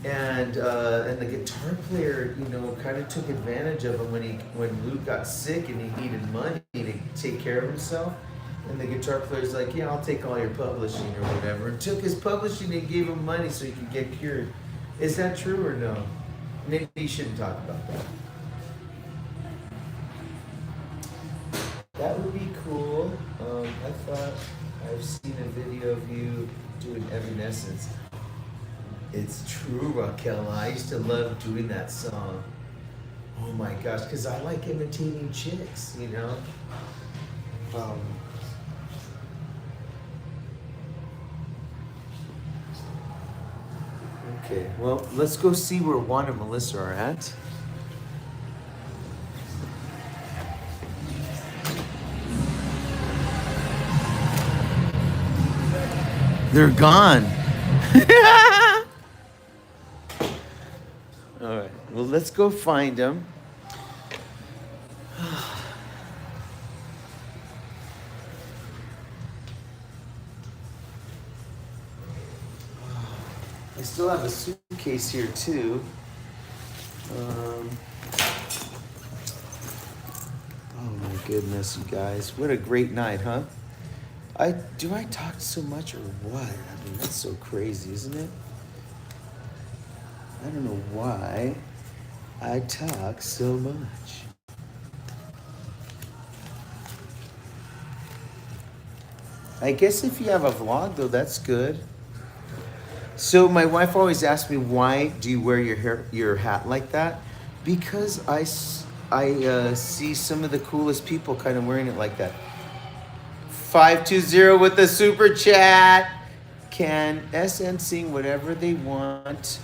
[SPEAKER 1] and the guitar player, kind of took advantage of him when Lou got sick and he needed money to take care of himself. And the guitar player's like, yeah, I'll take all your publishing or whatever. And took his publishing and gave him money so he could get cured. Is that true or no? Maybe you shouldn't talk about that. That would be cool. I thought I've seen a video of you doing Evanescence. It's true, Raquel. I used to love doing that song. Oh my gosh, because I like imitating chicks, Okay, well, let's go see where Juan and Melissa are at. They're gone. All right, well, let's go find them. I still have a suitcase here too. Oh my goodness, you guys. What a great night, huh? Do I talk so much or what? I mean, that's so crazy, isn't it? I don't know why I talk so much. I guess if you have a vlog though, that's good. So my wife always asks me, why do you wear your hat like that? Because I see some of the coolest people kind of wearing it like that. 520 with the super chat. Can SN sing whatever they want?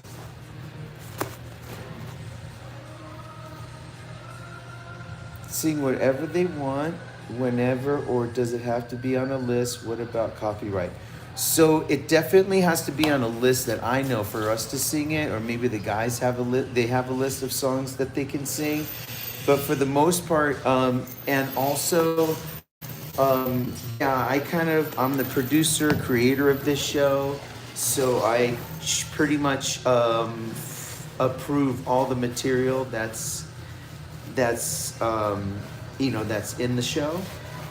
[SPEAKER 1] Sing whatever they want, whenever, or does it have to be on a list? What about copyright? So it definitely has to be on a list that I know for us to sing it, or maybe the guys have they have a list of songs that they can sing. But for the most part, and also, yeah, I'm the producer, creator of this show, so I pretty much approve all the material that's in the show.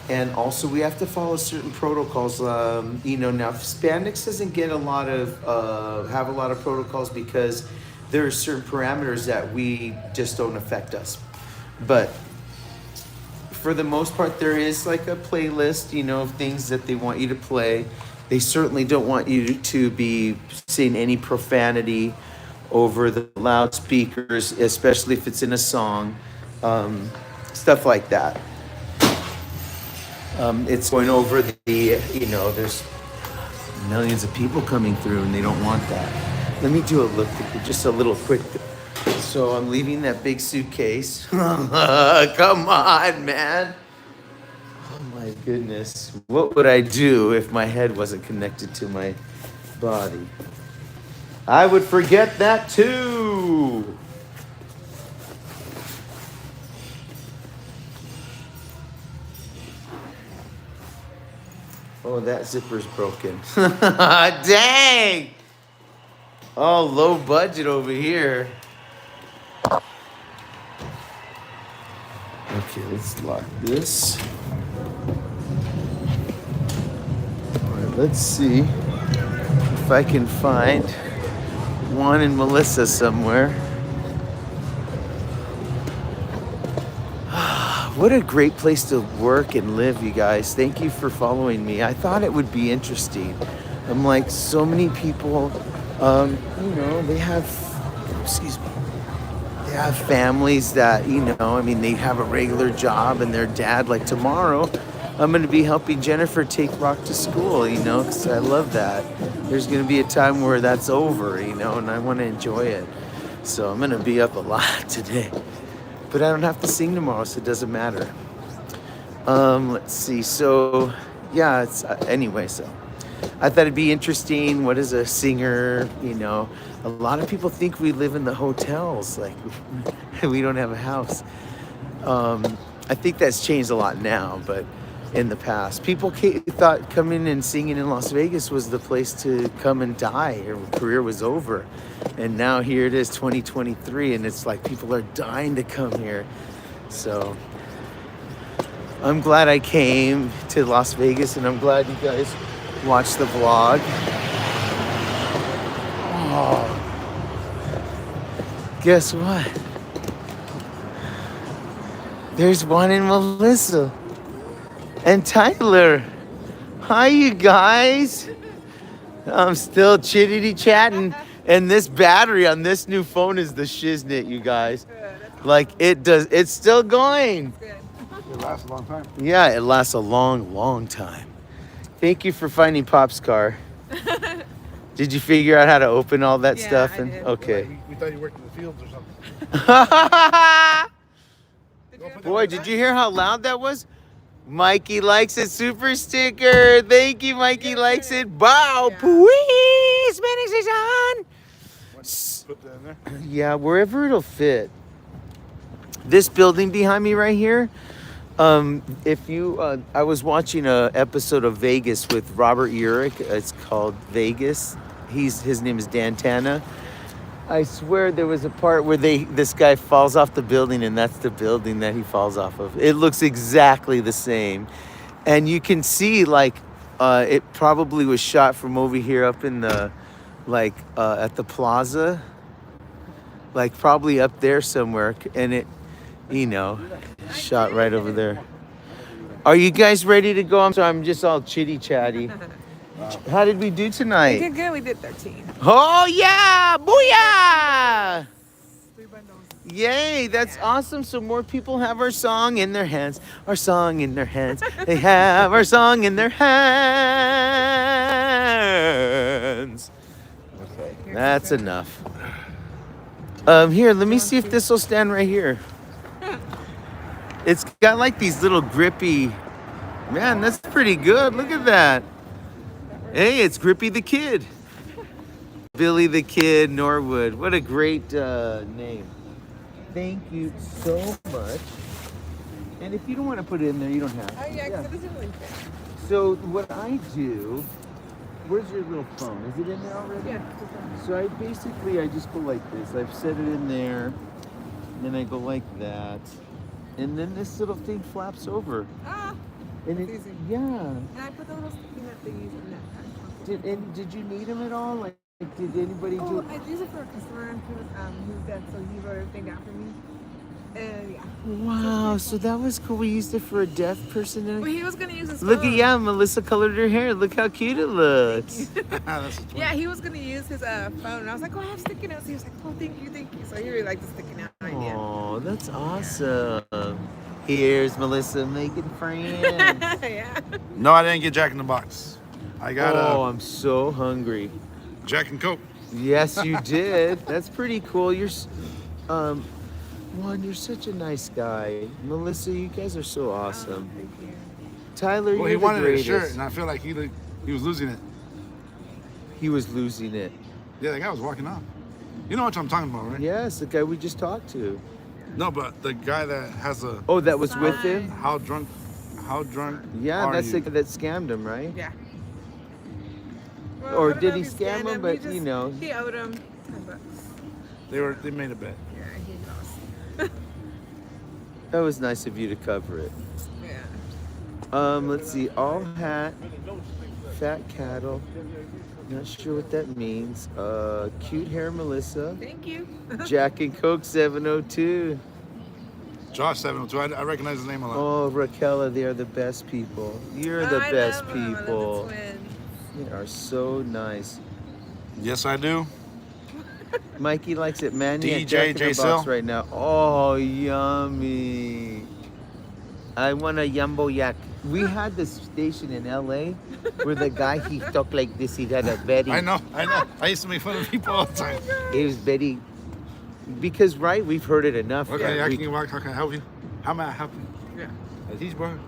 [SPEAKER 1] And also we have to follow certain protocols. Now spandex doesn't get have a lot of protocols because there are certain parameters that we just don't affect us. But for the most part, there is like a playlist, of things that they want you to play. They certainly don't want you to be saying any profanity over the loudspeakers, especially if it's in a song, stuff like that. It's going over there's millions of people coming through and they don't want that. Let me do just a little quick. So I'm leaving that big suitcase. Come on, man. Oh my goodness. What would I do if my head wasn't connected to my body? I would forget that too. Oh, that zipper's broken. Dang! Oh, low budget over here. Okay, let's lock this. All right, let's see if I can find Juan and Melissa somewhere. What a great place to work and live, you guys. Thank you for following me. I thought it would be interesting. I'm like, so many people, they have families that, they have a regular job and their dad, like tomorrow, I'm going to be helping Jennifer take Rock to school, because I love that. There's going to be a time where that's over, and I want to enjoy it. So I'm going to be up a lot today. But I don't have to sing tomorrow, so it doesn't matter. Let's see. So, yeah, anyway, so I thought it'd be interesting. What is a singer? A lot of people think we live in the hotels, like we don't have a house. I think that's changed a lot now, but in the past, people thought coming and singing in Las Vegas was the place to come and die. Your career was over. And now here it is, 2023, and it's like people are dying to come here. So I'm glad I came to Las Vegas, and I'm glad you guys watched the vlog. Oh, guess what? There's Juan and Melissa and Tyler. Hi, you guys. I'm still chitty-chatting. And this battery on this new phone is the shiznit, you guys. Like, it's still going.
[SPEAKER 7] It lasts a long time.
[SPEAKER 1] Yeah, it lasts a long, long time. Thank you for finding Pop's car. Did you figure out how to open all that
[SPEAKER 9] Yeah,
[SPEAKER 1] stuff?
[SPEAKER 9] I
[SPEAKER 1] And
[SPEAKER 9] did.
[SPEAKER 1] okay.
[SPEAKER 7] We thought you worked in the fields or something.
[SPEAKER 1] Boy, did you hear how loud that was? Mikey likes it. Super sticker. Thank you, Mikey likes it. Wow,
[SPEAKER 9] Yeah.
[SPEAKER 1] please, Spanish station.
[SPEAKER 7] Put that in there.
[SPEAKER 1] Yeah, wherever it'll fit. This building behind me right here. If you, I was watching a episode of Vegas with Robert Urich. It's called Vegas. His name is Dan Tana. I swear there was a part where this guy falls off the building, and that's the building that he falls off of. It looks exactly the same, and you can see like it probably was shot from over here up in the at the plaza, like probably up there somewhere, and it, shot right over there. Are you guys ready to go? I'm just all chitty chatty. How did we do
[SPEAKER 9] We
[SPEAKER 1] tonight?
[SPEAKER 9] did good. We did 13.
[SPEAKER 1] Oh yeah! Booyah!
[SPEAKER 9] 3 bundles.
[SPEAKER 1] Yay, that's awesome. So more people have our song in their hands. Our song in their hands. They have our song in their hands. Okay, that's enough. Here, let me see if this will stand right here. It's got like these little grippy. Man, that's pretty good. Look at that. Hey, it's Grippy the Kid. Billy the Kid Norwood. What a great name. Thank you so much. And if you don't want to put it in there, you don't have to.
[SPEAKER 9] Oh, yeah, because it doesn't really fit.
[SPEAKER 1] So what I do, where's your little phone? Is it in there already?
[SPEAKER 9] Yeah.
[SPEAKER 1] So I just go like this. I've set it in there. And then I go like that. And then this little thing flaps over.
[SPEAKER 9] Ah,
[SPEAKER 1] And
[SPEAKER 9] that's
[SPEAKER 1] it,
[SPEAKER 9] easy.
[SPEAKER 1] yeah.
[SPEAKER 9] And I put the little sticky note thingies in that.
[SPEAKER 1] Did you need them at all? Like, did anybody
[SPEAKER 9] Oh,
[SPEAKER 1] do?
[SPEAKER 9] I used it for a customer. He was dead, so he wrote everything down for me. And yeah.
[SPEAKER 1] Wow, so that was cool. We used it for a deaf person.
[SPEAKER 9] But he was gonna use his
[SPEAKER 1] Look
[SPEAKER 9] phone.
[SPEAKER 1] at, yeah, Melissa colored her hair. Look how cute it looks.
[SPEAKER 7] That's a twin.
[SPEAKER 9] Yeah, he was gonna use his phone, and I was like, "Oh, I have sticky notes." He was like, "Oh, thank you." So he really liked the sticky note idea.
[SPEAKER 1] Oh, that's awesome. Here's Melissa making friends.
[SPEAKER 9] Yeah.
[SPEAKER 7] No, I didn't get Jack in the Box. I got
[SPEAKER 1] Oh, I'm so hungry.
[SPEAKER 7] Jack and Coke.
[SPEAKER 1] Yes, you did. That's pretty cool. Juan, you're such a nice guy. Melissa, you guys are so awesome.
[SPEAKER 9] Thank you.
[SPEAKER 1] Tyler,
[SPEAKER 7] Well,
[SPEAKER 1] you're
[SPEAKER 7] he
[SPEAKER 1] the
[SPEAKER 7] wanted a
[SPEAKER 1] greatest.
[SPEAKER 7] shirt, and I feel like he was losing it.
[SPEAKER 1] He was losing it.
[SPEAKER 7] Yeah, the guy was walking off. You know what I'm talking about, right?
[SPEAKER 1] Yes, the guy we just talked to.
[SPEAKER 7] No, but the guy that has a
[SPEAKER 1] Oh, that was with him?
[SPEAKER 7] how drunk
[SPEAKER 1] Yeah,
[SPEAKER 7] are
[SPEAKER 1] that's
[SPEAKER 7] you?
[SPEAKER 1] the guy that scammed him, right?
[SPEAKER 9] Yeah.
[SPEAKER 1] Or
[SPEAKER 9] I don't
[SPEAKER 1] did
[SPEAKER 9] know
[SPEAKER 1] he
[SPEAKER 9] if
[SPEAKER 1] scam
[SPEAKER 9] scanned
[SPEAKER 1] him? But,
[SPEAKER 9] He
[SPEAKER 1] you know.
[SPEAKER 9] he owed him $10.
[SPEAKER 7] They made a bet.
[SPEAKER 9] Yeah, he lost.
[SPEAKER 1] That was nice of you to cover it.
[SPEAKER 9] Yeah.
[SPEAKER 1] Let's see. All hat, fat cattle. Not sure what that means. Cute hair, Melissa.
[SPEAKER 9] Thank you.
[SPEAKER 1] Jack and Coke 702.
[SPEAKER 7] Josh 702. I recognize his name a lot.
[SPEAKER 1] Oh, Raquel, they are the best people. You're the
[SPEAKER 9] I
[SPEAKER 1] best
[SPEAKER 9] love 'em. I love the
[SPEAKER 1] people.
[SPEAKER 9] twins.
[SPEAKER 1] They are so nice.
[SPEAKER 7] Yes, I do.
[SPEAKER 1] Mikey likes it, man. Yeah,
[SPEAKER 7] DJ
[SPEAKER 1] Jack in the
[SPEAKER 7] J.
[SPEAKER 1] Box
[SPEAKER 7] Sil.
[SPEAKER 1] right now. Oh, yummy. I want a Yumbo Yak. We had this station in LA where the guy, he talked like this. He had a very,
[SPEAKER 7] I know. I used to make fun of people all the time.
[SPEAKER 1] it was very, because, right, we've heard it enough.
[SPEAKER 7] Okay,
[SPEAKER 1] that
[SPEAKER 7] I
[SPEAKER 1] we-
[SPEAKER 7] can walk. How can I help you? How may I help you?
[SPEAKER 9] Yeah.
[SPEAKER 7] He's bro.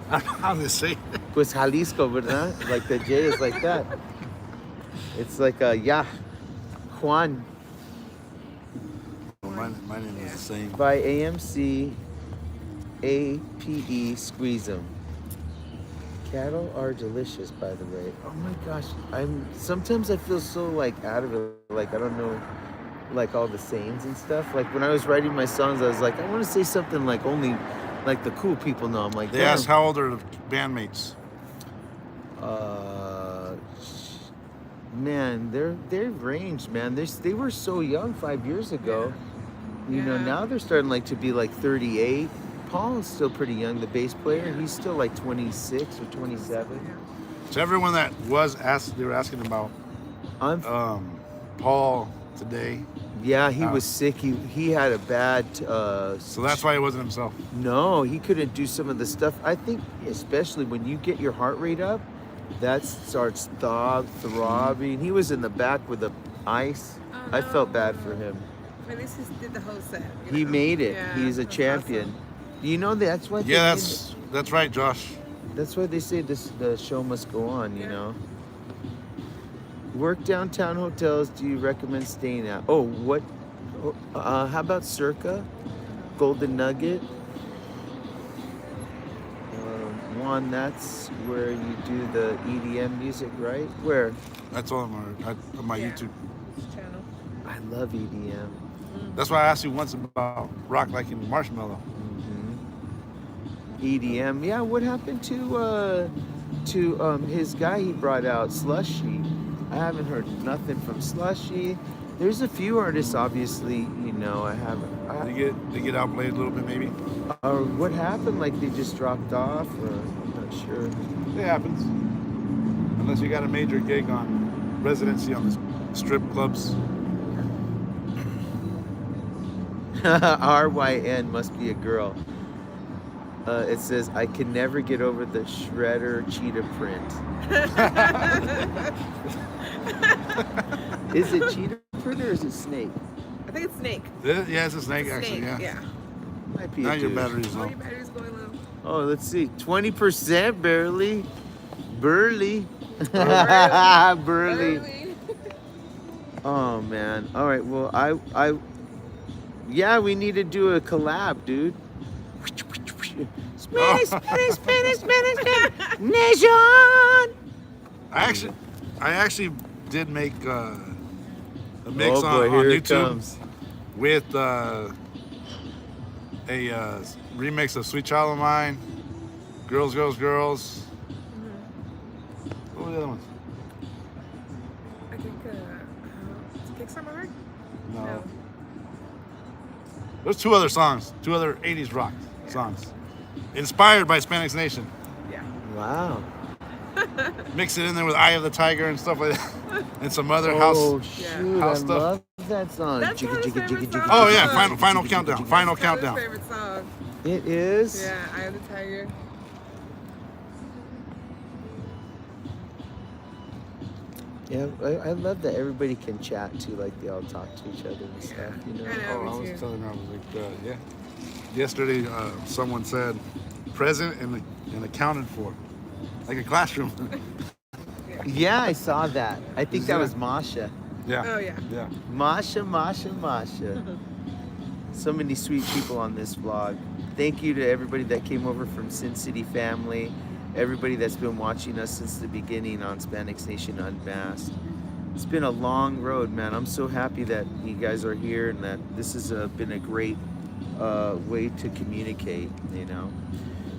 [SPEAKER 7] How do they say?
[SPEAKER 1] Pues Jalisco, ¿verdad? Like the J is like that. It's like a, yeah, Juan
[SPEAKER 7] My name is the same.
[SPEAKER 1] by AMC APE Squeeze 'em. Cattle are delicious, by the way. Oh my gosh, sometimes I feel so like out of it, like I don't know, like all the sayings and stuff. Like when I was writing my songs, I was like, I want to say something like only like the cool people know. I'm like,
[SPEAKER 7] They
[SPEAKER 1] damn.
[SPEAKER 7] asked how old are the bandmates.
[SPEAKER 1] Man, they're ranged, man. They were so young 5 years ago. You know,
[SPEAKER 9] Yeah.
[SPEAKER 1] now they're starting like to be like 38. Paul is still pretty young, the bass player. He's still like 26 or 27.
[SPEAKER 7] So everyone that was asked, they were asking about
[SPEAKER 1] I'm
[SPEAKER 7] Paul today.
[SPEAKER 1] yeah, he was sick. He had a bad
[SPEAKER 7] So that's why he wasn't himself.
[SPEAKER 1] no, he couldn't do some of the stuff. I think especially when you get your heart rate up, That starts throbbing. He was in the back with the ice. I felt bad for him.
[SPEAKER 9] At least he did the whole set. you
[SPEAKER 1] He
[SPEAKER 9] know?
[SPEAKER 1] made it.
[SPEAKER 9] Yeah,
[SPEAKER 1] He's a
[SPEAKER 9] that's
[SPEAKER 1] champion.
[SPEAKER 9] awesome.
[SPEAKER 1] You know that's why.
[SPEAKER 7] Yeah,
[SPEAKER 1] they made
[SPEAKER 7] that's right, Josh.
[SPEAKER 1] That's why they say the show must go on. You
[SPEAKER 9] Yeah.
[SPEAKER 1] know. Work downtown hotels. Do you recommend staying at? Oh, what? How about Circa, Golden Nugget? Juan, that's where you do the EDM music, right? Where?
[SPEAKER 7] That's all on my
[SPEAKER 9] Yeah.
[SPEAKER 7] YouTube.
[SPEAKER 9] His channel.
[SPEAKER 1] I love EDM.
[SPEAKER 7] That's why I asked you once about rock like in Marshmallow.
[SPEAKER 1] EDM. Yeah, what happened to his guy he brought out, Slushy? I haven't heard nothing from Slushy. There's a few artists, obviously, you know, I haven't.
[SPEAKER 7] They get outplayed a little bit, maybe.
[SPEAKER 1] Or what happened? Like they just dropped off, or I'm not sure.
[SPEAKER 7] It happens. Unless you got a major gig on residency on the strip clubs.
[SPEAKER 1] RYN must be a girl. It says, I can never get over the Shredder cheetah print. Is it cheetah print or is it snake?
[SPEAKER 9] I think it's snake.
[SPEAKER 7] Yeah, it's a snake,
[SPEAKER 9] Snake,
[SPEAKER 7] actually, yeah.
[SPEAKER 9] yeah.
[SPEAKER 1] Might be
[SPEAKER 7] Now
[SPEAKER 1] a
[SPEAKER 7] your
[SPEAKER 1] dude.
[SPEAKER 7] battery's
[SPEAKER 9] Oh,
[SPEAKER 7] low.
[SPEAKER 9] your battery's going low.
[SPEAKER 1] Oh, let's see. 20% barely. Burly. Burly.
[SPEAKER 9] Early.
[SPEAKER 1] Oh man. All right. Well, yeah, we need to do a collab, dude. Spanish, Spanish, Spanish, Spanish, Spanish. Nation.
[SPEAKER 7] I actually did make a mix
[SPEAKER 1] Oh, boy,
[SPEAKER 7] on
[SPEAKER 1] here it
[SPEAKER 7] YouTube
[SPEAKER 1] comes.
[SPEAKER 7] with a remix of Sweet Child of Mine, Girls, Girls, Girls. What were the other ones?
[SPEAKER 9] I think Kick Some Heart?
[SPEAKER 7] No. There's two other songs, two other 80s rock songs. Inspired by Hispanics Nation.
[SPEAKER 9] Yeah.
[SPEAKER 1] Wow.
[SPEAKER 7] Mix it in there with Eye of the Tiger and stuff like that. And some other
[SPEAKER 1] Oh
[SPEAKER 7] house.
[SPEAKER 1] shoot!
[SPEAKER 7] house
[SPEAKER 1] I
[SPEAKER 7] stuff.
[SPEAKER 1] love that song.
[SPEAKER 9] That's
[SPEAKER 1] Jigga,
[SPEAKER 9] Tyler's
[SPEAKER 1] jigga,
[SPEAKER 9] favorite
[SPEAKER 1] jigga,
[SPEAKER 9] song.
[SPEAKER 1] jigga.
[SPEAKER 7] Oh yeah, final countdown. Final
[SPEAKER 9] That's Tyler's
[SPEAKER 7] countdown.
[SPEAKER 9] favorite song.
[SPEAKER 1] It is.
[SPEAKER 9] Yeah, Eye of the Tiger.
[SPEAKER 1] Yeah, I love that everybody can chat too, like they all talk to each other and stuff, you know.
[SPEAKER 9] I know,
[SPEAKER 7] Oh, I
[SPEAKER 9] me
[SPEAKER 7] was
[SPEAKER 9] too.
[SPEAKER 7] telling her, I was like, yeah. Yesterday, someone said, present and accounted for, like a classroom.
[SPEAKER 1] Yeah, I saw that. I think that
[SPEAKER 7] Yeah.
[SPEAKER 1] was Masha.
[SPEAKER 7] Yeah.
[SPEAKER 9] Oh, yeah.
[SPEAKER 7] Yeah.
[SPEAKER 1] Masha, Masha, Masha. So many sweet people on this vlog. Thank you to everybody that came over from Sin City Family, everybody that's been watching us since the beginning on Hispanics Nation Unmasked. It's been a long road, man. I'm so happy that you guys are here and that this has been a great way to communicate, you know.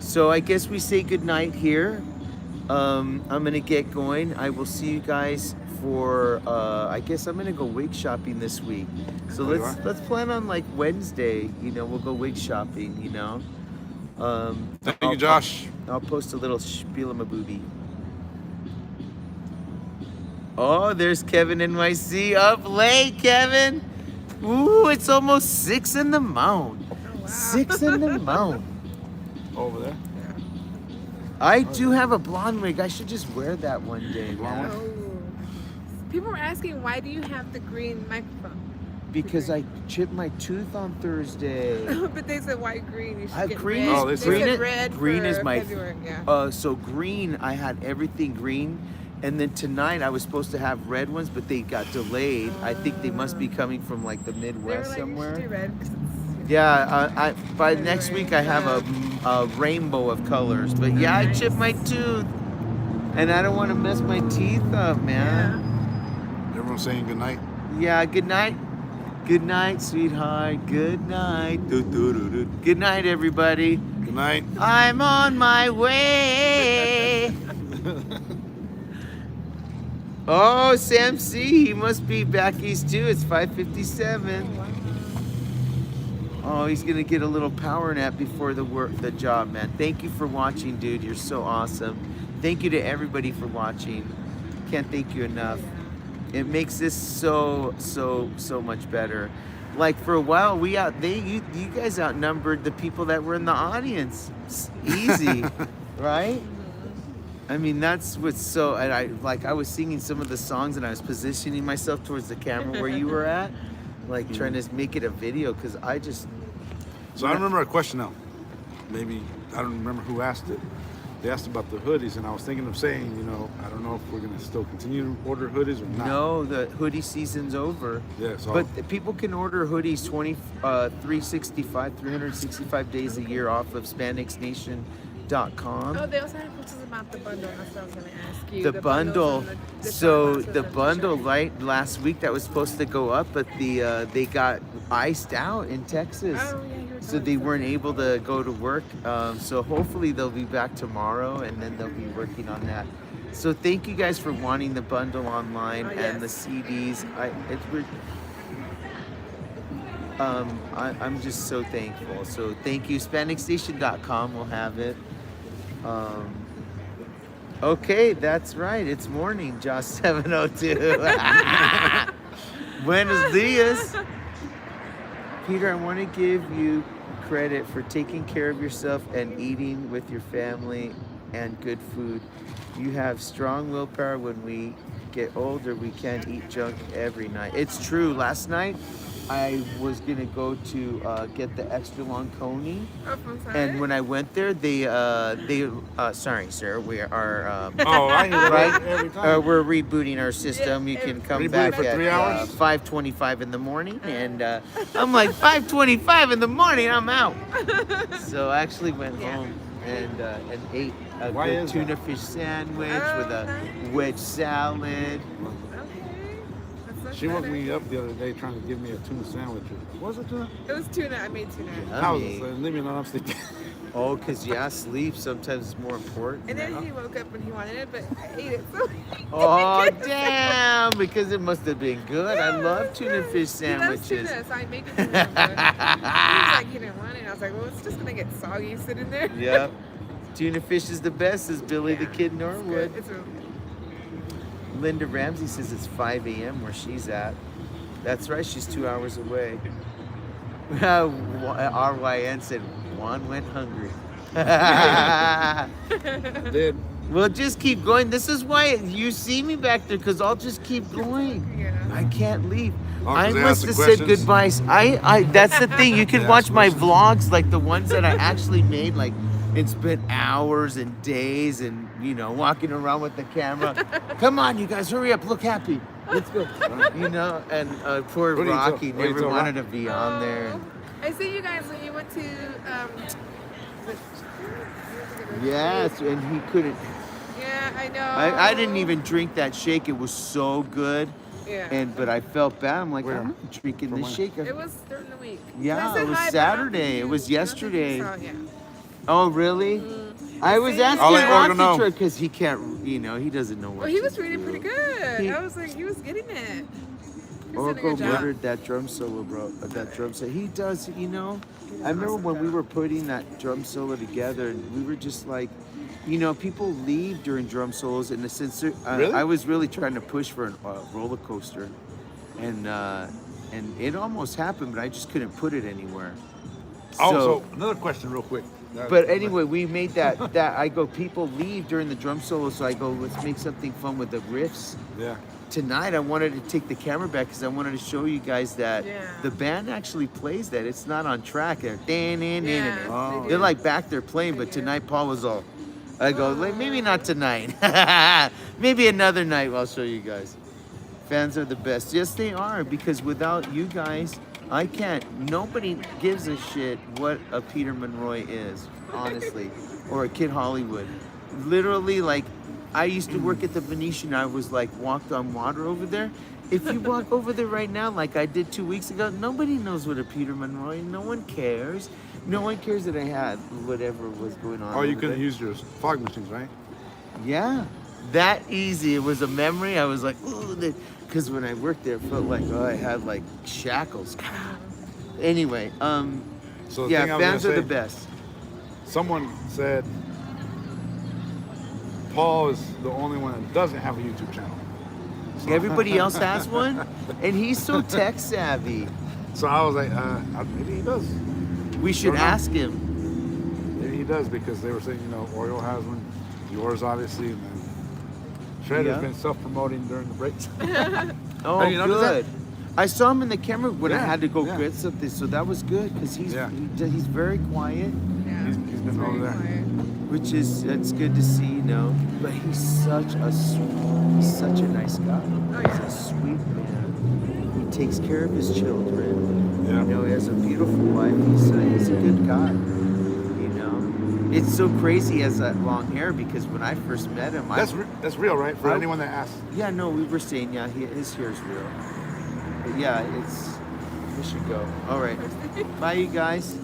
[SPEAKER 1] So I guess we say goodnight here. I'm gonna get going. I will see you guys for I guess I'm gonna go wig shopping this week. So
[SPEAKER 7] Oh, you
[SPEAKER 1] let's plan on like Wednesday, you know, we'll go wig shopping, you know.
[SPEAKER 7] Thank you, Josh.
[SPEAKER 1] I'll post a little spiel of my booby. Oh, there's Kevin NYC up late, Kevin. Ooh, it's almost 6 in the morning.
[SPEAKER 9] Oh, wow.
[SPEAKER 1] 6 in the morning.
[SPEAKER 7] Over there.
[SPEAKER 1] I do have a blonde wig. I should just wear that one day, man.
[SPEAKER 9] Oh. People were asking, why do you have the green microphone?
[SPEAKER 1] Because I chipped my tooth on Thursday.
[SPEAKER 9] But they said, why green? You should get
[SPEAKER 1] Green
[SPEAKER 9] red.
[SPEAKER 7] Oh, they
[SPEAKER 1] is
[SPEAKER 7] said-
[SPEAKER 9] They
[SPEAKER 1] green.
[SPEAKER 9] said red
[SPEAKER 1] Green is
[SPEAKER 9] for
[SPEAKER 1] my
[SPEAKER 9] February, yeah.
[SPEAKER 1] so green. I had everything green, and then tonight I was supposed to have red ones, but they got delayed. I think they must be coming from like the
[SPEAKER 9] They were
[SPEAKER 1] Midwest
[SPEAKER 9] like, you should do
[SPEAKER 1] somewhere.
[SPEAKER 9] red 'cause it's-
[SPEAKER 1] Yeah, I by next week I have a rainbow of colors. But yeah, I chipped my tooth, and I don't want to mess my teeth up, man.
[SPEAKER 7] Everyone's saying good night.
[SPEAKER 1] Yeah, good night. Good night, sweetheart. Good night. Good night, everybody.
[SPEAKER 7] Good night.
[SPEAKER 1] I'm on my way. Oh, Sam C. He must be back east too. It's 5:57. Oh, he's gonna get a little power nap before the job, man. Thank you for watching, dude. You're so awesome. Thank you to everybody for watching. Can't thank you enough. It makes this so much better. Like for a while, you guys outnumbered the people that were in the audience. It's easy, right? I mean, that's what's so, and I was singing some of the songs and I was positioning myself towards the camera where you were at, like trying to make it a video, because I just.
[SPEAKER 7] So I remember a question now. Maybe, I don't remember who asked it. They asked about the hoodies, and I was thinking of saying, you know, I don't know if we're going to still continue to order hoodies or not.
[SPEAKER 1] No, the hoodie season's over.
[SPEAKER 7] Yeah, so.
[SPEAKER 1] But people can order hoodies 365 days a year off of SpanXNation.com.
[SPEAKER 9] Oh, they also have pictures about the bundle. That's what I was going to ask you.
[SPEAKER 1] The bundle.
[SPEAKER 9] bundles and the
[SPEAKER 1] So
[SPEAKER 9] boxes
[SPEAKER 1] the
[SPEAKER 9] and
[SPEAKER 1] bundle,
[SPEAKER 9] t-shirts.
[SPEAKER 1] right, last week that was supposed to go up, but they got iced out in Texas.
[SPEAKER 9] Oh, yeah, you were
[SPEAKER 1] So
[SPEAKER 9] telling
[SPEAKER 1] they
[SPEAKER 9] me
[SPEAKER 1] weren't
[SPEAKER 9] something.
[SPEAKER 1] able to go to work. So hopefully they'll be back tomorrow, and then they'll be working on that. So thank you guys for wanting the bundle online
[SPEAKER 9] Oh,
[SPEAKER 1] and the
[SPEAKER 9] yes.
[SPEAKER 1] CDs. I'm just so thankful. So thank you. SpanXStation.com will have it. Okay, that's right. It's morning, Josh 702. Buenos dias. Peter, I want to give you credit for taking care of yourself and eating with your family and good food. You have strong willpower. When we get older, we can't eat junk every night. It's true. Last night, I was going to go to get the extra long coney.
[SPEAKER 9] Oh, from
[SPEAKER 1] And when I went there, sorry, sir, we are,
[SPEAKER 7] Oh, I hear that
[SPEAKER 1] right?
[SPEAKER 7] every time.
[SPEAKER 1] We're rebooting our system. You can come
[SPEAKER 7] Reboot
[SPEAKER 1] back
[SPEAKER 7] for
[SPEAKER 1] at
[SPEAKER 7] 3 hours?
[SPEAKER 1] 5:25 in the morning, and I'm like 5:25 in the morning. I'm out. So I actually went home and ate a
[SPEAKER 7] Why
[SPEAKER 1] good
[SPEAKER 7] is
[SPEAKER 1] tuna
[SPEAKER 7] that?
[SPEAKER 1] fish sandwich with a
[SPEAKER 9] nice.
[SPEAKER 1] wedge salad.
[SPEAKER 9] Okay. That's so
[SPEAKER 7] She woke
[SPEAKER 9] better.
[SPEAKER 7] me up the other day trying to give me a tuna sandwich. Was it tuna?
[SPEAKER 9] It was tuna. I made tuna.
[SPEAKER 7] I was
[SPEAKER 1] Yummy.
[SPEAKER 7] just leave me alone, I'm sleeping.
[SPEAKER 1] Oh, because sleep sometimes is more important.
[SPEAKER 9] And then
[SPEAKER 1] than-
[SPEAKER 9] he woke up and he wanted it, but I ate it. So
[SPEAKER 1] Oh, damn, because it must have been good. I love tuna fish
[SPEAKER 9] He
[SPEAKER 1] sandwiches.
[SPEAKER 9] loves tuna, so I make it for him. But he was like, he didn't want it. I was like, well, it's just gonna get soggy sitting there.
[SPEAKER 1] Yeah. Tuna fish is the best, says Billy the Kid
[SPEAKER 9] It's
[SPEAKER 1] Norwood.
[SPEAKER 9] good. It's really good.
[SPEAKER 1] Linda Ramsey says it's 5 a.m. where she's at. That's right, she's 2 hours away. RYN said, Juan went hungry.
[SPEAKER 7] Did.
[SPEAKER 1] Well, just keep going. This is why you see me back there, because I'll just keep going.
[SPEAKER 9] Yeah.
[SPEAKER 1] I can't leave.
[SPEAKER 7] Oh, 'cause
[SPEAKER 1] I
[SPEAKER 7] they
[SPEAKER 1] must
[SPEAKER 7] ask
[SPEAKER 1] have
[SPEAKER 7] the
[SPEAKER 1] said
[SPEAKER 7] questions?
[SPEAKER 1] goodbyes. That's the thing. You can
[SPEAKER 7] They
[SPEAKER 1] watch
[SPEAKER 7] ask
[SPEAKER 1] my
[SPEAKER 7] questions.
[SPEAKER 1] vlogs, like the ones that I actually made, like it's been hours and days and, walking around with the camera. Come on, you guys, hurry up. Look happy. Let's go. And poor
[SPEAKER 7] What do you tell-
[SPEAKER 1] Rocky
[SPEAKER 7] what do you
[SPEAKER 1] never
[SPEAKER 7] tell
[SPEAKER 1] wanted
[SPEAKER 7] Rocky?
[SPEAKER 1] to be on there.
[SPEAKER 9] I see you guys when you went to.
[SPEAKER 1] Yes, and he couldn't.
[SPEAKER 9] Yeah, I know.
[SPEAKER 1] I didn't even drink that shake. It was so good.
[SPEAKER 9] Yeah.
[SPEAKER 1] But I felt bad. I'm like,
[SPEAKER 7] Where?
[SPEAKER 1] I'm not drinking
[SPEAKER 7] From
[SPEAKER 1] this
[SPEAKER 7] when?
[SPEAKER 1] shake.
[SPEAKER 9] It was during the week.
[SPEAKER 1] Yeah,
[SPEAKER 9] I said
[SPEAKER 1] it was
[SPEAKER 9] hi, but I don't think
[SPEAKER 1] Saturday.
[SPEAKER 9] you-
[SPEAKER 1] It was
[SPEAKER 9] I don't think you
[SPEAKER 1] yesterday.
[SPEAKER 9] saw it, yeah.
[SPEAKER 1] Oh, really? I was
[SPEAKER 9] See,
[SPEAKER 1] asking
[SPEAKER 7] I'll let Orgo know.
[SPEAKER 1] Rocky because he can't, he doesn't know what
[SPEAKER 9] Well, he
[SPEAKER 1] to
[SPEAKER 9] was reading
[SPEAKER 1] do.
[SPEAKER 9] pretty good.
[SPEAKER 1] He-
[SPEAKER 9] I was like, he was getting it. He was doing a
[SPEAKER 1] Orgo
[SPEAKER 9] good job.
[SPEAKER 1] murdered that drum solo, bro. That drum solo. He does, I remember when we were putting that drum solo together, and we were just like, people leave during drum solos, and since
[SPEAKER 7] Really?
[SPEAKER 1] I was really trying to push for a roller coaster, and it almost happened, but I just couldn't put it anywhere.
[SPEAKER 7] So another question real quick.
[SPEAKER 1] But anyway, we made that I go, people leave during the drum solo, so I go, let's make something fun with the riffs.
[SPEAKER 7] Yeah.
[SPEAKER 1] Tonight I wanted to take the camera back because I wanted to show you guys that
[SPEAKER 9] Yeah.
[SPEAKER 1] the band actually plays that. It's not on track. They're
[SPEAKER 9] Yeah,
[SPEAKER 7] Oh.
[SPEAKER 1] they're like back there playing, but
[SPEAKER 9] They do.
[SPEAKER 1] tonight Paul was all, I go, like, maybe not tonight. Maybe another night I'll show you guys. Fans are the best. Yes, they are, because without you guys, I can't. Nobody gives a shit what a Peter Monroy is, honestly, or a Kid Hollywood. Literally, like, I used to work at the Venetian. I was like walked on water over there. If you walk over there right now, like I did 2 weeks ago, nobody knows what a Peter Monroy. No one cares. No one cares that I had whatever was going on.
[SPEAKER 7] Oh, you
[SPEAKER 1] over
[SPEAKER 7] couldn't
[SPEAKER 1] there.
[SPEAKER 7] use your fog machines, right?
[SPEAKER 1] Yeah, that easy. It was a memory. I was like, ooh, because when I worked there, it felt like I had like shackles. Anyway,
[SPEAKER 7] So the
[SPEAKER 1] yeah,
[SPEAKER 7] thing I was
[SPEAKER 1] fans
[SPEAKER 7] gonna
[SPEAKER 1] are the
[SPEAKER 7] say,
[SPEAKER 1] best.
[SPEAKER 7] Someone said Paul is the only one that doesn't have a YouTube channel.
[SPEAKER 1] Everybody else has one, and he's so tech savvy.
[SPEAKER 7] So I was like, maybe he does.
[SPEAKER 1] We should
[SPEAKER 7] Don't know.
[SPEAKER 1] ask him.
[SPEAKER 7] Maybe he does, because they were saying, Oriole has one. yours obviously, and then Shredder's
[SPEAKER 10] Yeah.
[SPEAKER 7] been self-promoting during the breaks.
[SPEAKER 10] Oh,
[SPEAKER 7] Have you noticed
[SPEAKER 10] good. I saw him in the camera when I
[SPEAKER 7] Yeah,
[SPEAKER 10] had to go
[SPEAKER 7] yeah.
[SPEAKER 10] get something, so that was good because he's he's very quiet,
[SPEAKER 9] Yeah.
[SPEAKER 7] He's been
[SPEAKER 9] Very
[SPEAKER 7] over there.
[SPEAKER 9] quiet.
[SPEAKER 10] which is that's good to see, you know. But he's such a nice guy.
[SPEAKER 9] Oh,
[SPEAKER 10] He's
[SPEAKER 9] yeah.
[SPEAKER 10] a sweet man. He takes care of his children.
[SPEAKER 7] Yeah.
[SPEAKER 10] You know, he has a beautiful wife. He's a good guy. You know, it's so crazy he has that long hair because when I first met him,
[SPEAKER 7] That's real, right? For
[SPEAKER 10] I-
[SPEAKER 7] anyone that asks.
[SPEAKER 10] yeah, no, we were saying his hair is real. But yeah, we should go. All right, bye, you guys.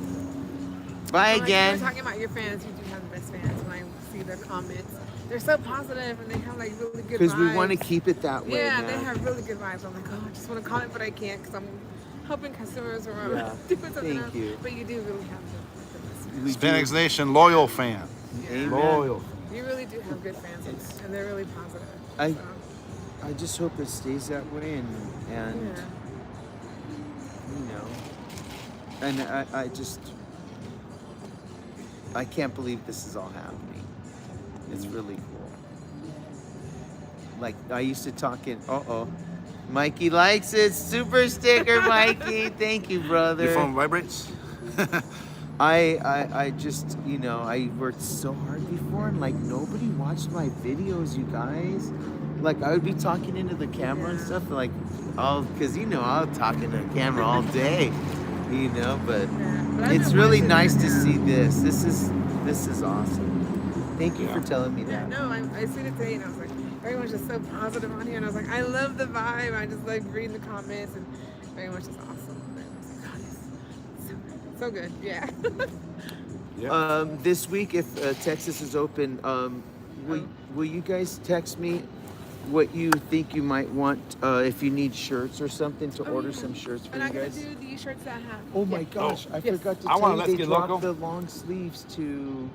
[SPEAKER 10] Bye
[SPEAKER 9] Like,
[SPEAKER 10] again.
[SPEAKER 9] You were talking about your fans. You do have the best fans. When I see their comments, they're so positive and they have like really good vibes.
[SPEAKER 10] Because we want to keep it that way.
[SPEAKER 9] Yeah,
[SPEAKER 10] man.
[SPEAKER 9] they have really good vibes. I'm like, oh, I just want to comment, but I can't because I'm helping customers or I'm
[SPEAKER 10] Yeah.
[SPEAKER 9] doing something
[SPEAKER 10] Thank
[SPEAKER 9] else.
[SPEAKER 10] you.
[SPEAKER 9] But you do really have the best fans.
[SPEAKER 10] We
[SPEAKER 7] Hispanics
[SPEAKER 10] do.
[SPEAKER 7] Nation, loyal fan.
[SPEAKER 10] Amen.
[SPEAKER 7] Loyal.
[SPEAKER 9] You really do have good fans,
[SPEAKER 10] It's-
[SPEAKER 9] and they're really positive.
[SPEAKER 10] I-
[SPEAKER 9] so,
[SPEAKER 10] I just hope it stays that way, and
[SPEAKER 9] yeah.
[SPEAKER 10] you know, and I can't believe this is all happening. It's really cool. Like I used to talk in. Mikey likes it. Super sticker, Mikey. Thank you, brother.
[SPEAKER 7] Your phone vibrates?
[SPEAKER 10] I just, you know, I worked so hard before and like nobody watched my videos, you guys. Like I would be talking into the camera and stuff like, cause you know, I'll talk into the camera all day, you know, but
[SPEAKER 9] Yeah, but I've
[SPEAKER 10] it's
[SPEAKER 9] been
[SPEAKER 10] really
[SPEAKER 9] watching
[SPEAKER 10] nice
[SPEAKER 9] it
[SPEAKER 10] to
[SPEAKER 9] now.
[SPEAKER 10] see this. This is awesome. Thank you for telling me
[SPEAKER 9] Yeah,
[SPEAKER 10] that.
[SPEAKER 9] no, I seen it today and I was like, everyone's just so positive on here, and I was like, I love the vibe. I just like reading the comments, and everyone's just awesome. And I was like, God, it's so good, yeah.
[SPEAKER 10] This week, if Texas is open, will you guys text me what you think you might want if you need shirts or something to order some shirts for
[SPEAKER 9] And
[SPEAKER 10] you
[SPEAKER 9] I'm gonna
[SPEAKER 10] guys?
[SPEAKER 9] do the shirts that I have.
[SPEAKER 10] Oh my
[SPEAKER 9] Yeah.
[SPEAKER 10] gosh, I
[SPEAKER 9] Yes.
[SPEAKER 10] forgot to
[SPEAKER 7] I
[SPEAKER 10] tell
[SPEAKER 7] wanna
[SPEAKER 10] you
[SPEAKER 7] Let's
[SPEAKER 10] they
[SPEAKER 7] Get
[SPEAKER 10] dropped
[SPEAKER 7] Loco.
[SPEAKER 10] the long sleeves to.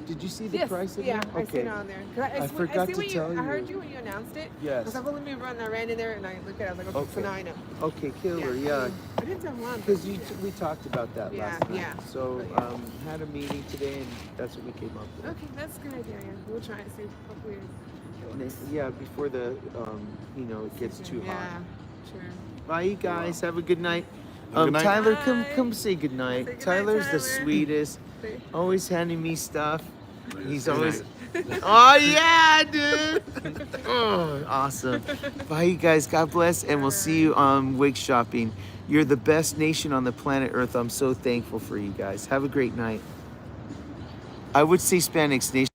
[SPEAKER 10] Did you see the
[SPEAKER 9] Yes,
[SPEAKER 10] price of
[SPEAKER 9] yeah,
[SPEAKER 10] it?
[SPEAKER 9] I seen it on there. 'Cause
[SPEAKER 10] I forgot to
[SPEAKER 9] when
[SPEAKER 10] tell
[SPEAKER 9] I heard
[SPEAKER 10] you.
[SPEAKER 9] you when you announced it.
[SPEAKER 10] Yes.
[SPEAKER 9] I was like, well, let me run. I ran in there and I looked at it. I was like, okay, so now I know.
[SPEAKER 10] Okay, killer. Yeah.
[SPEAKER 9] I didn't tell Juan.
[SPEAKER 10] Because we talked about that
[SPEAKER 9] Yeah,
[SPEAKER 10] last night.
[SPEAKER 9] yeah.
[SPEAKER 10] So
[SPEAKER 9] But yeah.
[SPEAKER 10] had a meeting today, and that's what we came up with.
[SPEAKER 9] Okay, that's a good idea. Yeah, we'll try and see. Hopefully.
[SPEAKER 10] And yeah, before the it gets too
[SPEAKER 9] Yeah,
[SPEAKER 10] hot.
[SPEAKER 9] sure.
[SPEAKER 10] Bye, you guys. Have a good night.
[SPEAKER 7] Have a good night.
[SPEAKER 10] Tyler,
[SPEAKER 9] Bye.
[SPEAKER 10] come say good night.
[SPEAKER 9] Say good night,
[SPEAKER 10] Tyler's the
[SPEAKER 9] Tyler.
[SPEAKER 10] sweetest.
[SPEAKER 9] Say-
[SPEAKER 10] Always handing me stuff. He's always. Oh yeah, dude. Oh, awesome. Bye, you guys. God bless, and we'll see you on Wig Shopping. You're the best nation on the planet Earth. I'm so thankful for you guys. Have a great night. I would say Hispanics Nation.